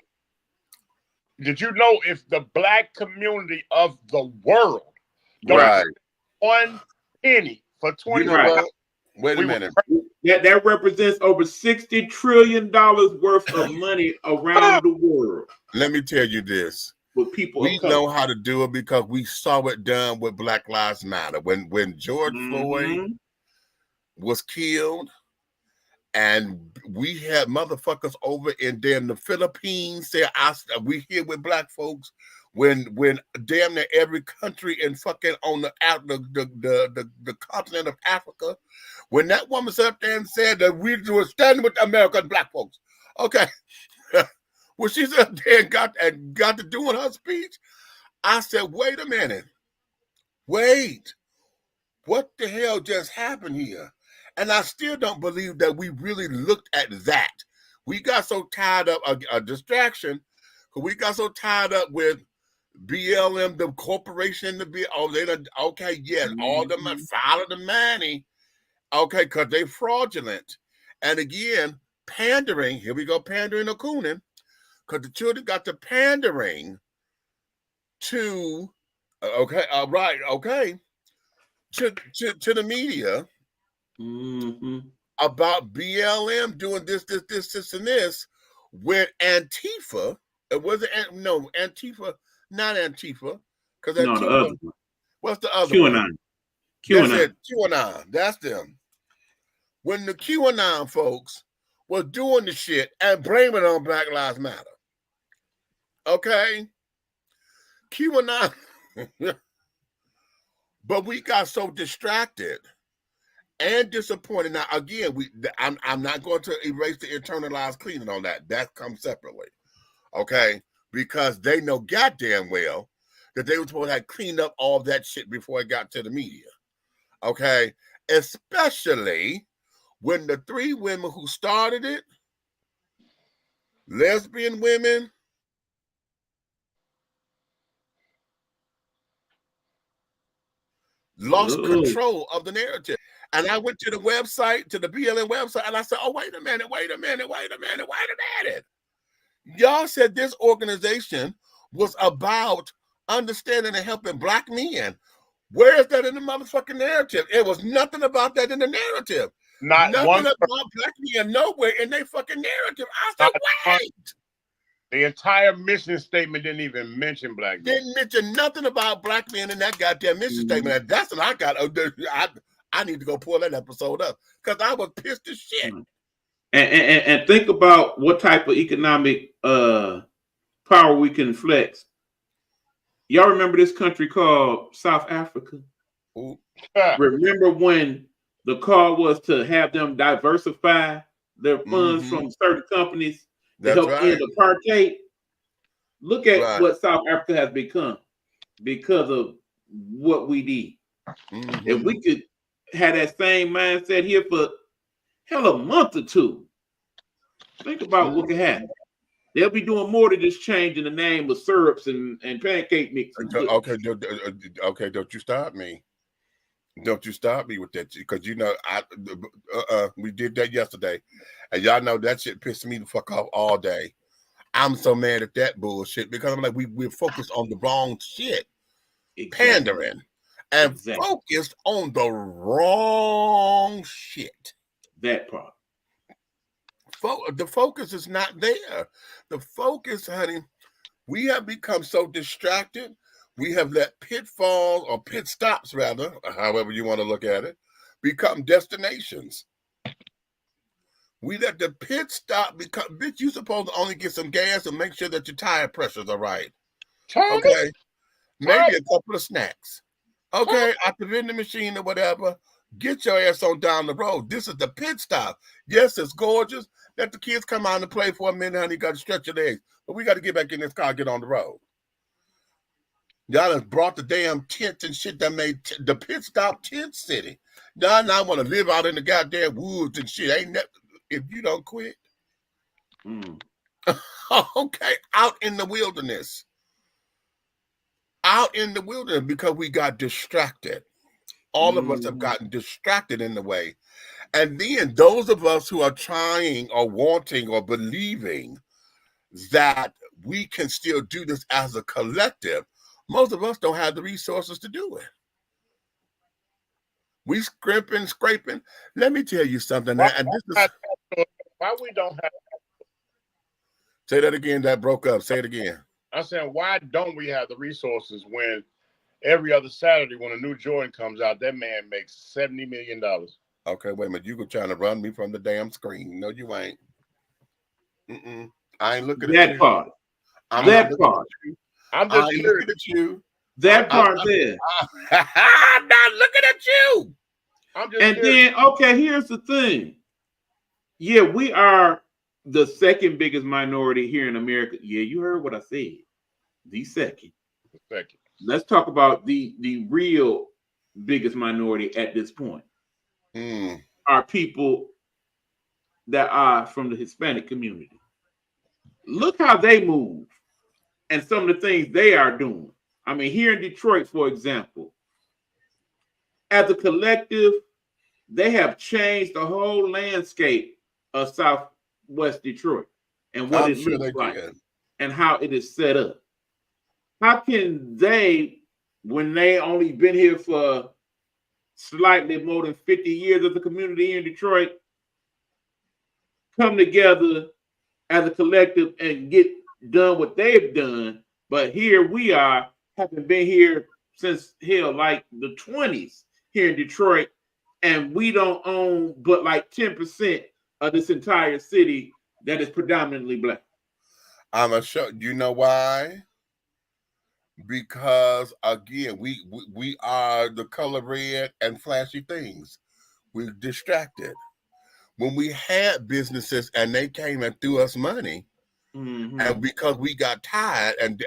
Did you know if the black community of the world don't one penny for 24 hours? Wait a minute. That represents over $60 trillion worth of money around the world. Let me tell you this. With people we know how to do it because we saw it done with Black Lives Matter. When George Floyd was killed, and we had motherfuckers over in the Philippines say, we here with black folks. When damn near every country in fucking on the continent of Africa, when that woman sat up there and said that we were standing with American black folks, okay, when she sat up there and got to doing her speech, I said, wait a minute, wait, what the hell just happened here? And I still don't believe that we really looked at that. We got so tied up, a distraction, we got so tied up with BLM, the corporation, okay, yes, all them follow the money, okay, because they fraudulent. And again, pandering, here we go, pandering or cooning, because the children got the pandering to, to the media about BLM doing this, and this, when Antifa, it wasn't, no, Antifa, not Antifa, because no, the other one. What's the other QAnon. one? QAnon. QAnon. That's them. When the QAnon folks was doing the shit and blaming it on Black Lives Matter. Okay? QAnon. But we got so distracted and disappointed. Now, again, I'm not going to erase the internalized cleaning on that. That comes separately. Okay? Because they know goddamn well that they were supposed to have cleaned up all that shit before it got to the media. Okay? Especially when the three women who started it, lesbian women, lost control of the narrative. And I went to the website, to the BLM website, and I said, oh, wait a minute. Y'all said this organization was about understanding and helping black men. Where is that in the motherfucking narrative? It was nothing about that in the narrative. Nothing about black men nowhere in their fucking narrative. I said, wait. The entire mission statement didn't even mention black men. Didn't mention nothing about black men in that goddamn mission statement. That's what I got. I need to go pull that episode up because I was pissed as shit. And think about what type of economic power we can flex. Y'all remember this country called South Africa? Remember when the call was to have them diversify their funds from certain companies to That's help right. end apartheid. Look at Right. what South Africa has become because of what we did. If we could have that same mindset here for hell a month or two, think about what could happen. They'll be doing more than just changing the name of syrups and pancake mixes. Okay, don't you stop me. Don't you stop me with that, because you know we did that yesterday, and y'all know that shit pissed me the fuck off all day. I'm so mad at that bullshit because I'm like, we're focused on the wrong shit, pandering, and focused on the wrong shit. That part. The focus is not there. The focus, honey, we have become so distracted. We have let pitfalls or pit stops, rather, however you want to look at it, become destinations. We let the pit stop become, bitch, you supposed to only get some gas and make sure that your tire pressures are right. Okay? Maybe a couple of snacks. Okay? At the vending machine or whatever, get your ass on down the road. This is the pit stop. Yes, it's gorgeous. Let the kids come out and play for a minute, honey. You got to stretch your legs. But we got to get back in this car and get on the road. Y'all done brought the damn tents and shit that made the pit stop tent city. Y'all now want to live out in the goddamn woods and shit. Ain't that, if you don't quit. Okay, out in the wilderness. Out in the wilderness because we got distracted. All of us have gotten distracted in the way. And then those of us who are trying or wanting or believing that we can still do this as a collective, most of us don't have the resources to do it. We scraping. Let me tell you something. Why we don't have? Say that again. That broke up. Say it again. I'm saying, why don't we have the resources when every other Saturday when a new Jordan comes out, that man makes $70 million? Okay, wait a minute. You were trying to run me from the damn screen. No, you ain't. I ain't looking at you. That part. I'm just looking at you. That part there. I'm not looking at you. Then, okay, here's the thing. Yeah, we are the second biggest minority here in America. Yeah, you heard what I said. The second. Let's talk about the real biggest minority at this point. Are people that are from the Hispanic community. Look how they move and some of the things they are doing. I mean, here in Detroit, for example, as a collective, they have changed the whole landscape of Southwest Detroit and what it looks like and how it is set up. How can they, when they only been here for slightly more than 50 years as a community here in Detroit, come together as a collective and get done what they've done? But here we are, having been here since hell, like the 20s here in Detroit, and we don't own but like 10% of this entire city that is predominantly black. I'm gonna show you know why? Because again, we are the color red and flashy things. We're distracted. When we had businesses and they came and threw us money, and because we got tired and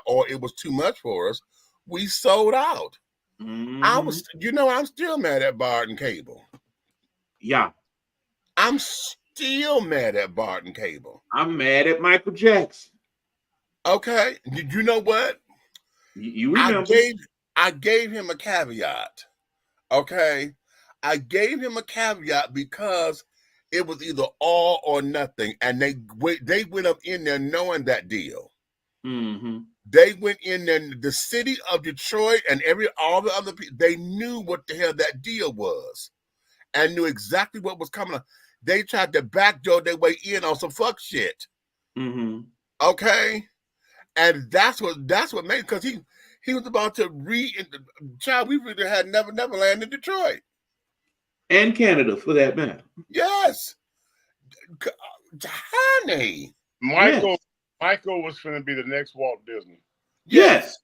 or it was too much for us, we sold out. I'm still mad at Barton Cable. Yeah. I'm still mad at Barton Cable. I'm mad at Michael Jackson. Okay. You know what? You remember? I gave him a caveat. Okay. I gave him a caveat because it was either all or nothing. And they went up in there knowing that deal. They went in there, the city of Detroit and all the other people, they knew what the hell that deal was and knew exactly what was coming up. They tried to backdoor their way in on some fuck shit. Okay? And that's what made, because he was about to child, we really had Neverland in Detroit. And Canada, for that matter. Yes. Honey. Michael was going to be the next Walt Disney. Yes.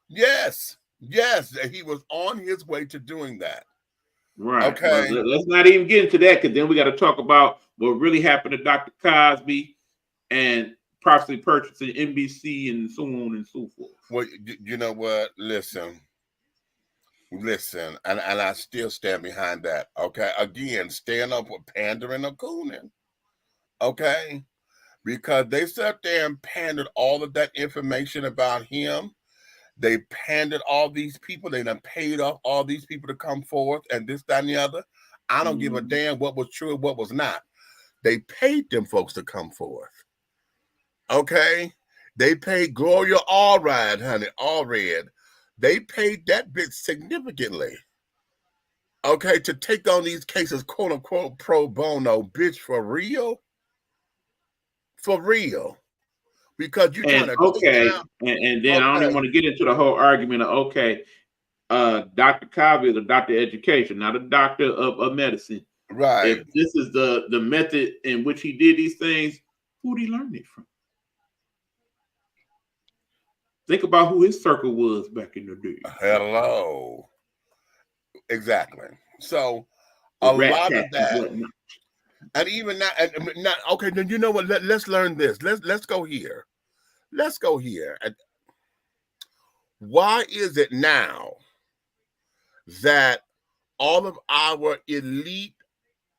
He was on his way to doing that. Right. Okay. Well, let's not even get into that, because then we got to talk about what really happened to Dr. Cosby and possibly purchasing NBC and so on and so forth. Well, you know what? Listen, and I still stand behind that. Okay. Again, stand up with Pandering or Cooning. Okay. Because they sat there and pandered all of that information about him. They pandered all these people. They done paid off all these people to come forth and this, that, and the other. I don't give a damn what was true and what was not. They paid them folks to come forth. Okay? They paid Gloria Allred, honey, Allred. They paid that bitch significantly. Okay, to take on these cases, quote unquote, pro bono, bitch, for real? For real. Because you're trying to okay, and then I don't even want to get into the whole argument of Dr. Cosby is a doctor of education, not a doctor of medicine. Right. If this is the method in which he did these things, who did he learn it from? Think about who his circle was back in the day. Hello. Exactly. So a lot of that, and even not, okay, then you know what? Let's learn this. Let's go here. Let's go here. Why is it now that all of our elite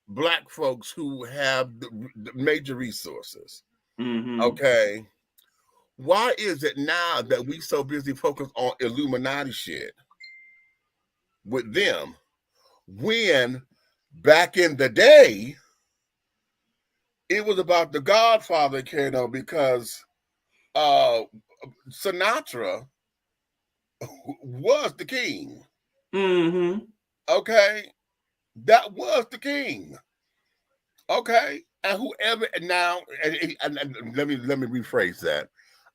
Black folks who have the major resources, okay, why is it now that we so busy focused on Illuminati shit with them, when back in the day it was about the Godfather, Kano, because Sinatra was the king. Okay, that was the king. Okay, and whoever now, and let me rephrase that.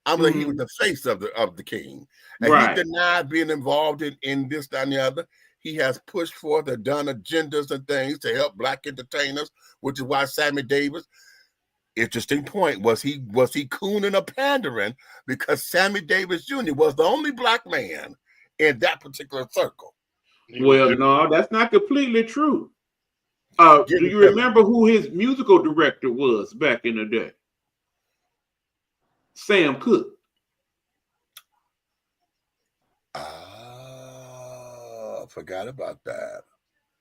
I'm like, he was the face of the king, and he denied being involved in this, that, and the other. He has pushed forth and done agendas and things to help Black entertainers, which is why Sammy Davis. Interesting point. Was he cooning or pandering? Because Sammy Davis Jr. was the only Black man in that particular circle. Well, no, that's not completely true. Do you remember who his musical director was back in the day? Sam Cooke. I forgot about that.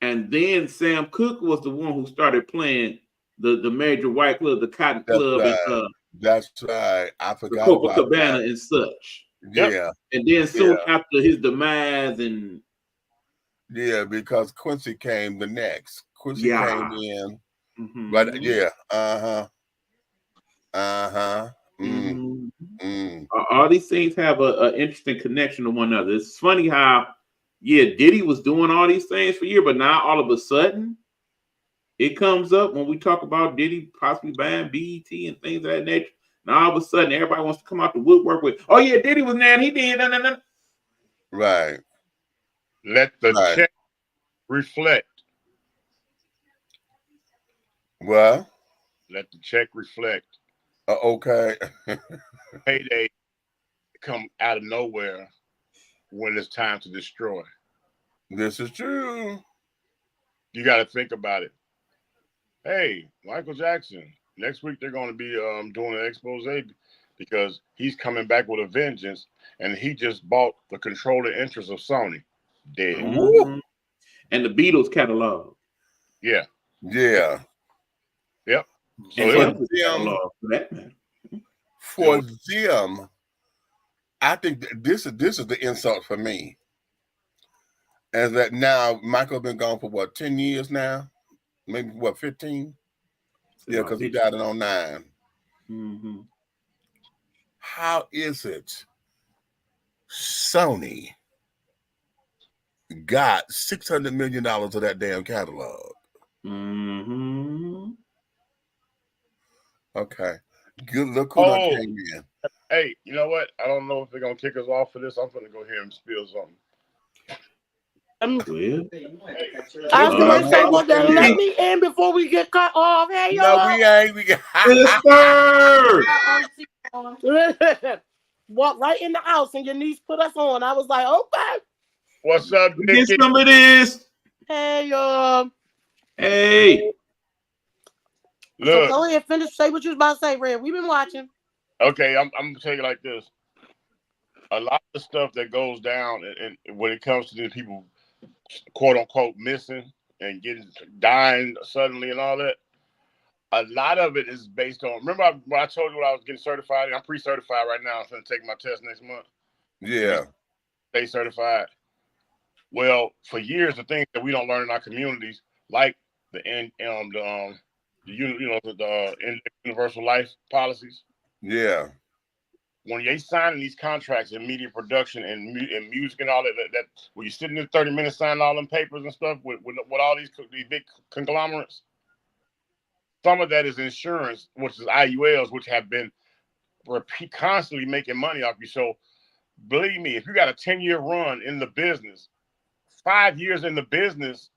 And then Sam Cooke was the one who started playing the major white club, the Cotton Club, and that's right. I forgot the about Copacabana that. and such. Yeah. And then soon after his demise, and because Quincy came the next. Quincy came in, but all these things have an interesting connection to one another. It's funny how, Diddy was doing all these things for years, but now all of a sudden, it comes up when we talk about Diddy possibly buying BET and things of that nature. Now all of a sudden, everybody wants to come out the woodwork with, "Oh yeah, Diddy was there, he did." Right. Let the check reflect. Well, let the check reflect. Okay. Payday come out of nowhere when it's time to destroy. This is true. You got to think about it. Hey, Michael Jackson. Next week they're going to be doing an expose because he's coming back with a vengeance, and he just bought the controlling interest of Sony. Dead. And the Beatles catalog. Yeah. Yeah. Yep. So for them, I think this is the insult for me. As that now, Michael been gone for what, 10 years now? Maybe what, 15? Yeah, because he died in 2009. How is it Sony got $600 million of that damn catalog? Okay. Good look who came in. Hey, you know what? I don't know if they're gonna kick us off for this. I'm gonna go here and spill something. I was going to say, well, then let me in before we get cut off. Hey, y'all. No, we ain't. We got walk right in the house and your niece put us on. I was like, okay. What's up, Get some of this. Hey, Hey. So Look, go ahead, finish. Say what you was about to say, Red. We've been watching. okay, I'm gonna tell you like this. A lot of stuff that goes down, and when it comes to these people, quote unquote, missing and dying suddenly and all that, a lot of it is based on. Remember when I told you when I was getting certified? I'm pre-certified right now. I'm going to take my test next month. Yeah. Stay certified. Well, for years, the things that we don't learn in our communities, like the universal life policies. Yeah. When they signing these contracts in media production and music and all that when you're sitting there 30 minutes signing all them papers and stuff with all these big conglomerates, some of that is insurance, which is IULs, which have been constantly making money off you. So believe me, if you got a 10-year run in the business, 5 years in the business,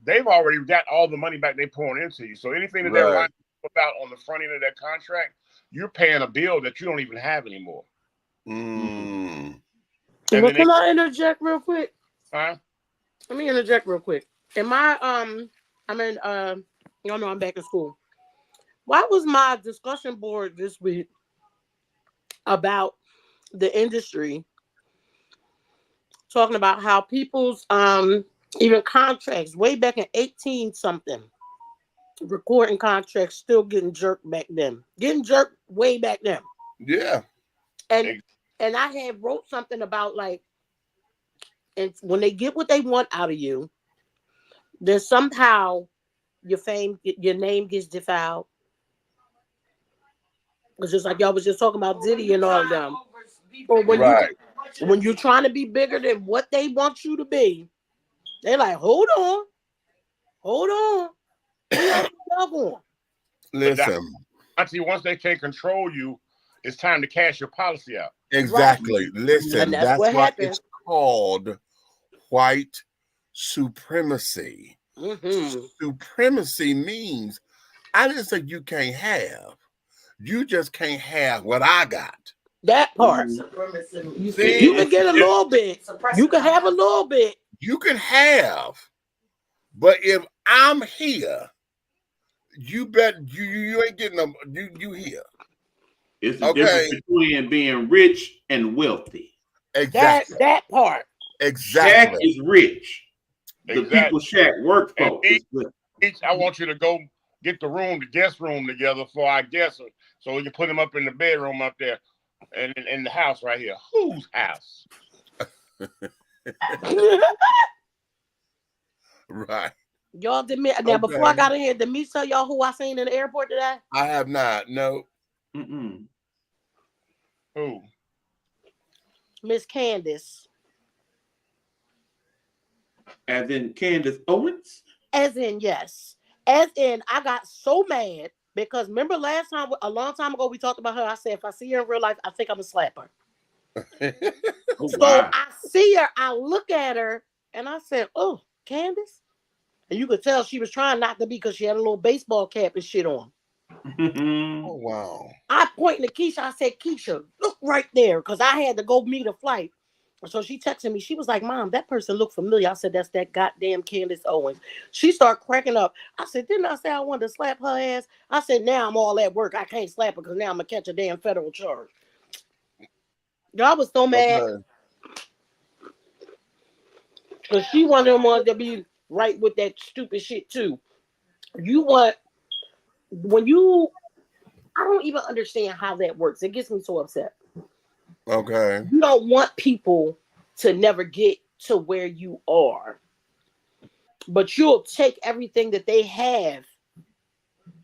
they've already got all the money back they pouring into you. So anything that they're lying about on the front end of that contract, you're paying a bill that you don't even have anymore. Mm. Well, can I interject real quick? Huh? Let me interject real quick. Y'all know I'm back in school. Why was my discussion board this week about the industry talking about how people's even contracts way back in 18 something recording contracts still getting jerked back then, getting jerked way back then. Yeah. And I had wrote something about like, and when they get what they want out of you, then somehow your name gets defiled. It's just like y'all was just talking about Diddy and all of them. Or when you're trying to be bigger than what they want you to be, they're like, hold on. Listen. Actually, once they can't control you, it's time to cash your policy out. Exactly. Right. Listen, that's why happened. It's called white supremacy. Mm-hmm. Supremacy means I didn't say you can't have. You just can't have what I got. That part. You can get a little bit. You can have a little bit. You can have. But if I'm here, you bet you ain't getting them. You here. It's the difference between being rich and wealthy. Exactly. That part. Exactly. Shaq is rich. Exactly. The people Shaq work for. I want you to go get the guest room together for our guests, so we can put them up in the bedroom up there, and in the house right here. Whose house? Right. Y'all did me now. Before I got in here, did me tell y'all who I seen in the airport today? I have not. No. Who? Miss Candace. As in Candace Owens? As in, yes. As in, I got so mad because remember last time, a long time ago, we talked about her. I said, if I see her in real life, I think I'm going to slap her. I see her, I look at her, and I said, oh, Candace? And you could tell she was trying not to be because she had a little baseball cap and shit on. Oh, wow. I pointed to Keisha. I said, Keisha, look right there because I had to go meet a flight. So she texted me. She was like, Mom, that person looked familiar. I said, that's that goddamn Candace Owens. She started cracking up. I said, didn't I say I wanted to slap her ass? I said, now I'm all at work. I can't slap her because now I'm going to catch a damn federal charge. Y'all was so mad. Because she one of them ones that be right with that stupid shit too. I don't even understand how that works. It gets me so upset. Okay. You don't want people to never get to where you are. But you'll take everything that they have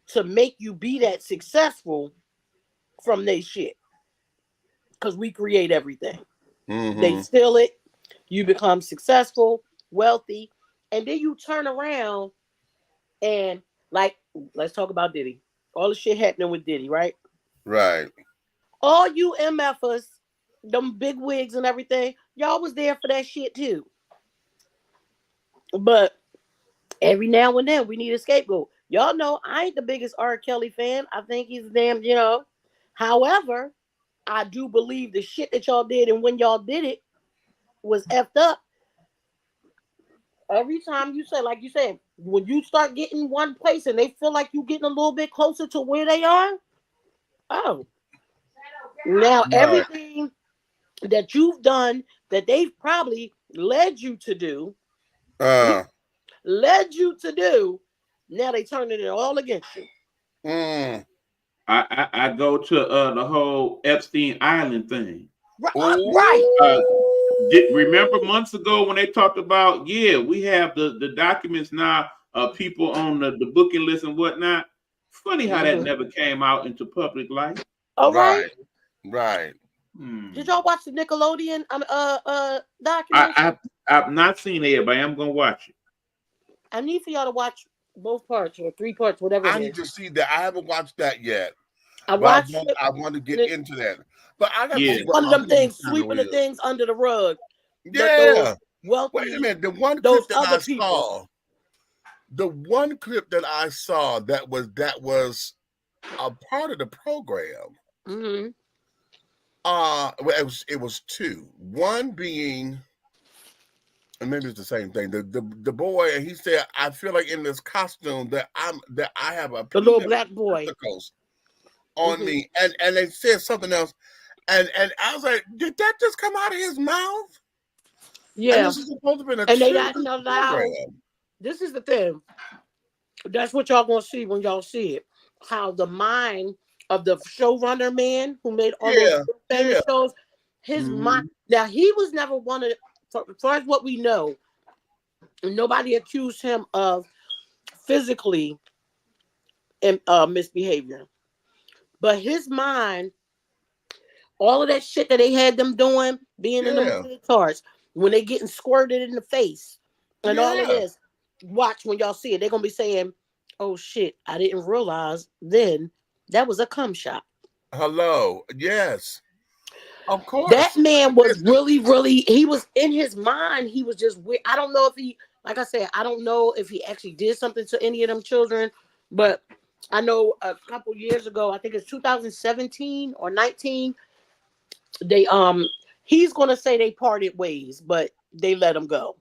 to make you be that successful from their shit. Because we create everything. Mm-hmm. They steal it. You become successful, wealthy. And then you turn around and like, let's talk about Diddy. All the shit happening with Diddy, right? Right. All you MFers, them big wigs and everything, y'all was there for that shit too. But every now and then we need a scapegoat. Y'all know I ain't the biggest R. Kelly fan. I think he's damn, However, I do believe the shit that y'all did and when y'all did it was effed up. Every time you say, like you said, when you start getting one place and they feel like you getting a little bit closer to where they are, oh, now Right. everything that you've done that they've probably led you to do, now they turning it all against you. I go to the whole Epstein Island thing. Right. Remember months ago when they talked about, we have the documents now of people on the booking list and whatnot. Funny how that never came out into public light. All right. Right. Did y'all watch the Nickelodeon documentary? I've not seen it, but I am gonna watch it. I need for y'all to watch both parts or 3 parts, whatever it is. I need to see that. I haven't watched that yet. I watched it. I want to get into that. But I got to see one of them things, sweeping the things under the rug. Yeah. Wealthy, wait a minute. The one clip that I saw, that was a part of the program. Mm-hmm. Well, it was 2. One being, and maybe it's the same thing. The boy, he said, "I feel like in this costume that I have a the little black boy on me," and they said something else, and I was like, "Did that just come out of his mouth?" Yeah, and this is supposed to be and they not allowed. This is the thing. That's what y'all gonna see when y'all see it. How the mind of the showrunner man who made all those famous shows, his mind. Now he was never one of, as far as what we know, nobody accused him of physically misbehavior, but his mind, all of that shit that they had them doing, being in the cars when they getting squirted in the face, and all of this. Watch when y'all see it, they're gonna be saying, "Oh shit, I didn't realize then that was a cum shot." Hello, yes, of course. That man was really. He was in his mind. He was just weird. I don't know if he, like I said, I don't know if he actually did something to any of them children, but I know a couple years ago, I think it's 2017 or 19. They he's gonna say they parted ways, but they let him go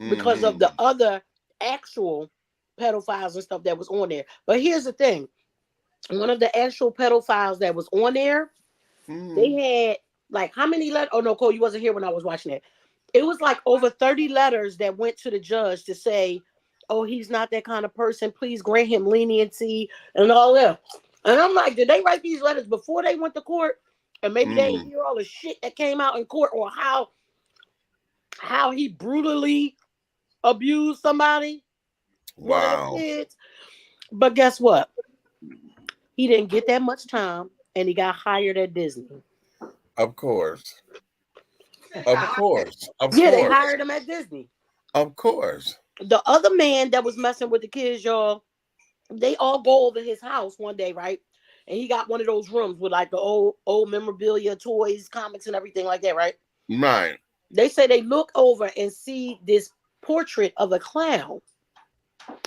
because of the other actual pedophiles and stuff that was on there. But here's the thing: one of the actual pedophiles that was on there, they had like how many letters? Oh no, Cole, you wasn't here when I was watching it. It was like over 30 letters that went to the judge to say, "Oh, he's not that kind of person. Please grant him leniency," and all that. And I'm like, did they write these letters before they went to court? And maybe they didn't hear all the shit that came out in court, or how he brutally abused somebody. Wow. Kids. But guess what? He didn't get that much time, and he got hired at Disney. Of course. Of course. They hired him at Disney. Of course. The other man that was messing with the kids, y'all, they all go over his house one day, right? And he got one of those rooms with like the old memorabilia, toys, comics, and everything like that, right? Right. They say they look over and see this portrait of a clown,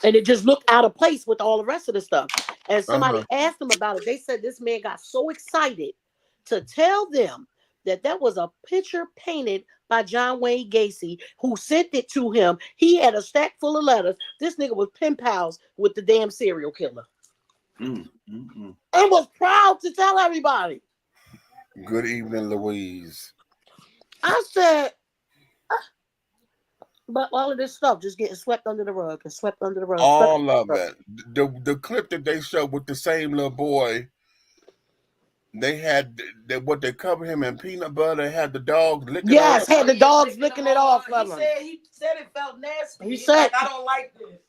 and it just looked out of place with all the rest of the stuff. And somebody asked them about it. They said this man got so excited to tell them that was a picture painted by John Wayne Gacy, who sent it to him. He had a stack full of letters. This nigga was pen pals with the damn serial killer. And was proud to tell everybody. Good evening, Louise. I said, but all of this stuff just getting swept under the rug and swept under the rug. All of it. The clip that they showed with the same little boy, they had what they covered him in peanut butter, had the dogs licking it off. Had the dogs licking it off. He said it felt nasty. He said, like, I don't like this.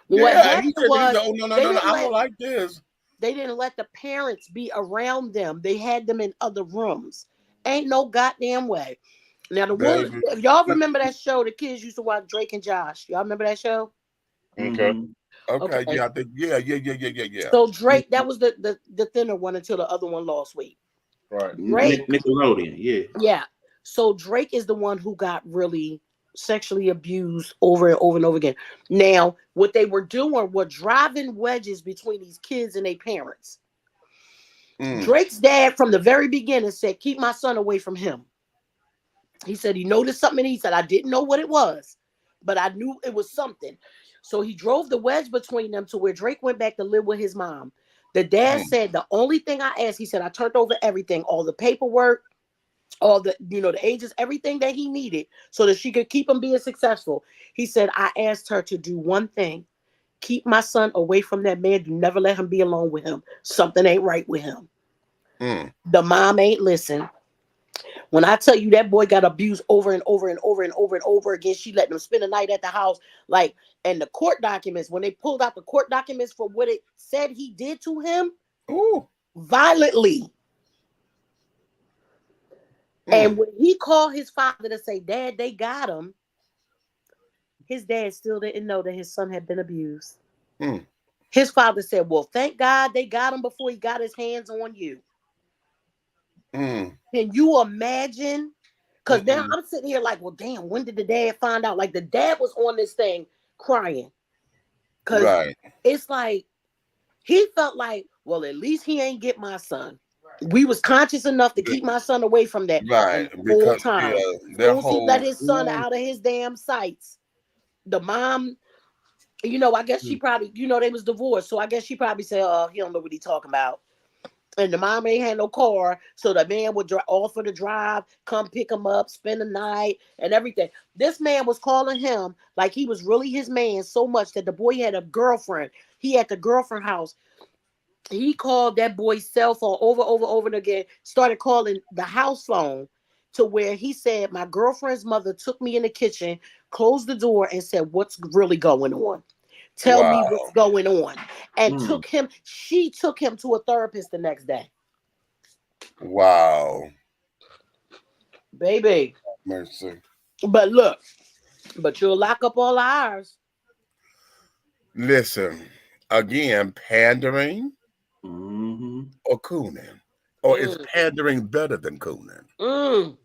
What happened he said, was, no, I don't like this. They didn't let the parents be around them. They had them in other rooms. Ain't no goddamn way. Now the one, if y'all remember that show, the kids used to watch Drake and Josh. Y'all remember that show? Okay. Yeah, I think yeah. So Drake, that was the thinner one until the other one lost weight. Right. Drake, Nickelodeon, yeah. So Drake is the one who got really sexually abused over and over and over again. Now, what they were doing were driving wedges between these kids and their parents. Drake's dad, from the very beginning, said, "Keep my son away from him." He said he noticed something. He said, "I didn't know what it was, but I knew it was something. So he drove the wedge between them to where Drake went back to live with his mom. The dad said, the only thing I asked, he said, I turned over everything, all the paperwork, all the, the ages, everything that he needed so that she could keep him being successful. He said, I asked her to do one thing. Keep my son away from that man. Do never let him be alone with him. Something ain't right with him. The mom ain't listen. When I tell you that boy got abused over and over and over and over and over again, she let him spend the night at the house. Like, and the court documents, when they pulled out the court documents for what it said he did to him, violently. And when he called his father to say, Dad, they got him, his dad still didn't know that his son had been abused. His father said, well, thank God they got him before he got his hands on you. Can you imagine? Because now I'm sitting here like, well, damn, when did the dad find out? Like, the dad was on this thing crying. Because it's like, he felt like, well, at least he ain't get my son. We was conscious enough to keep my son away from that the whole time. He let his son out of his damn sights. The mom, I guess she probably, they was divorced. So I guess she probably said, he don't know what he talking about. And the mom ain't had no car. So the man would offer to drive, come pick him up, spend the night and everything. This man was calling him like he was really his man so much that the boy had a girlfriend. He at the girlfriend house. He called that boy's cell phone over and again, started calling the house phone to where he said, my girlfriend's mother took me in the kitchen, closed the door and said, what's really going on? Tell me what's going on. And she took him to a therapist the next day. Wow. Baby. Mercy. But look, you'll lock up all ours. Listen, again, pandering or cooning? Or is pandering better than cooning? Ooh.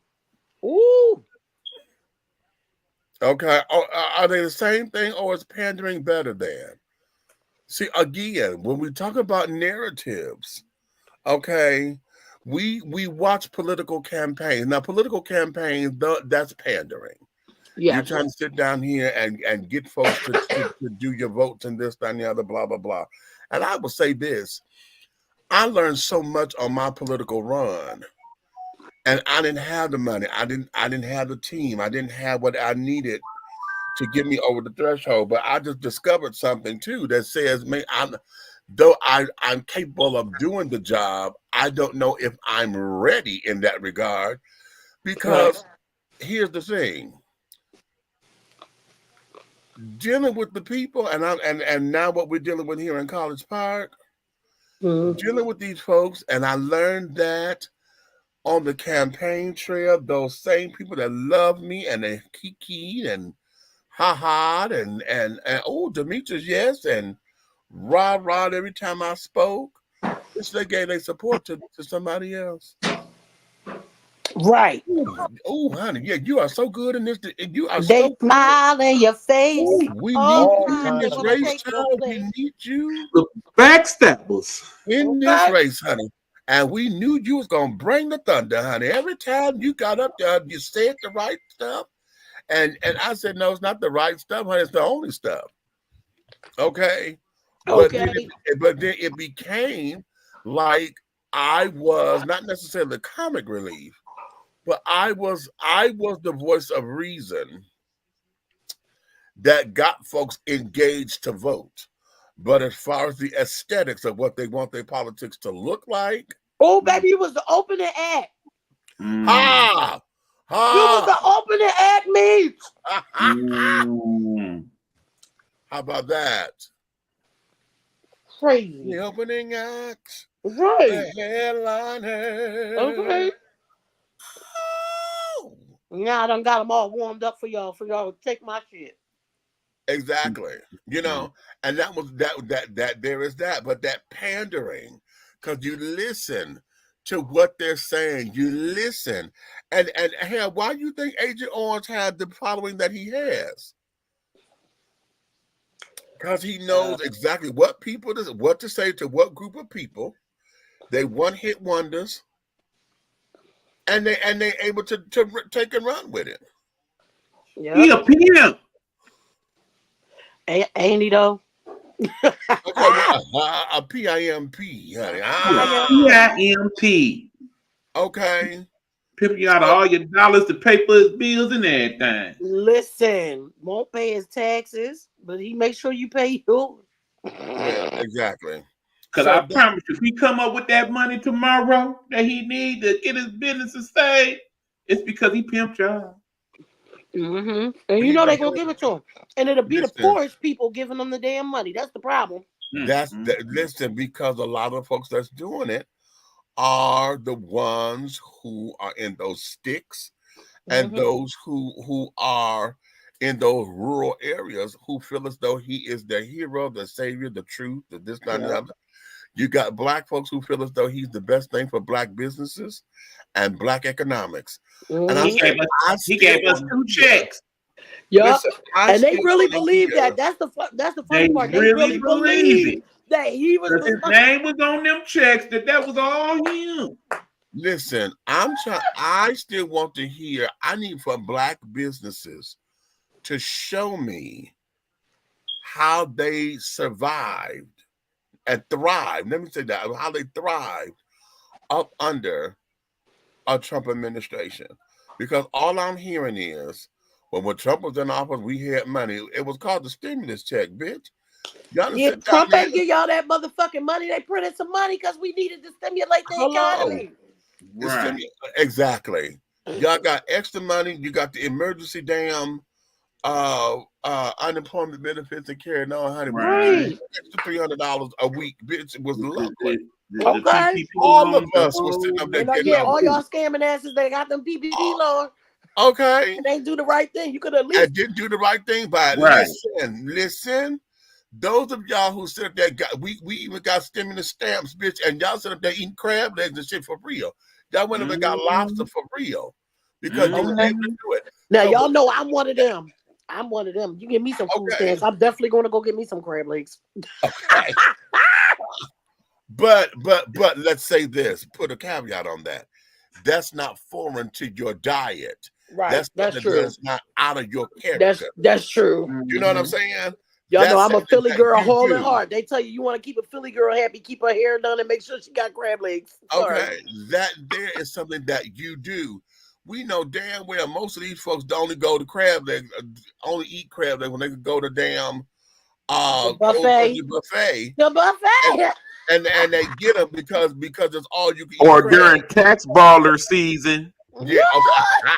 Okay. Are they the same thing or is pandering better than? See, again, when we talk about narratives, okay, we watch political campaigns. Now, political campaigns, that's pandering. Yeah. You're trying to sit down here and get folks to do your votes and this, that, and the other, blah, blah, blah. And I will say this. I learned so much on my political run. And I didn't have the money. I didn't have the team. I didn't have what I needed to get me over the threshold. But I just discovered something too that says, man, I'm capable of doing the job, I don't know if I'm ready in that regard. Because here's the thing. Dealing with the people, and now what we're dealing with here in College Park, dealing with these folks, and I learned that on the campaign trail, those same people that love me and they kiki and ha-ha and oh, Demetrius, yes, and rah every time I spoke, they gave their support to somebody else. Right. Oh, honey, yeah, you are so good in this. You are they smile in your face. Ooh, we need you in this race, child. We need you. The backstabbers. In this race, honey. And we knew you was going to bring the thunder, honey. Every time you got up there, you said the right stuff. And I said, no, it's not the right stuff, honey. It's the only stuff. Okay? But then it became like I was not necessarily the comic relief, but I was the voice of reason that got folks engaged to vote. But as far as the aesthetics of what they want their politics to look like. Oh, baby, you was the opening act. Ha! You was the opening act, me. How about that? Crazy. The opening act. Right. The headliner. Okay. Oh. Now I done got them all warmed up for y'all to take my shit. Exactly. You know, and that was that there is that, but that pandering, because you listen to what they're saying, you listen, and hell, why do you think Agent Orange had the following that he has? Because he knows exactly what to say to what group of people. They one-hit wonders, and they able to take and run with it. He a pimp. Ain't he though? Okay, well, a PIMP, honey. PIMP. Okay. Pimping out all your dollars to pay for his bills and everything. Listen, won't pay his taxes, but he make sure you pay yours. Yeah, exactly. Because I promise you, if he come up with that money tomorrow that he need to get his business to stay, it's because he pimped y'all. And you know they're gonna give it to him, and it'll be the poorest people giving them the damn money. That's the problem. Listen, because a lot of folks that's doing it are the ones who are in those sticks and those who are in those rural areas who feel as though he is the hero, the savior, the truth, the this, that, and the other. You got black folks who feel as though he's the best thing for black businesses and black economics. And he gave us 2 checks. Yup, and they really believe that. That's the funny part. They really believe that he was. His name was on them checks. That was all him. Listen, I still want to hear. I need for black businesses to show me how they survived and thrived. Let me say that, how they thrived up under a Trump administration. Because all I'm hearing is, when Trump was in office, we had money. It was called the stimulus check, bitch. Yeah, Trump ain't give y'all that motherfucking money. They printed some money because we needed to stimulate the economy. Right. Exactly. Y'all got extra money. You got the emergency damn unemployment benefits and carrying on, honey. Right. Extra $300 a week, bitch. It was lovely. Okay. All of us were sitting up there getting all y'all scamming asses, they got them PPP loans. Okay. And they do the right thing. You could at least. I did do the right thing, but listen. Those of y'all who sit up there, we even got stimulus stamps, bitch, and y'all sit up there eating crab legs and shit for real. Y'all went up and got lobster for real because you were able to do it. Now y'all know I'm one of them. I'm one of them. You give me some food stamps, I'm definitely going to go get me some crab legs. Okay. But let's say this. Put a caveat on that. That's not foreign to your diet. Right. That's true. That's not out of your character. That's true. You know what I'm saying? Y'all know I'm a Philly girl whole and heart. They tell you want to keep a Philly girl happy, keep her hair done, and make sure she got crab legs. Okay, that there is something that you do. We know damn well most of these folks don't only go to crab legs, only eat crab legs when they can go to damn buffet. The buffet. And they get them because it's all you can eat. Or during tax baller season. Yeah. Okay.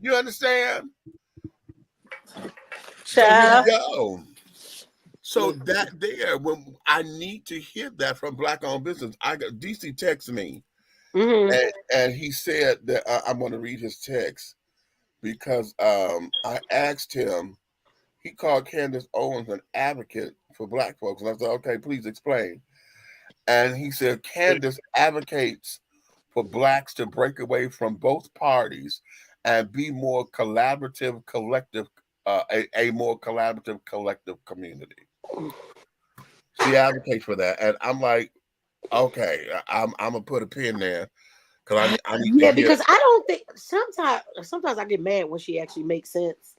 You understand? So here we go. So that there, when I need to hear that from black-owned business, I got DC texted me, and he said that I'm going to read his text because I asked him. He called Candace Owens an advocate for black folks, and I said, "Okay, please explain." And he said Candace advocates for blacks to break away from both parties and be more collaborative, collective. A more collaborative, collective community. She advocates for that, and I'm like, okay, I'm gonna put a pin there because I need to because I don't think sometimes I get mad when she actually makes sense.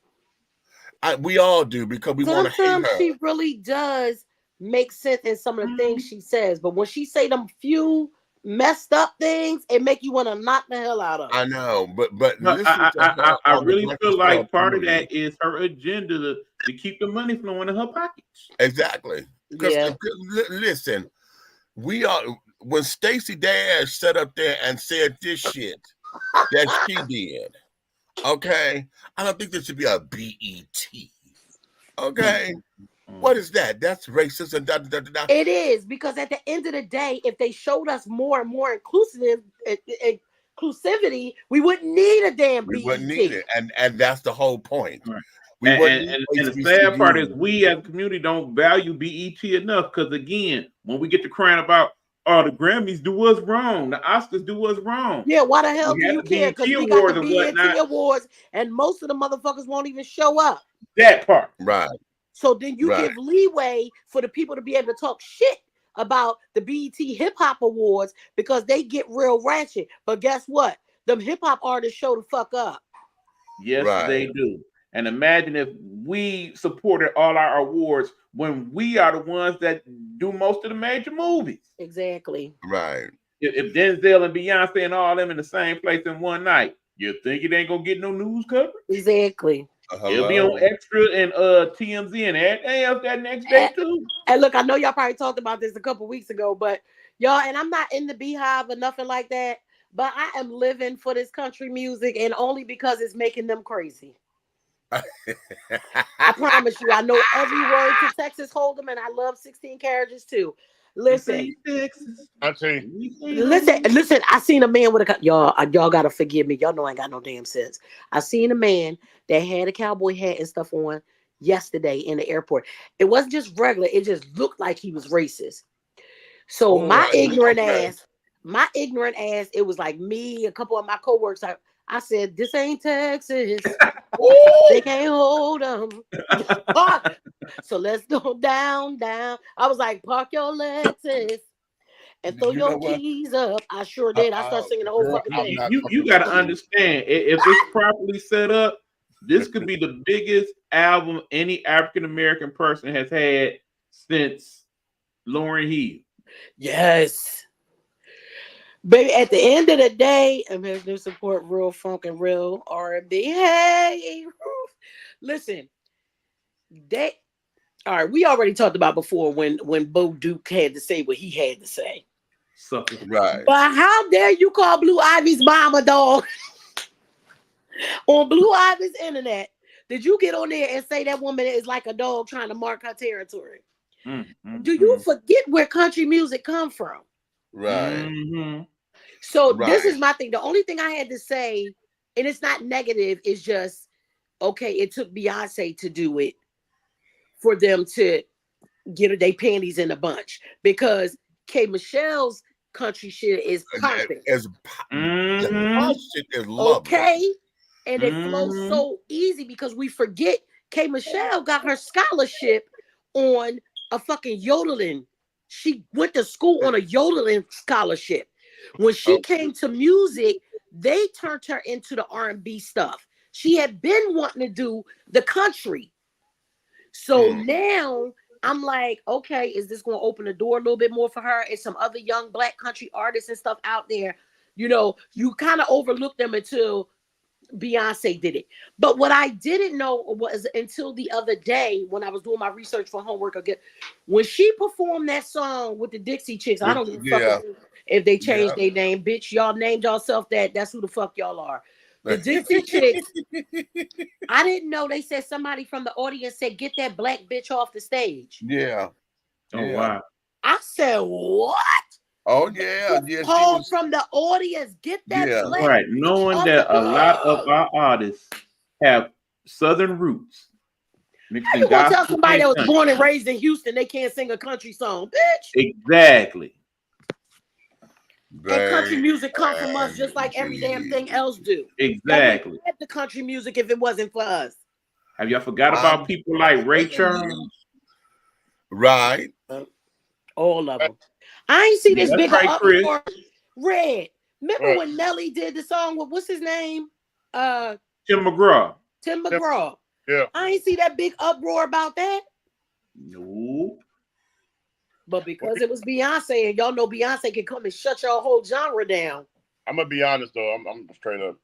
We all do because we want to hate her. She really does make sense in some of the things she says, but when she say them few messed up things, it make you want to knock the hell out of her. I know, but I really feel like part of that is her agenda to keep the money flowing in her pockets. Exactly. Because listen, we are when Stacey Dash sat up there and said this shit that she did. Okay, I don't think there should be a BET. Okay. What is that? That's racist and It is, because at the end of the day, if they showed us more and more inclusivity, we wouldn't need a damn BET. We wouldn't need it, and that's the whole point. Right. And the sad part is we as a community don't value BET enough because, again, when we get to crying about, oh, the Grammys do us wrong, the Oscars do us wrong. Yeah, why the hell do you care? Because we got the BET awards, and most of the motherfuckers won't even show up. That part. Right. So then you give leeway for the people to be able to talk shit about the BET Hip Hop Awards because they get real ratchet. But guess what? Them hip hop artists show the fuck up. Yes, they do. And imagine if we supported all our awards when we are the ones that do most of the major movies. Exactly. Right. If Denzel and Beyonce and all them in the same place in one night, you think it ain't gonna get no news coverage? Exactly. It'll be on Extra and TMZ and everything else that next day too. And look, I know y'all probably talked about this a couple weeks ago, but y'all, and I'm not in the Beehive or nothing like that, but I am living for this country music, and only because it's making them crazy. I promise you, I know every word to Texas Hold'em, and I love 16 carriages too. Listen, I tell you. listen. I seen a man with a y'all gotta forgive me. Y'all know I ain't got no damn sense. I seen a man that had a cowboy hat and stuff on yesterday in the airport. It wasn't just regular. It just looked like he was racist. So my ignorant ass, it was like me, a couple of my coworkers. I said, this ain't Texas. They can't hold them. So let's go down. I was like, park your Lexus and throw your keys up. I sure did. I started singing the whole fucking thing. You got to understand, if it's properly set up, this could be the biggest album any African American person has had since Lauryn Hill. Yes. Baby, at the end of the day, I'm here to support real funk and real R&B. Hey, listen, all right, we already talked about before when Bo Duke had to say what he had to say. Right. But how dare you call Blue Ivy's mom a dog on Blue Ivy's internet? Did you get on there and say that woman is like a dog trying to mark her territory? Do you forget where country music come from? Right. So this is my thing. The only thing I had to say, and it's not negative, is just, okay, it took Beyonce to do it for them to get their panties in a bunch, because K. Michelle's country shit is popping. Shit is lovely. Okay? And it flows so easy because we forget K. Michelle got her scholarship on a fucking yodeling. She went to school on a yodeling scholarship. When she came to music, they turned her into the R&B stuff. She had been wanting to do the country. So now I'm like, okay, is this going to open the door a little bit more for her and some other young black country artists and stuff out there? You know, you kind of overlook them until Beyonce did it. But what I didn't know was until the other day when I was doing my research for homework again, when she performed that song with the Dixie Chicks, I don't give a fuck if they changed their name. Bitch, y'all named yourself that. That's who the fuck y'all are. The Dixie Chicks. I didn't know. They said somebody from the audience said, get that black bitch off the stage. Yeah. Oh, wow. I said, what? Oh, yeah. Called from the audience. Get that black right. Knowing that a lot of our artists have Southern roots. How you gonna tell somebody that was born and raised in Houston they can't sing a country song, bitch? Exactly. And country music come from us just like every damn thing else do. Exactly. Like the country music if it wasn't for us. Have y'all forgot about people like Ray Charles? Right. All of them. I ain't see this big uproar. Red. Remember when Nelly did the song with what's his name? Tim McGraw. Tim McGraw. Yeah. I ain't see that big uproar about that. No. But because it was Beyonce, and y'all know Beyonce can come and shut your whole genre down. I'm gonna be honest though. I'm straight up.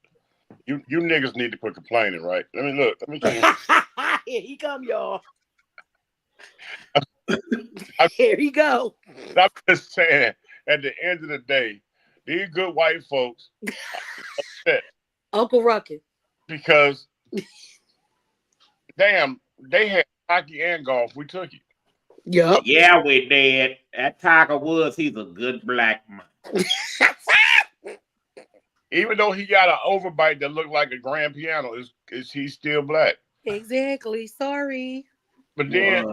You niggas need to quit complaining, right? Let me tell you. Here he come, y'all. Here he go. I'm just saying, at the end of the day, these good white folks upset. Uncle Ruckus. Because damn, they had hockey and golf. We took it. Yep. Yeah, we did. That Tiger Woods, he's a good black man. Even though he got an overbite that looked like a grand piano, is he still black? Exactly. Sorry. But then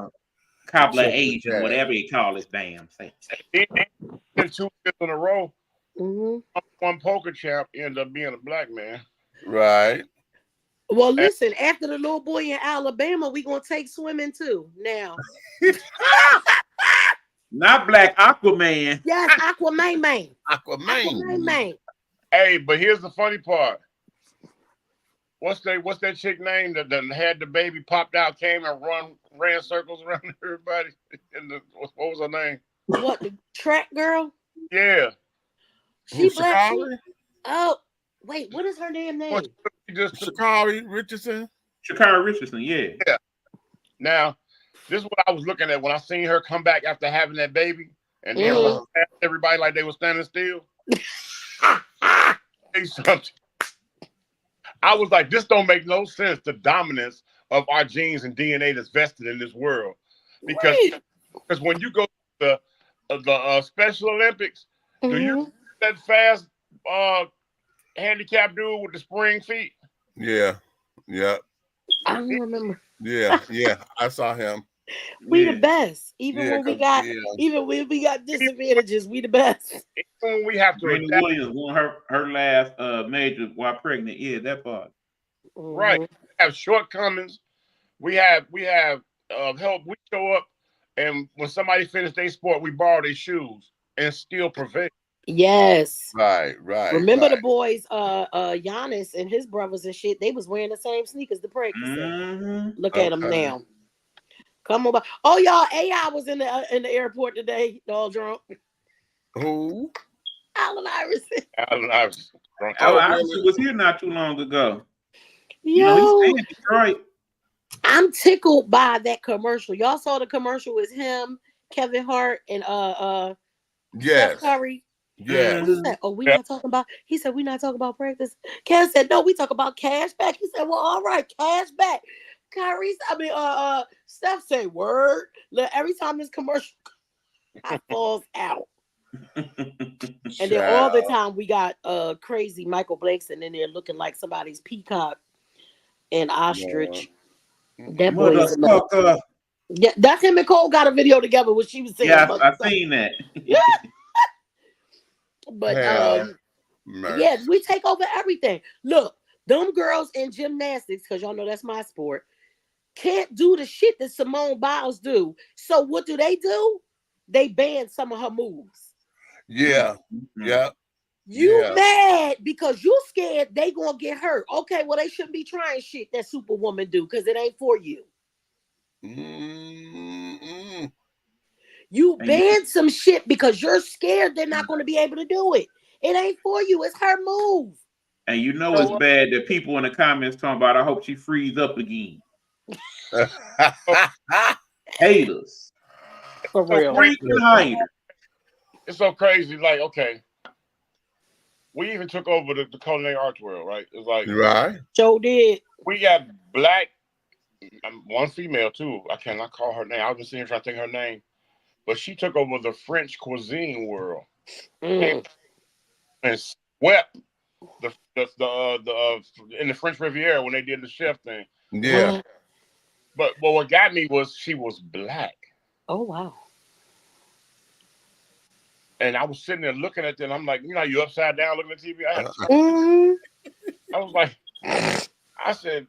couple of Asian, whatever you call his damn thing. He 2 years in a row. Mm-hmm. One poker champ ended up being a black man. Right. Well, listen, after the little boy in Alabama, we gonna take swimming too now. Not Black Aquaman. Yes, Aquaman. Aquaman. Man. Hey, but here's the funny part. what's that chick name that done had the baby popped out, came and ran circles around everybody? What was her name? What, the track girl? Yeah. She black. Oh, wait, what is her damn name? Sha'Carri Richardson. Sha'Carri Richardson, yeah. Now, this is what I was looking at when I seen her come back after having that baby, and then everybody like they were standing still. I was like, this don't make no sense. The dominance of our genes and DNA that's vested in this world, because when you go to the Special Olympics, do you that fast handicapped dude with the spring feet? Yeah. I don't remember. Yeah, I saw him. We the best. Even when we got disadvantages, we the best. Even when we have to Serena Williams won her last major while pregnant. Yeah, that part. Right. We have shortcomings. We have help. We show up, and when somebody finished their sport, we borrow their shoes and still prevail. Yes. Right. Remember the boys, Giannis and his brothers and shit, they was wearing the same sneakers to practice. Look at them now. Come on. Oh, y'all, AI was in the airport today, all drunk. Who? Allen Iverson. Allen Iverson. Allen Iverson was here not too long ago. Yo, he's in Detroit. I'm tickled by that commercial. Y'all saw the commercial with him, Kevin Hart, and Steph Curry. Yeah. He said, "Oh, we not talking about." He said, "We not talking about practice." Ken said, "No, we talk about cash back." He said, "Well, all right, cash back." Steph say, "Word." Look, every time this commercial falls out, and then all the time we got crazy Michael Blakeson in there looking like somebody's peacock and ostrich. That boy is a yeah, that's him and Cole got a video together what she was saying. Yeah, I seen that. But yeah, we take over everything. Look, them girls in gymnastics, because y'all know that's my sport, can't do the shit that Simone Biles do. So what do? They ban some of her moves. Yeah. You mad because you scared they gonna get hurt. Okay, well, they shouldn't be trying shit that Superwoman do because it ain't for you. You banned some shit because you're scared they're not going to be able to do it. It ain't for you. It's her move. And you know it's bad that people in the comments talking about, I hope she frees up again. Haters. For real. It's so crazy. Like, okay. We even took over the culinary arts world, right? It's like Joe did. We got black, one female too. I cannot call her name. I've been seeing her trying to think her name, but she took over the French cuisine world and swept the in the French Riviera when they did the chef thing. Yeah. But what got me was she was black. Oh wow. And I was sitting there looking at them. I'm like, you upside down looking at TV. I was like, I said,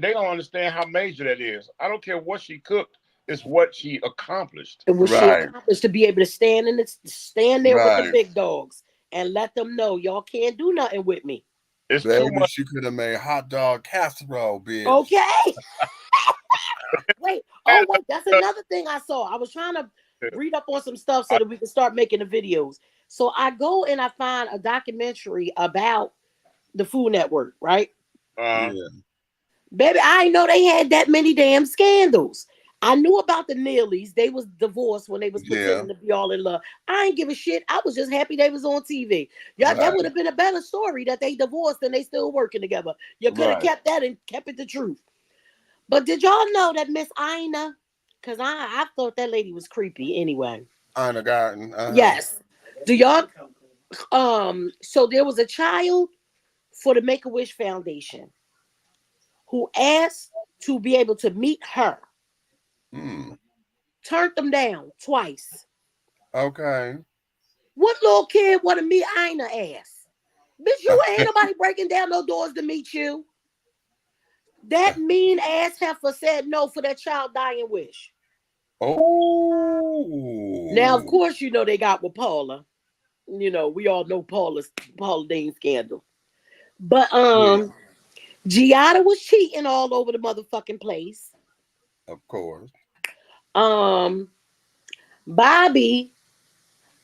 they don't understand how major that is. I don't care what she cooked; it's what she accomplished. It was she accomplished to be able to stand there with the big dogs and let them know y'all can't do nothing with me. It's too much. She could have made hot dog casserole, bitch. Okay. Wait, that's another thing I saw. I was trying to read up on some stuff so that we can start making the videos. So I go and I find a documentary about the Food Network, right? Baby, I didn't know they had that many damn scandals. I knew about the Neelys. They was divorced when they was pretending to be all in love. I ain't give a shit. I was just happy they was on TV. Yeah, that would have been a better story that they divorced and they still working together. You could have kept that and kept it the truth. But did y'all know that Miss Ina, because I thought that lady was creepy anyway. Ina Garten. Yes. Do y'all so there was a child for the Make-A-Wish Foundation who asked to be able to meet her. Turned them down twice. Okay. What little kid want to meet Ina ass? Bitch, you ain't nobody breaking down no doors to meet you. That mean ass heifer said no for that child dying wish. Oh. Now, of course, they got with Paula. We all know Paula Deen scandal. But Giada was cheating all over the motherfucking place. Of course. Bobby,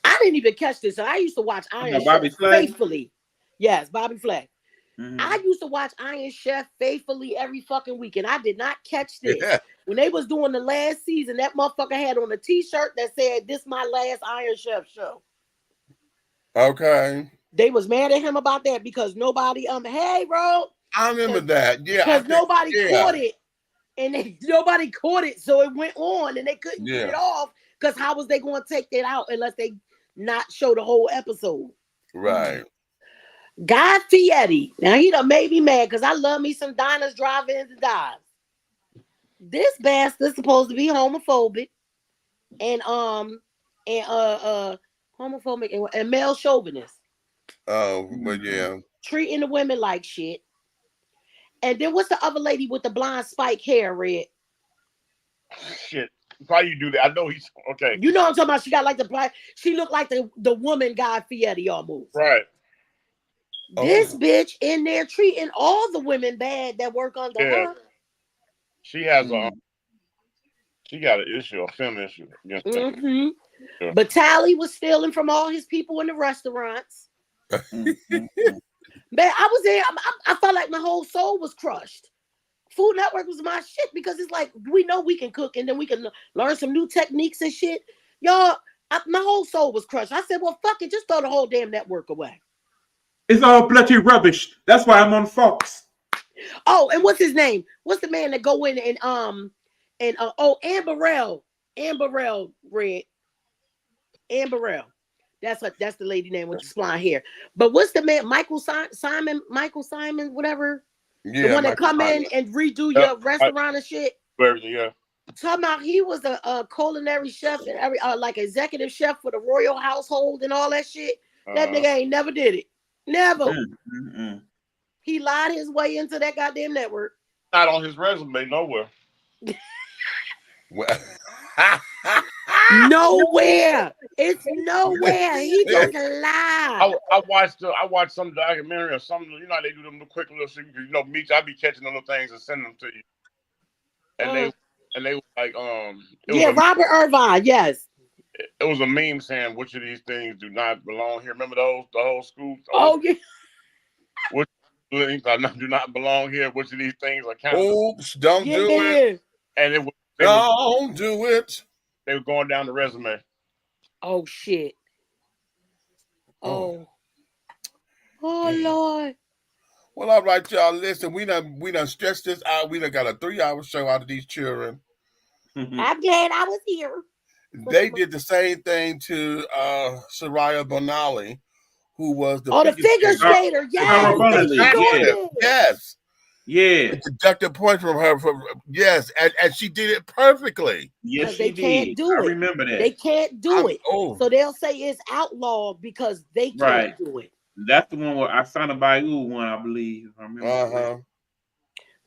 I didn't even catch this. I used to watch Iron Bobby Chef Flay? faithfully. Yes, Bobby Flay. Mhm. I used to watch Iron Chef faithfully every fucking week, and I did not catch this. Yeah. When they was doing the last season, that motherfucker had on a t-shirt that said, "This my last Iron Chef show." Okay. They was mad at him about that because nobody, hey, bro. I remember that. Yeah. Because nobody yeah. caught it. And nobody caught it, so it went on, and they couldn't get it off. Because how was they going to take that out unless they not show the whole episode? Right. Guy Fieri. Now he done made me mad because I love me some diners, drive-ins, and dives. This bastard's supposed to be homophobic and homophobic and male chauvinist. Oh, but yeah. Treating the women like shit. And then what's the other lady with the blonde spike hair, Red? Shit. Why you do that? I know he's okay. You know what I'm talking about? She got like the black. She looked like the woman Guy Fieri almost. Right. This bitch in there treating all the women bad that work under her. She has she got an issue, a film issue against them. Yeah. But Tally was stealing from all his people in the restaurants. Man, I was there. I felt like my whole soul was crushed. Food Network was my shit because it's like we know we can cook and then we can learn some new techniques and shit. Y'all, my whole soul was crushed. I said, well, fuck it, just throw the whole damn network away. It's all bloody rubbish. That's why I'm on Fox. Oh, and what's his name? What's the man that go in and Amberell, Red, Amberell. That's the lady name with the blonde hair. But what's the man? Michael Simon, whatever. Yeah, the one that come in and redo your restaurant and shit. Yeah. Talking about he was a culinary chef and every like executive chef for the royal household and all that shit. That nigga ain't never did it. Never. He lied his way into that goddamn network. Not on his resume nowhere. Nowhere. It's nowhere. He just lie. I watched some documentary or something. You know how they do them quick little shit. You know, me, I be catching little things and sending them to you. And they were like, Robert Irvine, yes. It was a meme saying which of these things do not belong here. Remember the whole school? Yeah. Which things do not belong here? Which of these things are counted? Oops, don't do it. And it was don't do it. They were going down the resume. Oh shit. Oh Lord. Well, all right, y'all. Listen, we done stretched this out. We done got a 3-hour show out of these children. I'm glad I was here. They did the same thing to Soraya Bonali, who was the figure skater. Yes. Yeah. Deducted points from her and she did it perfectly. Yes, they can't do it. I remember that. They can't do it. So they'll say it's outlawed because they can't do it. That's the one where I signed a Bayou one, I believe. I remember.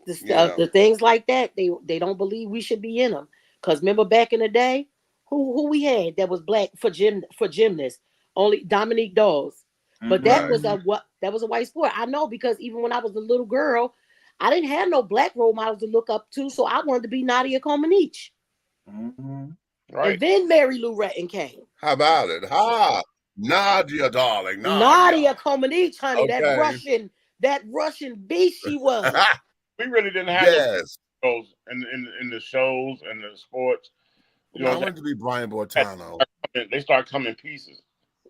The things like that, they don't believe we should be in them. Because remember back in the day, who we had that was black for gymnasts? Only Dominique Dawes. But that was a white sport. I know because even when I was a little girl, I didn't have no black role models to look up to, so I wanted to be Nadia Comaneci. Right. And then Mary Lou Retton came. How about it? Nadia, darling. Nadia Comaneci, honey. Okay. That Russian beast she was. We really didn't have those in the shows and the sports. You know, I wanted to be Brian Bortano. They start coming in pieces.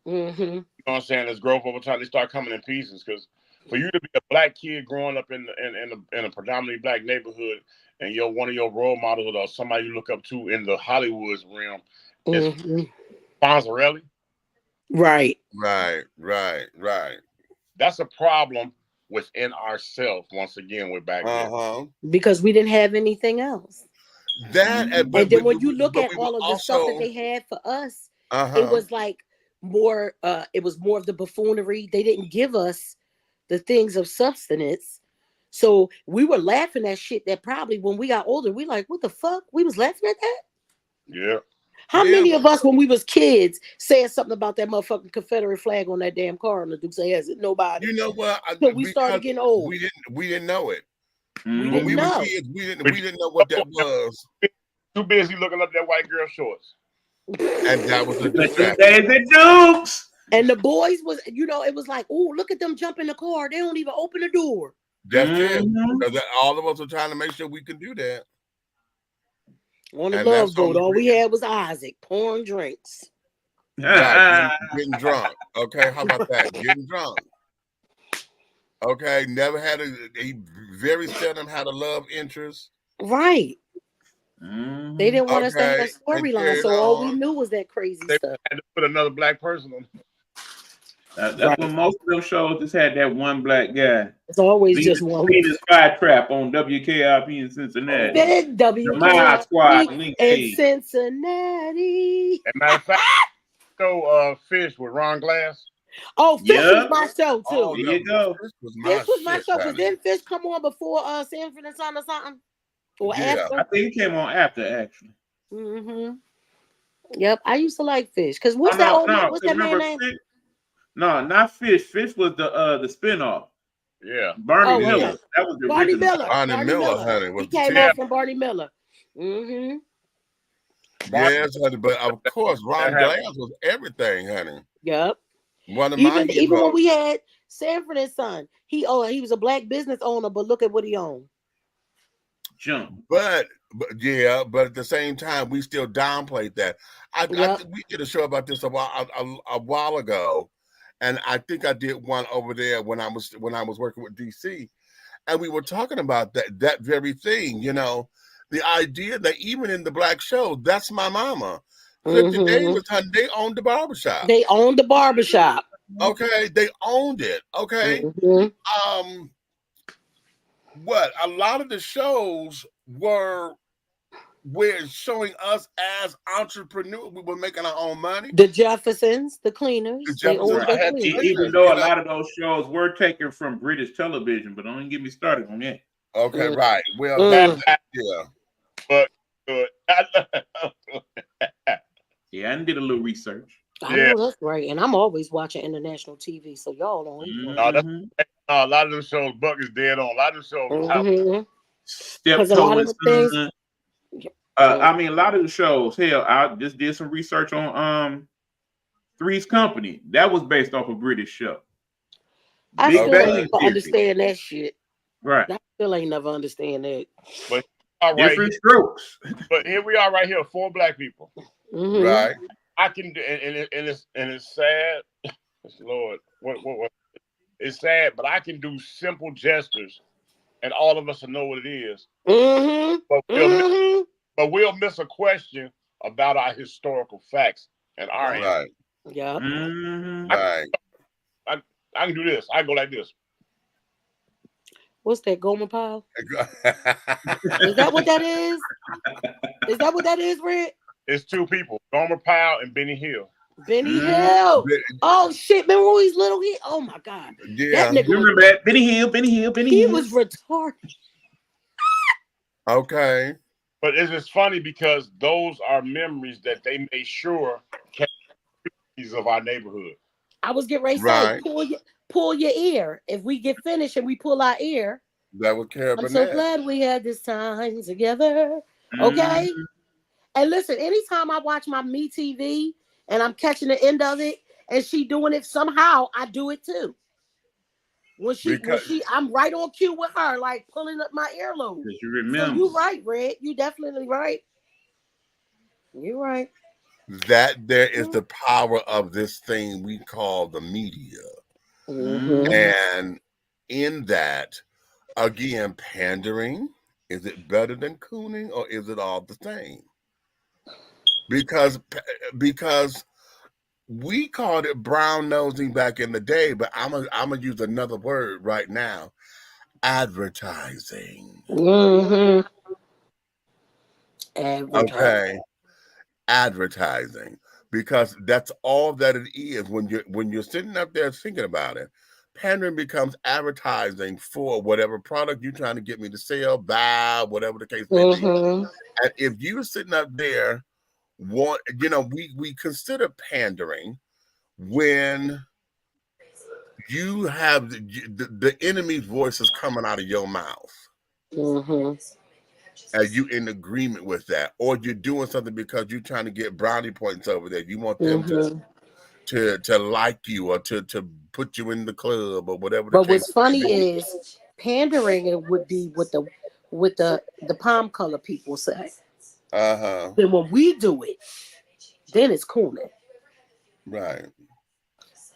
You know what I'm saying? As growth over time, they start coming in pieces. Because for you to be a black kid growing up in a predominantly black neighborhood, and one of your role models or somebody you look up to in the Hollywood realm is Fonzarelli. Right. That's a problem within ourselves. Once again, we're back there because we didn't have anything else. And then when you look at all of the stuff that they had for us, it was like more. It was more of the buffoonery. They didn't give us the things of substance, so we were laughing at shit that probably when we got older, we like, what the fuck? We was laughing at that. Yeah. How many of us, when we was kids, said something about that motherfucking Confederate flag on that damn car on the Dukes of Hazzard? Nobody. You know what? So we started getting old. We didn't know it. We When we didn't were know. kids, we didn't know what that was. Too busy looking up that white girl shorts. And that was the David Dukes. And the boys was, it was like, oh, look at them jump in the car. They don't even open the door. That's it. Because all of us were trying to make sure we could do that. On the love boat, all we had was Isaac pouring drinks. Right, getting drunk. Okay, how about that? Getting drunk. Okay, never had he very seldom had a love interest. Right. They didn't want us to have that storyline, so all we knew was that crazy stuff. Had to put another black person on. That's when most of them shows just had that one black guy. It's always just one. Venus Flytrap on WKRP in Cincinnati. The My Squad in Cincinnati. As a matter of fact, so Fish with Ron Glass. Oh, Fish was my show too. Oh, there you go. Fish was my show. Because then Fish come on before Sanford and Son or something? Or after? I think he came on after, actually. Yep, I used to like Fish. Because what's that man name? No, not Fish. Fish was the spinoff. Yeah. Barney Miller. That was the Barney original. Miller. Barney Miller, honey. He came off from Barney Miller. Yes, honey, but of course, Ron Glass was everything, honey. Yep. One of even when we had Sanford and Son, he was a black business owner, but look at what he owned. Jump. But at the same time, we still downplayed that. I think we did a show about this a while ago, and I think I did one over there when I was working with DC, and we were talking about that very thing. The idea that even in the black show, that's my mama. 50 Davis, honey, they owned the barbershop. They owned the barbershop. Okay, they owned it. Okay. What a lot of the shows were showing us as entrepreneurs. We were making our own money. The Jeffersons, the cleaners. Even though a lot of those shows were taken from British television, but don't get me started on that. Okay, right. Well, but yeah, I did a little research. I know that's right, and I'm always watching international TV, so y'all don't even know. A lot of them shows, Buck is dead on. A lot of them shows. Steptoe and Son. I mean, a lot of the shows. Hell, I just did some research on Three's Company. That was based off a British show. I still don't understand that shit. Right. I still ain't never understand that. But different strokes. But here we are, right here, 4 black people. Right. I can do, and it's sad. Lord, what? It's sad, but I can do simple gestures, and all of us will know what it is. But we'll miss a question about our historical facts and our right. Yeah. Right. I can do this. I go like this. What's that, Gomer Pyle? Is that what that is? Is that what that is, Red? It's 2 people, Gomer Pyle and Benny Hill. Benny Hill. Oh shit! Remember when he's little? Oh my god. Yeah. That remember that? Benny Hill. He was retarded. Okay. But it's just funny because those are memories that they made sure kept of our neighborhood. I was getting ready to say, pull your ear. If we get finished and we pull our ear, that would care. I'm so glad we had this time together. Okay. And listen, anytime I watch my Me TV and I'm catching the end of it and she doing it somehow, I do it too. When I'm right on cue with her, like pulling up my earlobe. You remember. So you're right, Red. You definitely right. You're right. That there is the power of this thing we call the media. And in that, again, pandering, is it better than cooning or is it all the same? Because we called it brown nosing back in the day, but I'm gonna use another word right now: advertising. Okay, advertising, because that's all that it is. When you're sitting up there thinking about it, pandering becomes advertising for whatever product you're trying to get me to sell, buy, whatever the case may be. And if you're sitting up there we consider pandering when you have the enemy's voices coming out of your mouth. Are you in agreement with that, or you're doing something because you're trying to get brownie points over there? You want them to like you or to put you in the club or whatever. But what's funny is pandering it would be what the palm color people say. Then when we do it, then it's cooning. Right.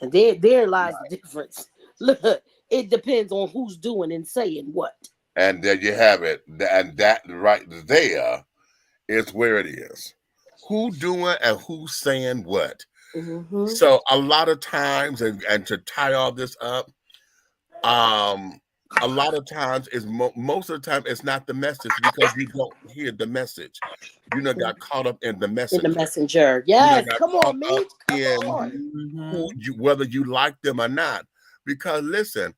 And there lies the difference. Look, it depends on who's doing and saying what. And there you have it. And that right there is where it is. Who doing and who's saying what. So a lot of times, and to tie all this up, a lot of times is most of the time it's not the message because you don't hear the message. You know, got caught up in the messenger. In the messenger, yes. Come on, me. Whether you like them or not, because listen,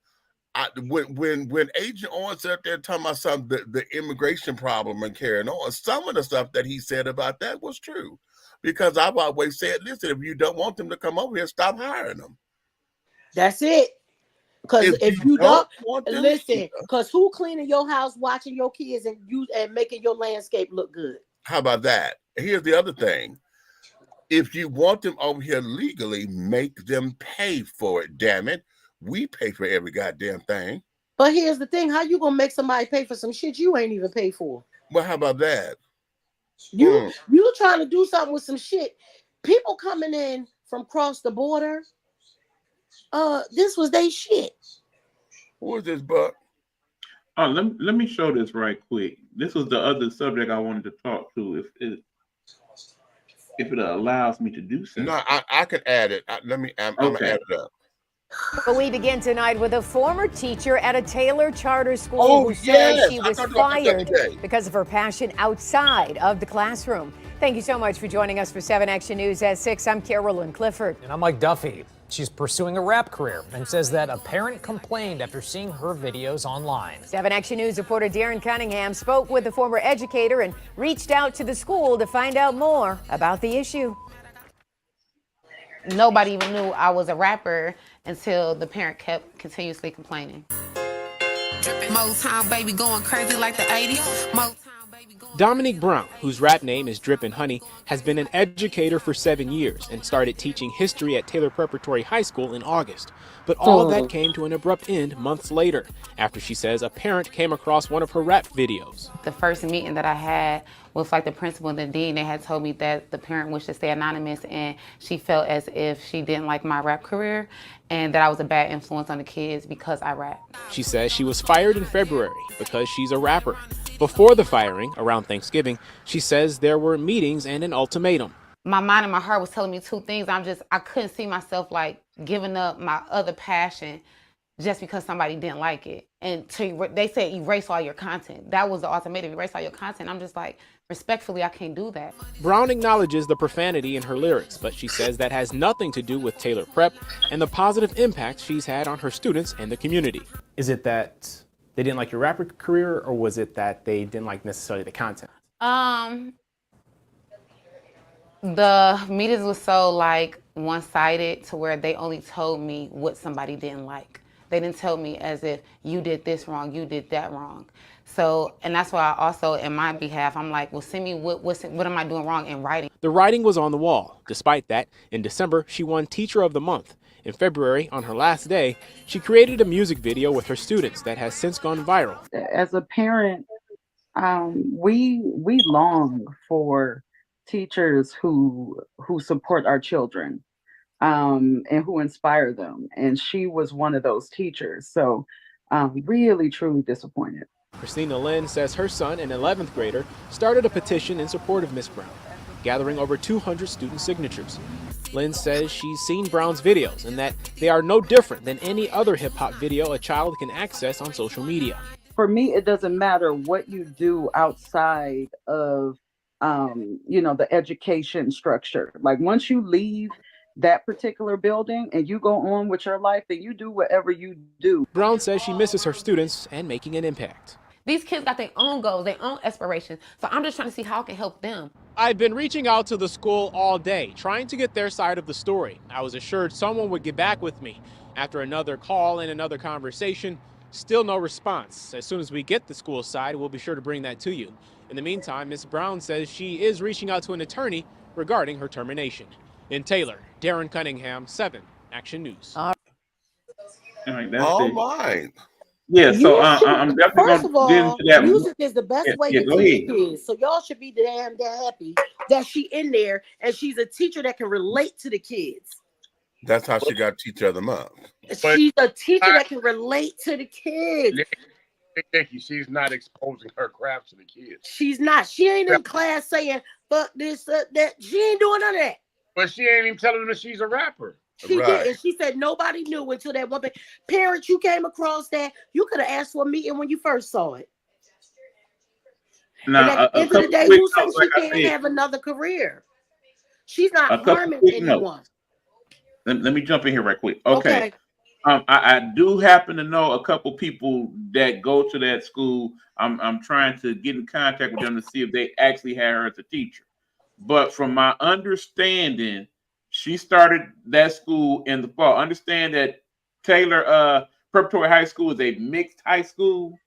when Agent Owen said there talking about the immigration problem and carrying on, some of the stuff that he said about that was true. Because I've always said, listen, if you don't want them to come over here, stop hiring them. That's it. Because if you don't want them, listen, because who cleaning your house, watching your kids, and making your landscape look good? How about that? Here's the other thing. If you want them over here legally, make them pay for it, damn it. We pay for every goddamn thing. But here's the thing. How you going to make somebody pay for some shit you ain't even paid for? Well, how about that? You trying to do something with some shit. People coming in from across the border, this was they shit. Who is this, Buck? Oh, let me show this right quick. This was the other subject I wanted to talk to, if it allows me to do so. No, I could add it. I'm gonna add it up. But we begin tonight with a former teacher at a Taylor charter school who said she was fired because of her passion outside of the classroom. Thank you so much for joining us for 7 Action News at 6. I'm Carolyn Clifford. And I'm Mike Duffy. She's pursuing a rap career and says that a parent complained after seeing her videos online. 7 Action News reporter Darren Cunningham spoke with the former educator and reached out to the school to find out more about the issue. Nobody even knew I was a rapper until the parent kept continuously complaining. Motown baby going crazy like the 80s. Dominique Brown, whose rap name is Drippin' Honey, has been an educator for 7 years and started teaching history at Taylor Preparatory High School in August. But all of that came to an abrupt end months later, after she says a parent came across one of her rap videos. The first meeting that I had with the principal and the dean, they had told me that the parent wished to stay anonymous and she felt as if she didn't like my rap career and that I was a bad influence on the kids because I rap. She says she was fired in February because she's a rapper. Before the firing, around Thanksgiving, she says there were meetings and an ultimatum. My mind and my heart was telling me two things. I couldn't see myself giving up my other passion just because somebody didn't like it. And they said erase all your content. That was the ultimatum, erase all your content. I'm just respectfully, I can't do that. Brown acknowledges the profanity in her lyrics, but she says that has nothing to do with Taylor Prep and the positive impact she's had on her students and the community. Is it that they didn't like your rapper career, or was it that they didn't like necessarily the content? The meetings was so one-sided to where they only told me what somebody didn't like. They didn't tell me as if you did this wrong, you did that wrong. So, and that's why I also, in my behalf, I'm well, send me what am I doing wrong in writing. The writing was on the wall. Despite that, in December, she won Teacher of the Month. In February, on her last day, she created a music video with her students that has since gone viral. As a parent, we long for teachers who support our children and who inspire them. And she was one of those teachers. So really, truly disappointed. Christina Lynn says her son, an 11th grader, started a petition in support of Miss Brown, gathering over 200 student signatures. Lynn says she's seen Brown's videos and that they are no different than any other hip-hop video a child can access on social media. For me, it doesn't matter what you do outside of, the education structure. Once you leave that particular building and you go on with your life, then you do whatever you do. Brown says she misses her students and making an impact. These kids got their own goals, their own aspirations. So I'm just trying to see how I can help them. I've been reaching out to the school all day, trying to get their side of the story. I was assured someone would get back with me. After another call and another conversation, still no response. As soon as we get the school side, we'll be sure to bring that to you. In the meantime, Ms. Brown says she is reaching out to an attorney regarding her termination. In Taylor, Darren Cunningham, 7 Action News. All right, that's All it. right. Yeah, so I'm definitely First of going to get all, into that. music is the best way to go teach ahead. kids. So y'all should be damn happy that she in there and she's a teacher that can relate to the kids. That's how she got Teacher of the Month. She's a teacher that can relate to the kids. Nikki, she's not exposing her craft to the kids. She's not. She ain't in class saying fuck this, that. She ain't doing none of that. But she ain't even telling them that she's a rapper. She did, and she said nobody knew until that one thing. Parents, you came across that. You could have asked for a meeting when you first saw it. Now, and at the end of the day, who says she can't have another career? She's not harming anyone. Let me jump in here right quick. Okay. I do happen to know a couple people that go to that school. I'm trying to get in contact with them to see if they actually had her as a teacher. But from my understanding, she started that school in the fall. Understand that Taylor Preparatory High School is a mixed high school,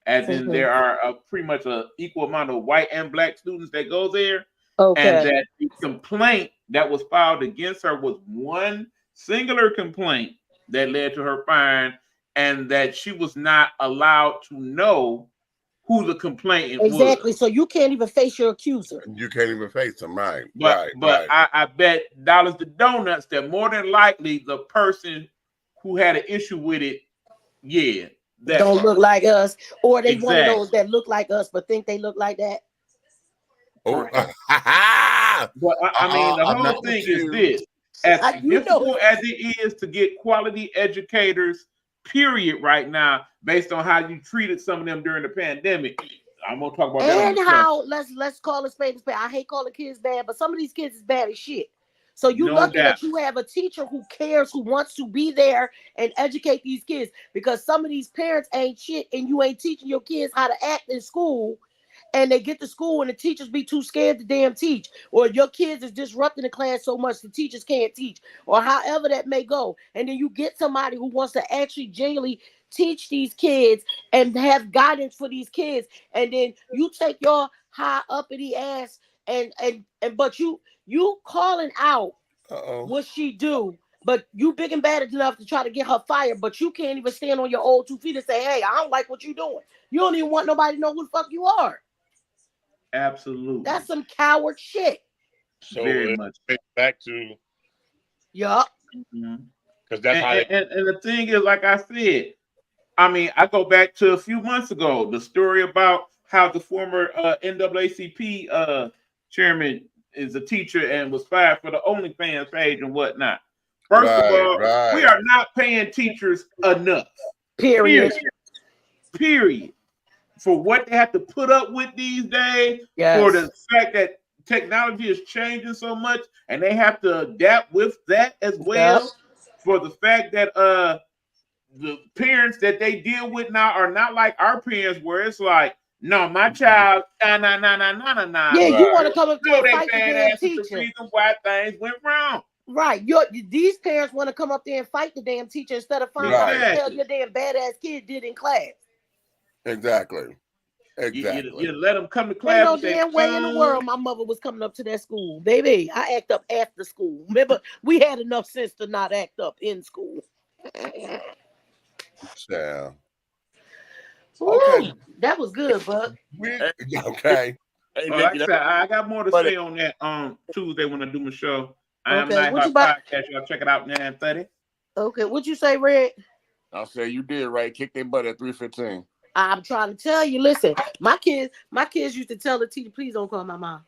as in there are pretty much an equal amount of white and black students that go there. Okay. And that the complaint that was filed against her was one singular complaint that led to her firing, and that she was not allowed to know who the complainant was. Exactly. So you can't even face your accuser. You can't even face him, right? But I bet dollars to donuts that more than likely the person who had an issue with it, don't look like us, or they one of those that look like us but think they look like that. Oh, but I mean, the whole thing is this: as difficult as it is to get quality educators, period, right now, based on how you treated some of them during the pandemic. I'm gonna talk about that. And how let's call it spade a spade. I hate calling kids bad, but some of these kids is bad as shit. So you lucky that you have a teacher who cares, who wants to be there and educate these kids, because some of these parents ain't shit and you ain't teaching your kids how to act in school. And they get to school and the teachers be too scared to damn teach, or your kids is disrupting the class so much the teachers can't teach, or however that may go. And then you get somebody who wants to actually genuinely teach these kids and have guidance for these kids, and then you take your high uppity ass but you calling out what she do, but you big and bad enough to try to get her fired, but you can't even stand on your old 2 feet and say, hey, I don't like what you're doing. You don't even want nobody to know who the fuck you are. Absolutely. That's some coward shit. So very much back to because that's how and the thing is, like I said, I mean, I go back to a few months ago, the story about how the former NAACP chairman is a teacher and was fired for the OnlyFans page and whatnot. First of all, we are not paying teachers enough. Period. For what they have to put up with these days, for the fact that technology is changing so much and they have to adapt with that as well, for the fact that the parents that they deal with now are not like our parents, where it's like, no, my child, nah. Yeah, you want to come up there and fight the damn teacher. The reason why things went wrong. Right. These parents want to come up there and fight the damn teacher instead of finding out what the hell your damn badass kid did in class. Exactly. You let them come to class. Ain't no damn way in the world my mother was coming up to that school. Baby, I act up after school. Remember, we had enough sense to not act up in school. Yeah. Okay. That was good, Buck. Okay. Like I said, I got more to say on that Tuesday when I do my show. I am Night Hot Podcast. Y'all check it out 9:30. Okay, what'd you say, Red? I'll say you did right. Kick their butt at 3:15. I'm trying to tell you. Listen, my kids used to tell the teacher, please don't call my mom.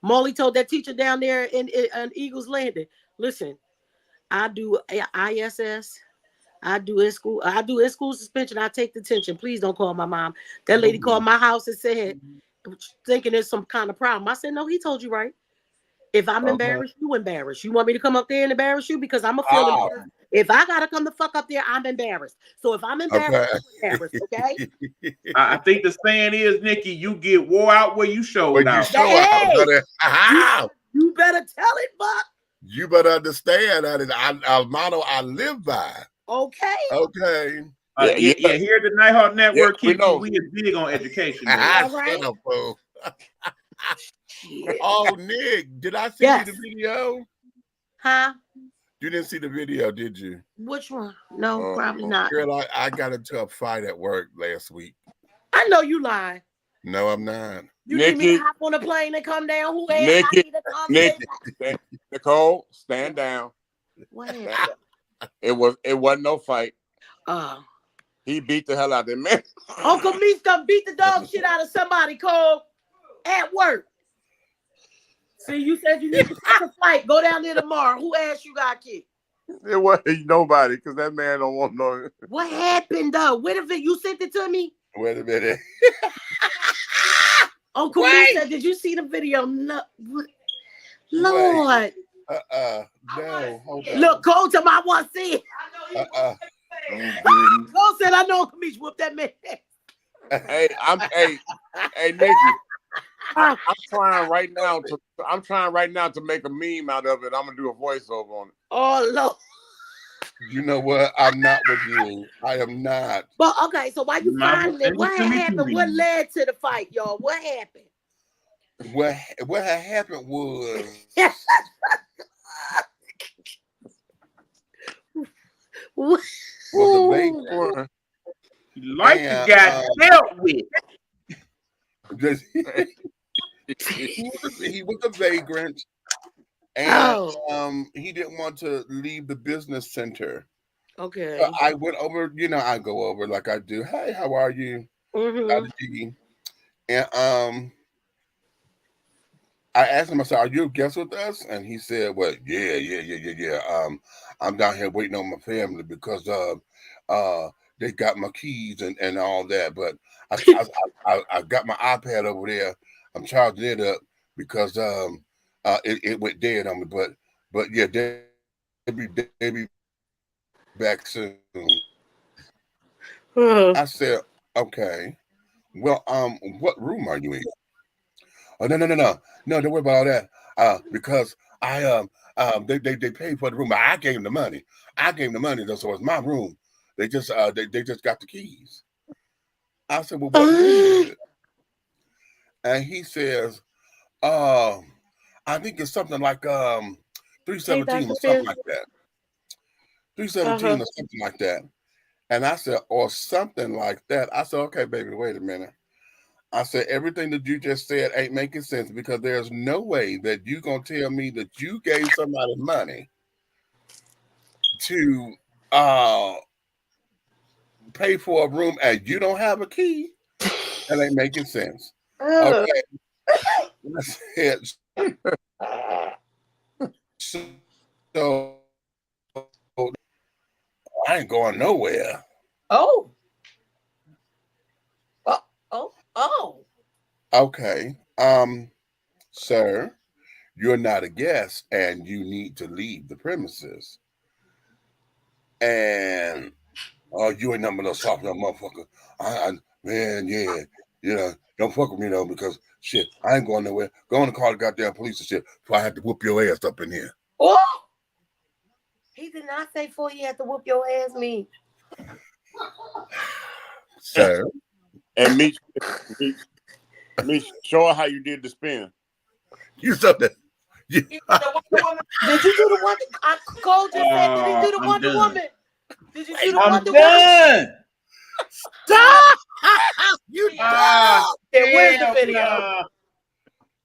Molly told that teacher down there in Eagles Landing, listen, I do ISS. I do in school suspension. I take detention. Please don't call my mom. That lady called my house and said, thinking there's some kind of problem. I said, no, he told you right. If I'm embarrassed, you embarrassed. You want me to come up there and embarrass you? Because I'm going to feel embarrassed If I gotta come the fuck up there, I'm embarrassed. So if I'm embarrassed, I'm embarrassed, okay? I think the saying is, Nikki, you get wore out where you showed out. You better tell it, Buck. You better understand that a motto I live by. Okay. Okay. Here at the Nighthawk Network, we is big on education. All right. Oh, Nick, did I see you the video? Huh? You didn't see the video, did you? Which one? No, probably not. Girl, I got into a fight at work last week. I know you lying. No, I'm not. You need me to hop on a plane and come down? Who asked I need to come? Nicole, stand down. What happened? It wasn't no fight. He beat the hell out of that man. Uncle Meester beat the dog shit out of somebody, Cole, at work. See, you said you need to take a flight. Go down there tomorrow. Who asked you got kicked? It wasn't nobody, because that man don't want no. What happened though? Wait a minute, you sent it to me? Wait a minute. Uncle Meester, did you see the video? No. Lord. No, hold on. Look, Cole told me I want to see it. Cole said I know Uncle Meester whooped that man. Hey, Nikki. I'm trying right now to make a meme out of it. I'm gonna do a voiceover on it. Oh Lord. You know what? I'm not with you. I am not. But okay, so why you finally? What happened? What led to the fight, y'all? What happened? What had happened was the vape like you got dealt with. He was a vagrant, and he didn't want to leave the business center. Okay. So I went over, I go over like I do. Hey, how are you? And I asked him, I said, are you a guest with us? And he said, well, yeah. I'm down here waiting on my family because they got my keys and all that. But I got my iPad over there. I'm charging it up because it went dead on me. But yeah, they'll be back soon. I said, okay. Well, what room are you in? Oh, no, don't worry about all that. Because they paid for the room. I gave them the money. So it's my room. They just got the keys. I said, well, what room is it? And he says, I think it's something like 317 or something like that. 317 or something like that. And I said, or something like that. I said, okay, baby, wait a minute. I said, everything that you just said ain't making sense because there's no way that you gonna tell me that you gave somebody money to pay for a room and you don't have a key. That ain't making sense. Okay. I said, so I ain't going nowhere. Oh. Okay. Sir, you're not a guest and you need to leave the premises. And you ain't nothing but a soft young motherfucker. Man, yeah. Don't fuck with me though, because shit, I ain't going nowhere. Go on and call the goddamn police and shit before I have to whoop your ass up in here. Oh! He did not say before you had to whoop your ass me. Sir. And me, show her how you did the spin. You said that. Did you do the one? Cole just said, did he do the Wonder Woman? Did you do the Wonder Woman? Stop! You dumb. Where's the video?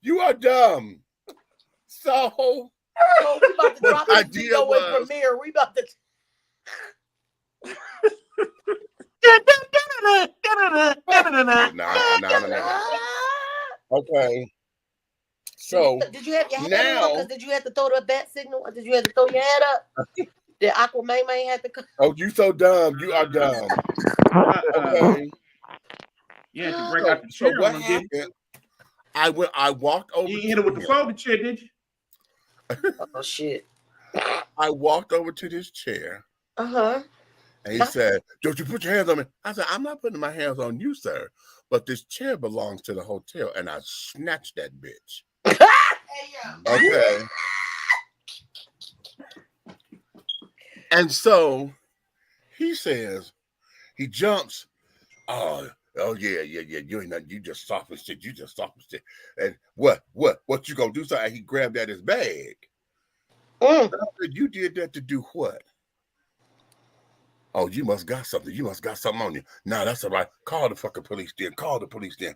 You are dumb. So we about to drop this video in Premiere. We about to. No. Okay. So did you have your head up? Because did you have to throw the bat signal? Or did you have to throw your head up? Did Aquaman had to come? Oh, you so dumb. You are dumb. Okay. You had to break out the chair. So what happened? I walked over. You hit it with the folded chair, did you? Oh shit. I walked over to this chair Uh-huh. And he said, "Don't you put your hands on me." I said, "I'm not putting my hands on you, sir. But this chair belongs to the hotel." And I snatched that bitch. Okay. And so he says, he jumps. Oh yeah. You ain't nothing. You just soft and shit. You just soft and shit. And what you gonna do? So he grabbed at his bag. I said, "You did that to do what?" "Oh, you must got something. You must got something on you." "No, that's all right. Call the fucking police then. Call the police then."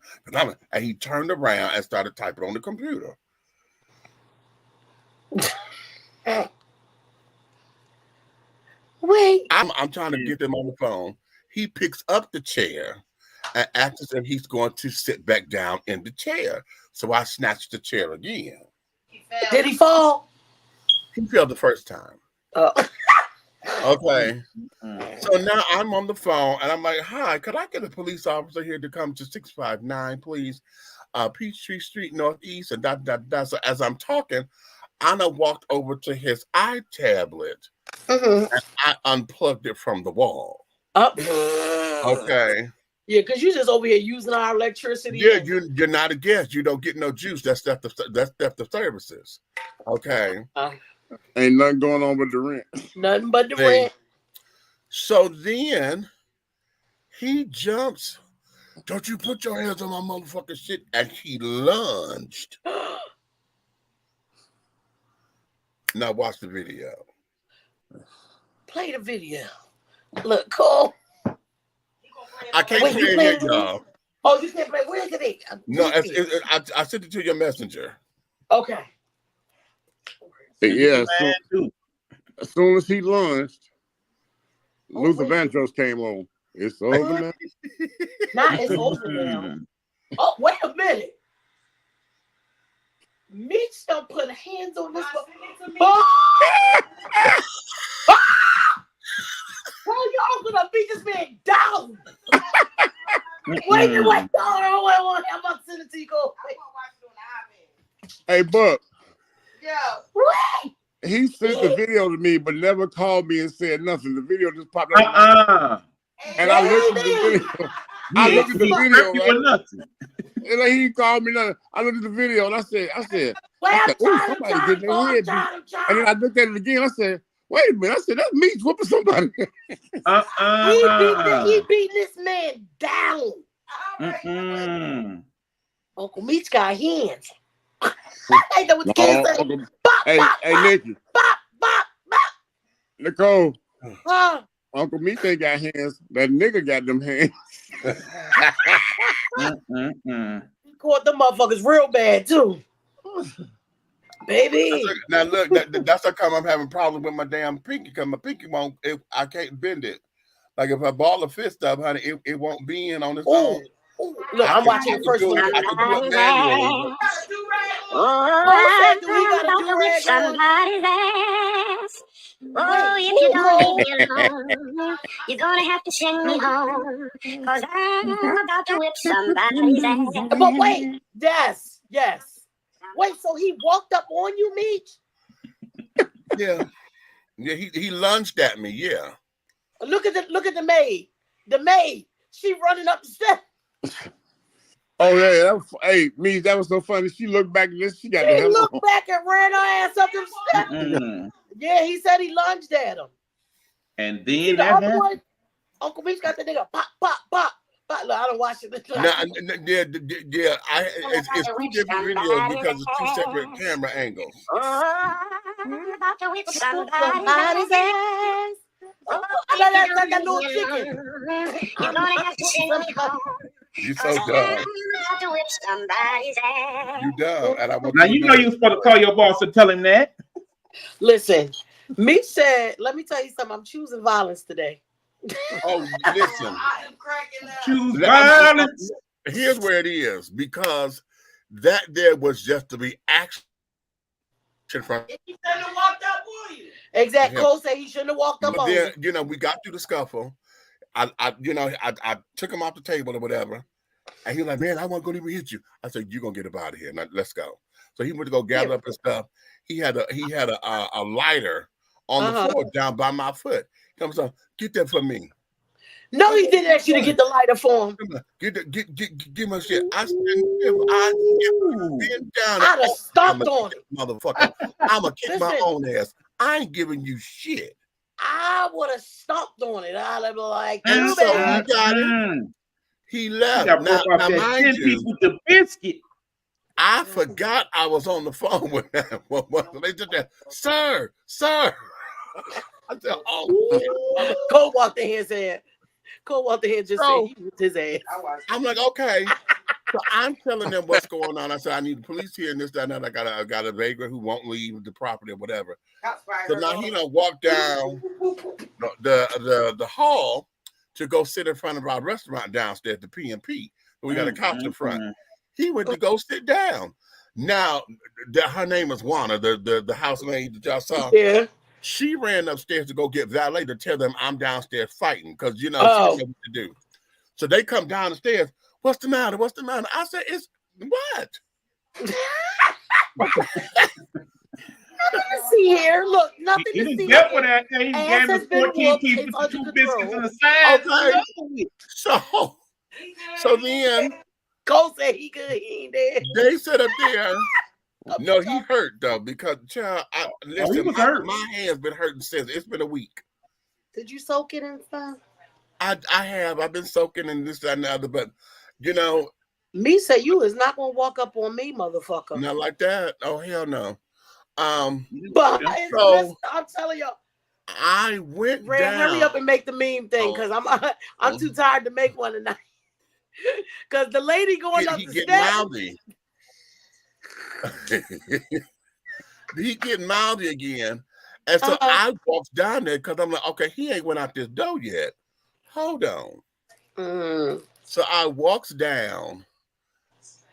And he turned around and started typing on the computer. Wait. I'm trying to get them on the phone. He picks up the chair and acts as if he's going to sit back down in the chair. So I snatched the chair again. Did he fall? He fell the first time. Okay. So now I'm on the phone and I'm like, "Hi, could I get a police officer here to come to 659, please? Peachtree Street Northeast." And So as I'm talking, Anna walked over to his iTablet and I unplugged it from the wall. Okay. Yeah, because you just over here using our electricity. Yeah, you're not a guest. You don't get no juice. That's theft of services. Okay. Ain't nothing going on with the rent. Nothing but the rent. So then he jumps. "Don't you put your hands on my motherfucking shit." And he lunged. Now watch the video. Play the video. Look, Cole. I can't play it yet, y'all. Oh, you can't play. Where is it? No, I sent it to your messenger. Okay. Yeah, as soon as he lunged, Luther Vandross came on. It's over now. Now it's over now. Oh, wait a minute. Mitch don't put hands on this one. Oh, y'all gonna beat this man down. Wait. I'm about to send it to you. Go. Hey, Buck. Yeah. Wait. He sent the video to me, but never called me and said nothing. The video just popped up. And I looked at the video. Right? And like, he called me nothing. I looked at the video and I said, "Oh, somebody getting their head beat." And then I looked at it again. I said, "Wait a minute." I said, "That's me whooping somebody." He beat this man down. Uncle Meach got hands. I know what the kids say. Hey, Nikki. Nicole. Uncle Meach ain't got hands. That nigga got them hands. He caught them motherfuckers real bad too. Baby. Now look, that's how come I'm having problems with my damn pinky, because my pinky won't. I can't bend it. Like if I ball a fist up, honey, it won't bend on its own. Look, I'm watching the first one. I can do it manually. Somebody's ass. Oh, if you don't leave me alone, you're gonna have to send me home, 'cause I'm about to whip somebody's ass. But wait, yes. Wait, so he walked up on you, Meech? Yeah, he lunged at me. Yeah. Look at the maid. The maid, she running up the steps. Oh yeah, that was so funny. She looked back and she got the hell on. Looked back and ran her ass up the steps. Yeah, he said he lunged at him. And then that happened. Uncle Meech got the nigga pop. Look, I don't watch it. It's two different videos because it's two separate camera angles. I'm about to whip somebody's ass. That little chicken. You're gonna have to send me home. You so dumb. To whip somebody's ass. You dumb. And I want now you know you were supposed to call your boss and tell him that. Listen, Meech said, "Let me tell you something. I'm choosing violence today." Oh, listen. Choose violence. Here's where it is, because that there was just to be action from. He shouldn't have walked up on you. Exactly. Cole said he shouldn't have walked up on you. We got through the scuffle. I took him off the table or whatever, and he was like, "Man, I wasn't gonna even hit you." I said, "You're gonna get up out of here. Now, let's go." So he went to go gather up his stuff. He had a lighter on the floor down by my foot. Comes on, get that for me. No, he didn't ask you to get the lighter for him. Give my shit. I said, if I been down, I'd have stomped on it, motherfucker. I'ma kick my own ass. I ain't giving you shit. I would have stomped on it. I'd have been like, and you so he got it. He left. Now mind you, with the biscuit. I forgot I was on the phone with them. They did that, sir. I said, oh, Cole walked in here and said, Cole walked in here and just said he whipped his ass. I'm like, okay. So I'm telling them what's going on. I said, I need the police here and this, that, and that. I got a vagrant who won't leave the property or whatever. So now he done walked down the hall to go sit in front of our restaurant downstairs, the P&P. We got a couch in front. He went to go sit down. Now, her name is Juana, the housemaid that y'all saw. Yeah. She ran upstairs to go get valet to tell them I'm downstairs fighting because, you know, she didn't know what to do. So they come down the stairs. What's the matter? What's the matter? I said, it's what? Nothing to see here. Look, nothing to see here. For that day. He gave us 14 keys with 2 biscuits in the side. Okay. So then Cole said he good. He ain't dead. They sit up there. No, he hurt though because child, listen, my hand's been hurting since it's been a week. Did you soak it in stuff? I have. I've been soaking in this, that, and the other, but you know, me say you is not gonna walk up on me, motherfucker. Not like that. Oh hell no. But I'm telling y'all, I went down. Hurry up and make the meme thing because I'm too tired to make one tonight. Because the lady going up the steps. Mouthy. He getting mouthy again. And so I walked down there because I'm like, okay, he ain't went out this door yet. Hold on. So I walks down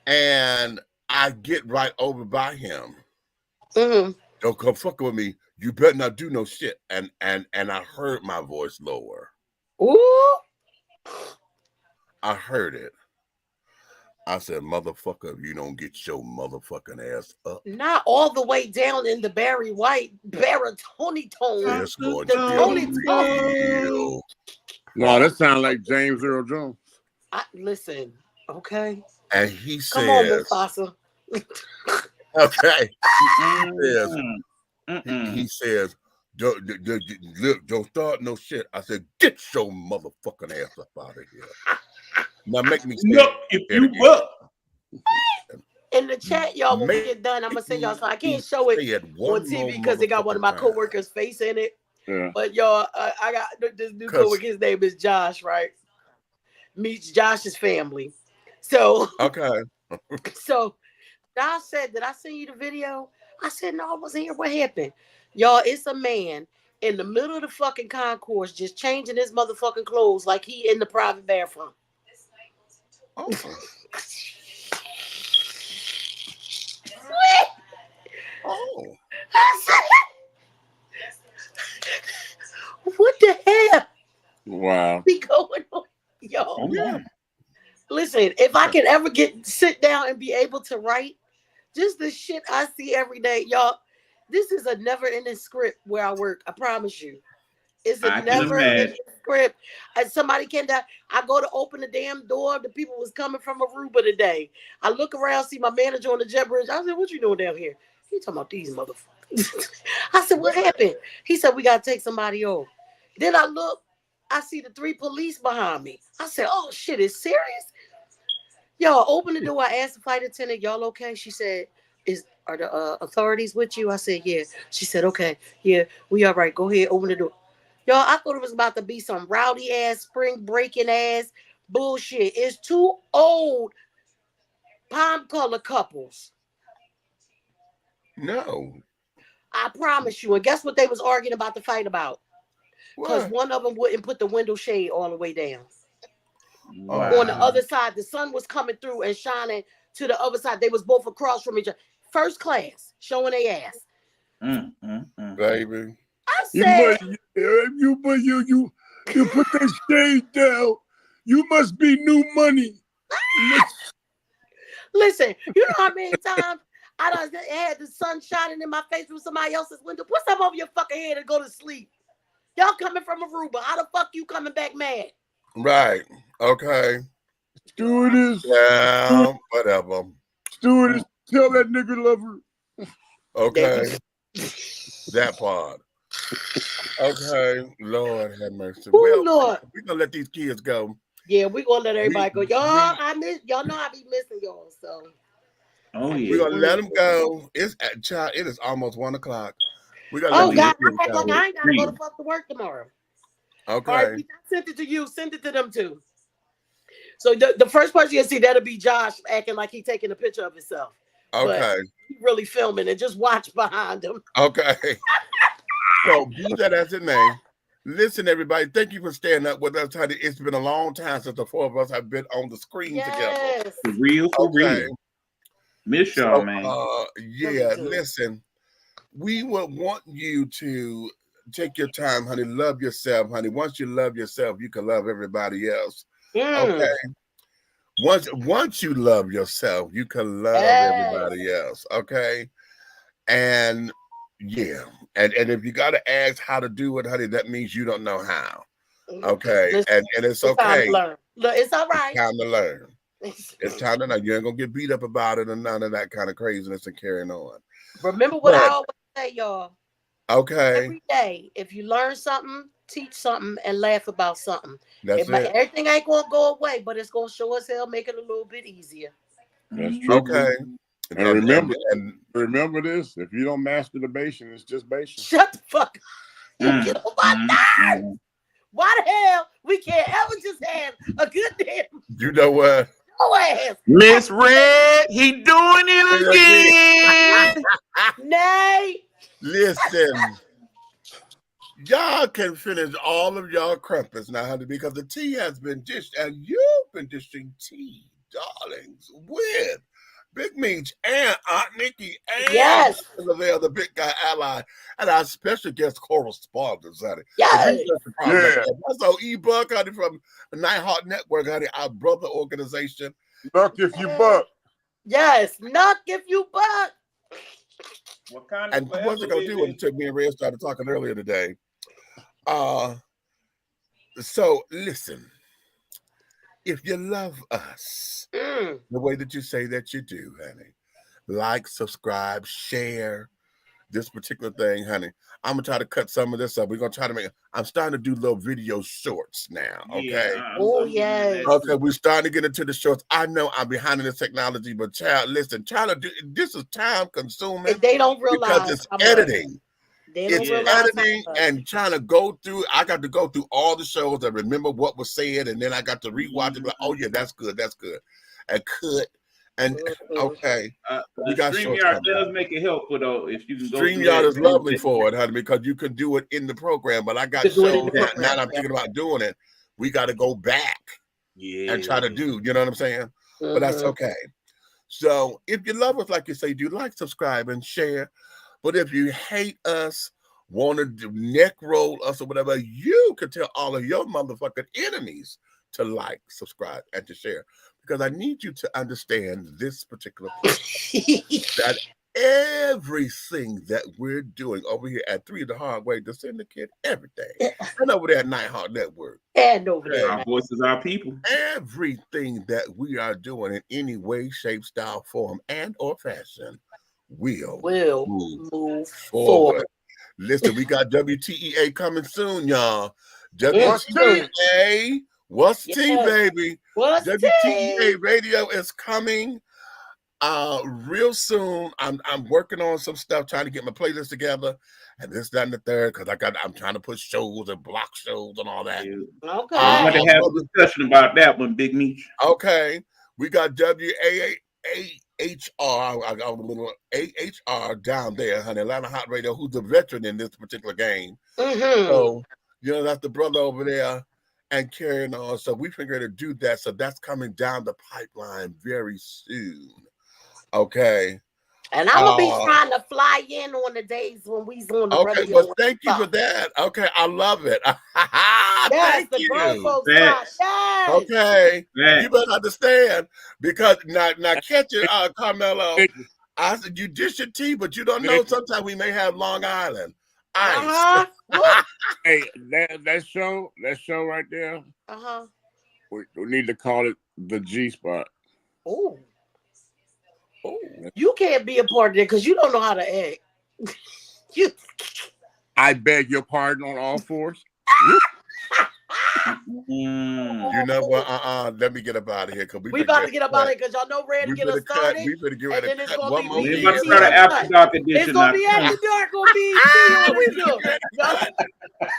and I get right over by him. Don't come fucking with me. You better not do no shit. And I heard my voice lower. Ooh. I heard it. I said, motherfucker, if you don't get your motherfucking ass up. Not all the way down in the Barry White baritone tone. It's going to Wow, that sounds like James Earl Jones. Listen, okay. And he says, come on, Mufasa. Okay. He says, don't start no shit. I said, get your motherfucking ass up out of here. Now make me look if you look. In the chat, y'all, when we get done, I'm gonna send y'all. So I can't show it on TV because they got one of my coworkers' face in it. Yeah. But y'all, I got this new coworker. His name is Josh, right? Meets Josh's family. So okay. So Josh said, "Did I send you the video?" I said, "No, I wasn't here. What happened?" Y'all, it's a man in the middle of the fucking concourse just changing his motherfucking clothes like he in the private bathroom. Oh. What the hell? Wow. Be going on, y'all? Oh, yeah. Listen, if I can ever sit down and be able to write, just the shit I see every day, y'all. This is a never-ending script where I work. I promise you. It's a never-ending script. And somebody came down. I go to open the damn door. The people was coming from Aruba today. I look around, see my manager on the jet bridge. I said, "What you doing down here?" He talking about these motherfuckers. I said, "What happened?" He said, "We got to take somebody over." Then I look. I see the 3 police behind me. I said, "Oh, shit, it's serious?" Y'all, open the door. I asked the flight attendant, "Y'all okay?" She said, "Are the authorities with you?" I said, "Yeah." She said, "Okay, yeah, we all right. Go ahead, open the door." Y'all, I thought it was about to be some rowdy ass, spring breaking ass bullshit. It's 2 old palm color couples. No. I promise you. And guess what they was arguing about the fight about? Because one of them wouldn't put the window shade all the way down. Wow. On the other side, the sun was coming through and shining to the other side. They was both across from each other. First class, showing their ass. Baby. I said, you put that shade down. You must be new money. Listen, you know how many times I done had the sun shining in my face from somebody else's window. Put something over your fucking head and go to sleep. Y'all coming from Aruba. How the fuck you coming back mad? Right. Okay. Stewardess. Yeah, whatever. Stewardess, tell that nigga love her. Okay. That part. Okay. Lord have mercy. Ooh, Well, Lord. we're gonna let these kids go. Yeah, we're gonna let everybody go. Y'all, y'all know I be missing y'all, so. Oh yeah. We're gonna let them go. It's child, it is almost 1 o'clock. We gotta Oh let God, these kids go. I ain't gotta go to fuck to work tomorrow. Okay. All right, I sent it to you. Send it to them too. So the first person you see, that'll be Josh acting like he taking a picture of himself. Okay. But he really filming and just watch behind him. Okay. So be that as it may. Listen, everybody, thank you for staying up with us, honey. It's been a long time since the four of us have been on the screen together. For real, for real. Miss y'all, man. Yeah, listen. We would want you to take your time, honey. Love yourself, honey. Once you love yourself, you can love everybody else. Okay. Once you love yourself, you can love everybody else. Okay. And yeah. And if you gotta ask how to do it, honey, that means you don't know how. Okay. And it's okay. Time to learn. Look, it's all right. It's time to learn. It's time to know. You ain't gonna get beat up about it and none of that kind of craziness and carrying on. Remember what I always say, y'all. Okay. Every day, if you learn something, teach something, and laugh about something. That's it. Everything ain't gonna go away, but it's gonna show as hell, make it a little bit easier. That's true. Okay. And remember this: if you don't master the bastion, it's just bastion. Shut the fuck up. Get on my nerves. Why the hell we can't ever just have a good damn You know what? ass? Miss Red, he doing it again. Nay. Listen, y'all can finish all of y'all crumpets now, honey, because the tea has been dished, and you've been dishing tea, darlings, with Big Meech and Aunt Nikki and the big guy ally, and our special guest correspondents, honey. Yes. That's our E-Buck, honey, from the Nighthawk Network, honey, our brother organization. Knock if you buck. Yes, knock if you buck. What kind of and what's it gonna do until me and Red started talking earlier today? So listen, if you love us the way that you say that you do, honey, like, subscribe, share this particular thing, honey. I'm gonna try to cut some of this up. We're gonna try to make. I'm starting to do little video shorts now. Okay. Okay. We're starting to get into the shorts. I know I'm behind in this technology, but child, listen, trying to do this is time consuming. They don't realize because it's editing. It's editing and trying to go through. I got to go through all the shows and remember what was said, and then I got to rewatch it. Like, oh yeah, that's good, and cut. And okay, we got StreamYard does make it helpful though. If you can go StreamYard is lovely for it, honey, because you can do it in the program. But I got shows now that I'm thinking about doing it. We got to go back and try to do. You know what I'm saying? But that's okay. So if you love us, like you say, do like, subscribe, and share. But if you hate us, want to neck roll us or whatever, you can tell all of your motherfucking enemies to like, subscribe, and to share. Because I need you to understand this particular point, that everything that we're doing over here at 3 The Hard Way, the Syndicate, everything, and over there at Nighthawk Network, and over there, our voices, our people, everything that we are doing in any way, shape, style, form, and or fashion will move forward. Listen, we got WTEA coming soon, y'all. WTEA. What's tea, baby? What's WTEA Radio is coming real soon. I'm working on some stuff, trying to get my playlist together, and this, that, and the third, because I'm trying to put shows and block shows and all that. Okay. I'm going to have a discussion about that one, Big Meech. Okay. We got WAHR. I got a little AHR down there, honey. Atlanta Hot Radio, who's a veteran in this particular game. So, you know, that's the brother over there. And carrying on. So we figured to do that. So that's coming down the pipeline very soon. Okay. And I'm gonna be trying to fly in on the days when we's on the radio. Okay, well, thank you for that. Okay, I love it. Yes, thank you. Yes. Okay, you better understand, because now catch it, Carmelo. I said, you dish your tea, but you don't know. Sometimes we may have Long Island ice. Hey, that show right there. We need to call it the G spot. Oh, you can't be a part of it because you don't know how to act. I beg your pardon on all fours. You know what? Let me get up out of here because we about to get up out of here because y'all know ready to get us started. We better get ready and then to it's cut gonna one be more BET. About to start an after dark edition. It's gonna be after dark on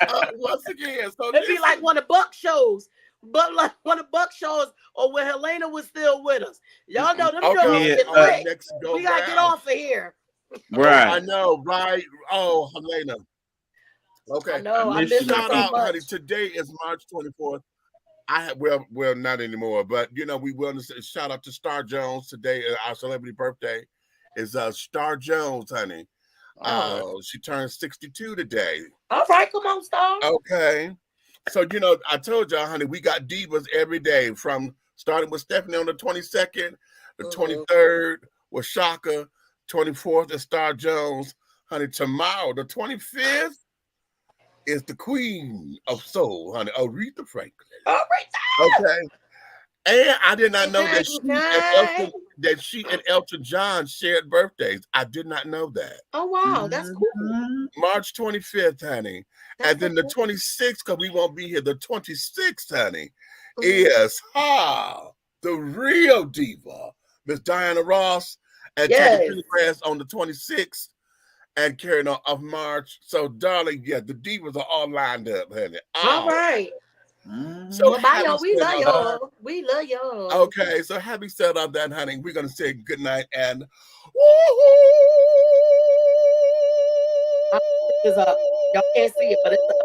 BET. Once again, so it'd be like one of Buck shows. But like one of Buck shows, or when Helena was still with us. Y'all know them girls. We gotta get off of here. Right. I know, right? Oh, Helena. Okay. I know. I miss shout so out, much. honey. Today is March 24th. I have well, not anymore, but you know, we will shout out to Star Jones today. Our celebrity birthday is Star Jones, honey. She turned 62 today. All right, come on, Star. Okay. So, you know, I told y'all, honey, we got divas every day from starting with Stephanie on the 22nd, the 23rd with Shaka, 24th is Star Jones. Honey, tomorrow, the 25th, is the Queen of Soul, honey, Aretha Franklin. Okay. And I did not know that she and Elton John shared birthdays. I did not know that. Oh, wow. That's cool. March 25th, honey. And then the 26th, because we won't be here, the 26th, honey, is the real diva, Miss Diana Ross, and Teddy Pendergrass on the 26th and carrying on of March. So, darling, yeah, the divas are all lined up, honey. All right. So bye, y'all. We love y'all. We love y'all. Okay, so having said all that, honey, we're going to say good night and it's up. Y'all can't see it, but it's up.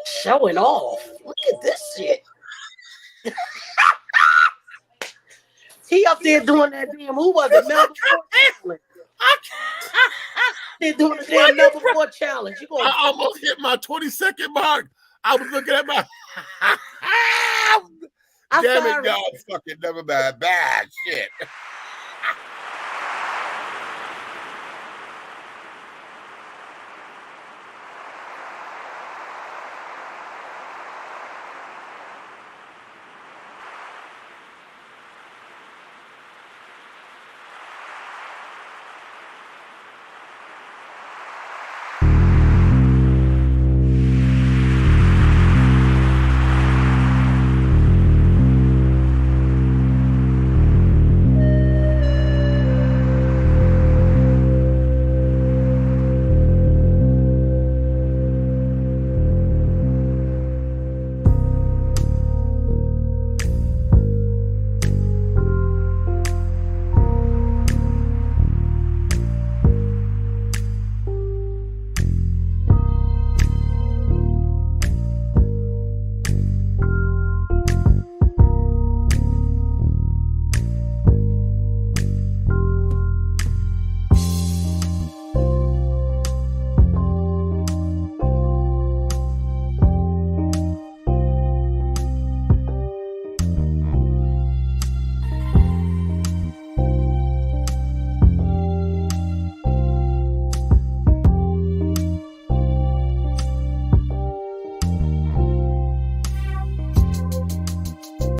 Showing off. Look at this shit. He up there doing that damn, who was it? Number 4 challenge. They're doing the damn number 4 challenge. I almost hit my 22nd mark. I was looking at my damn it, God, fucking never mind. Bad shit.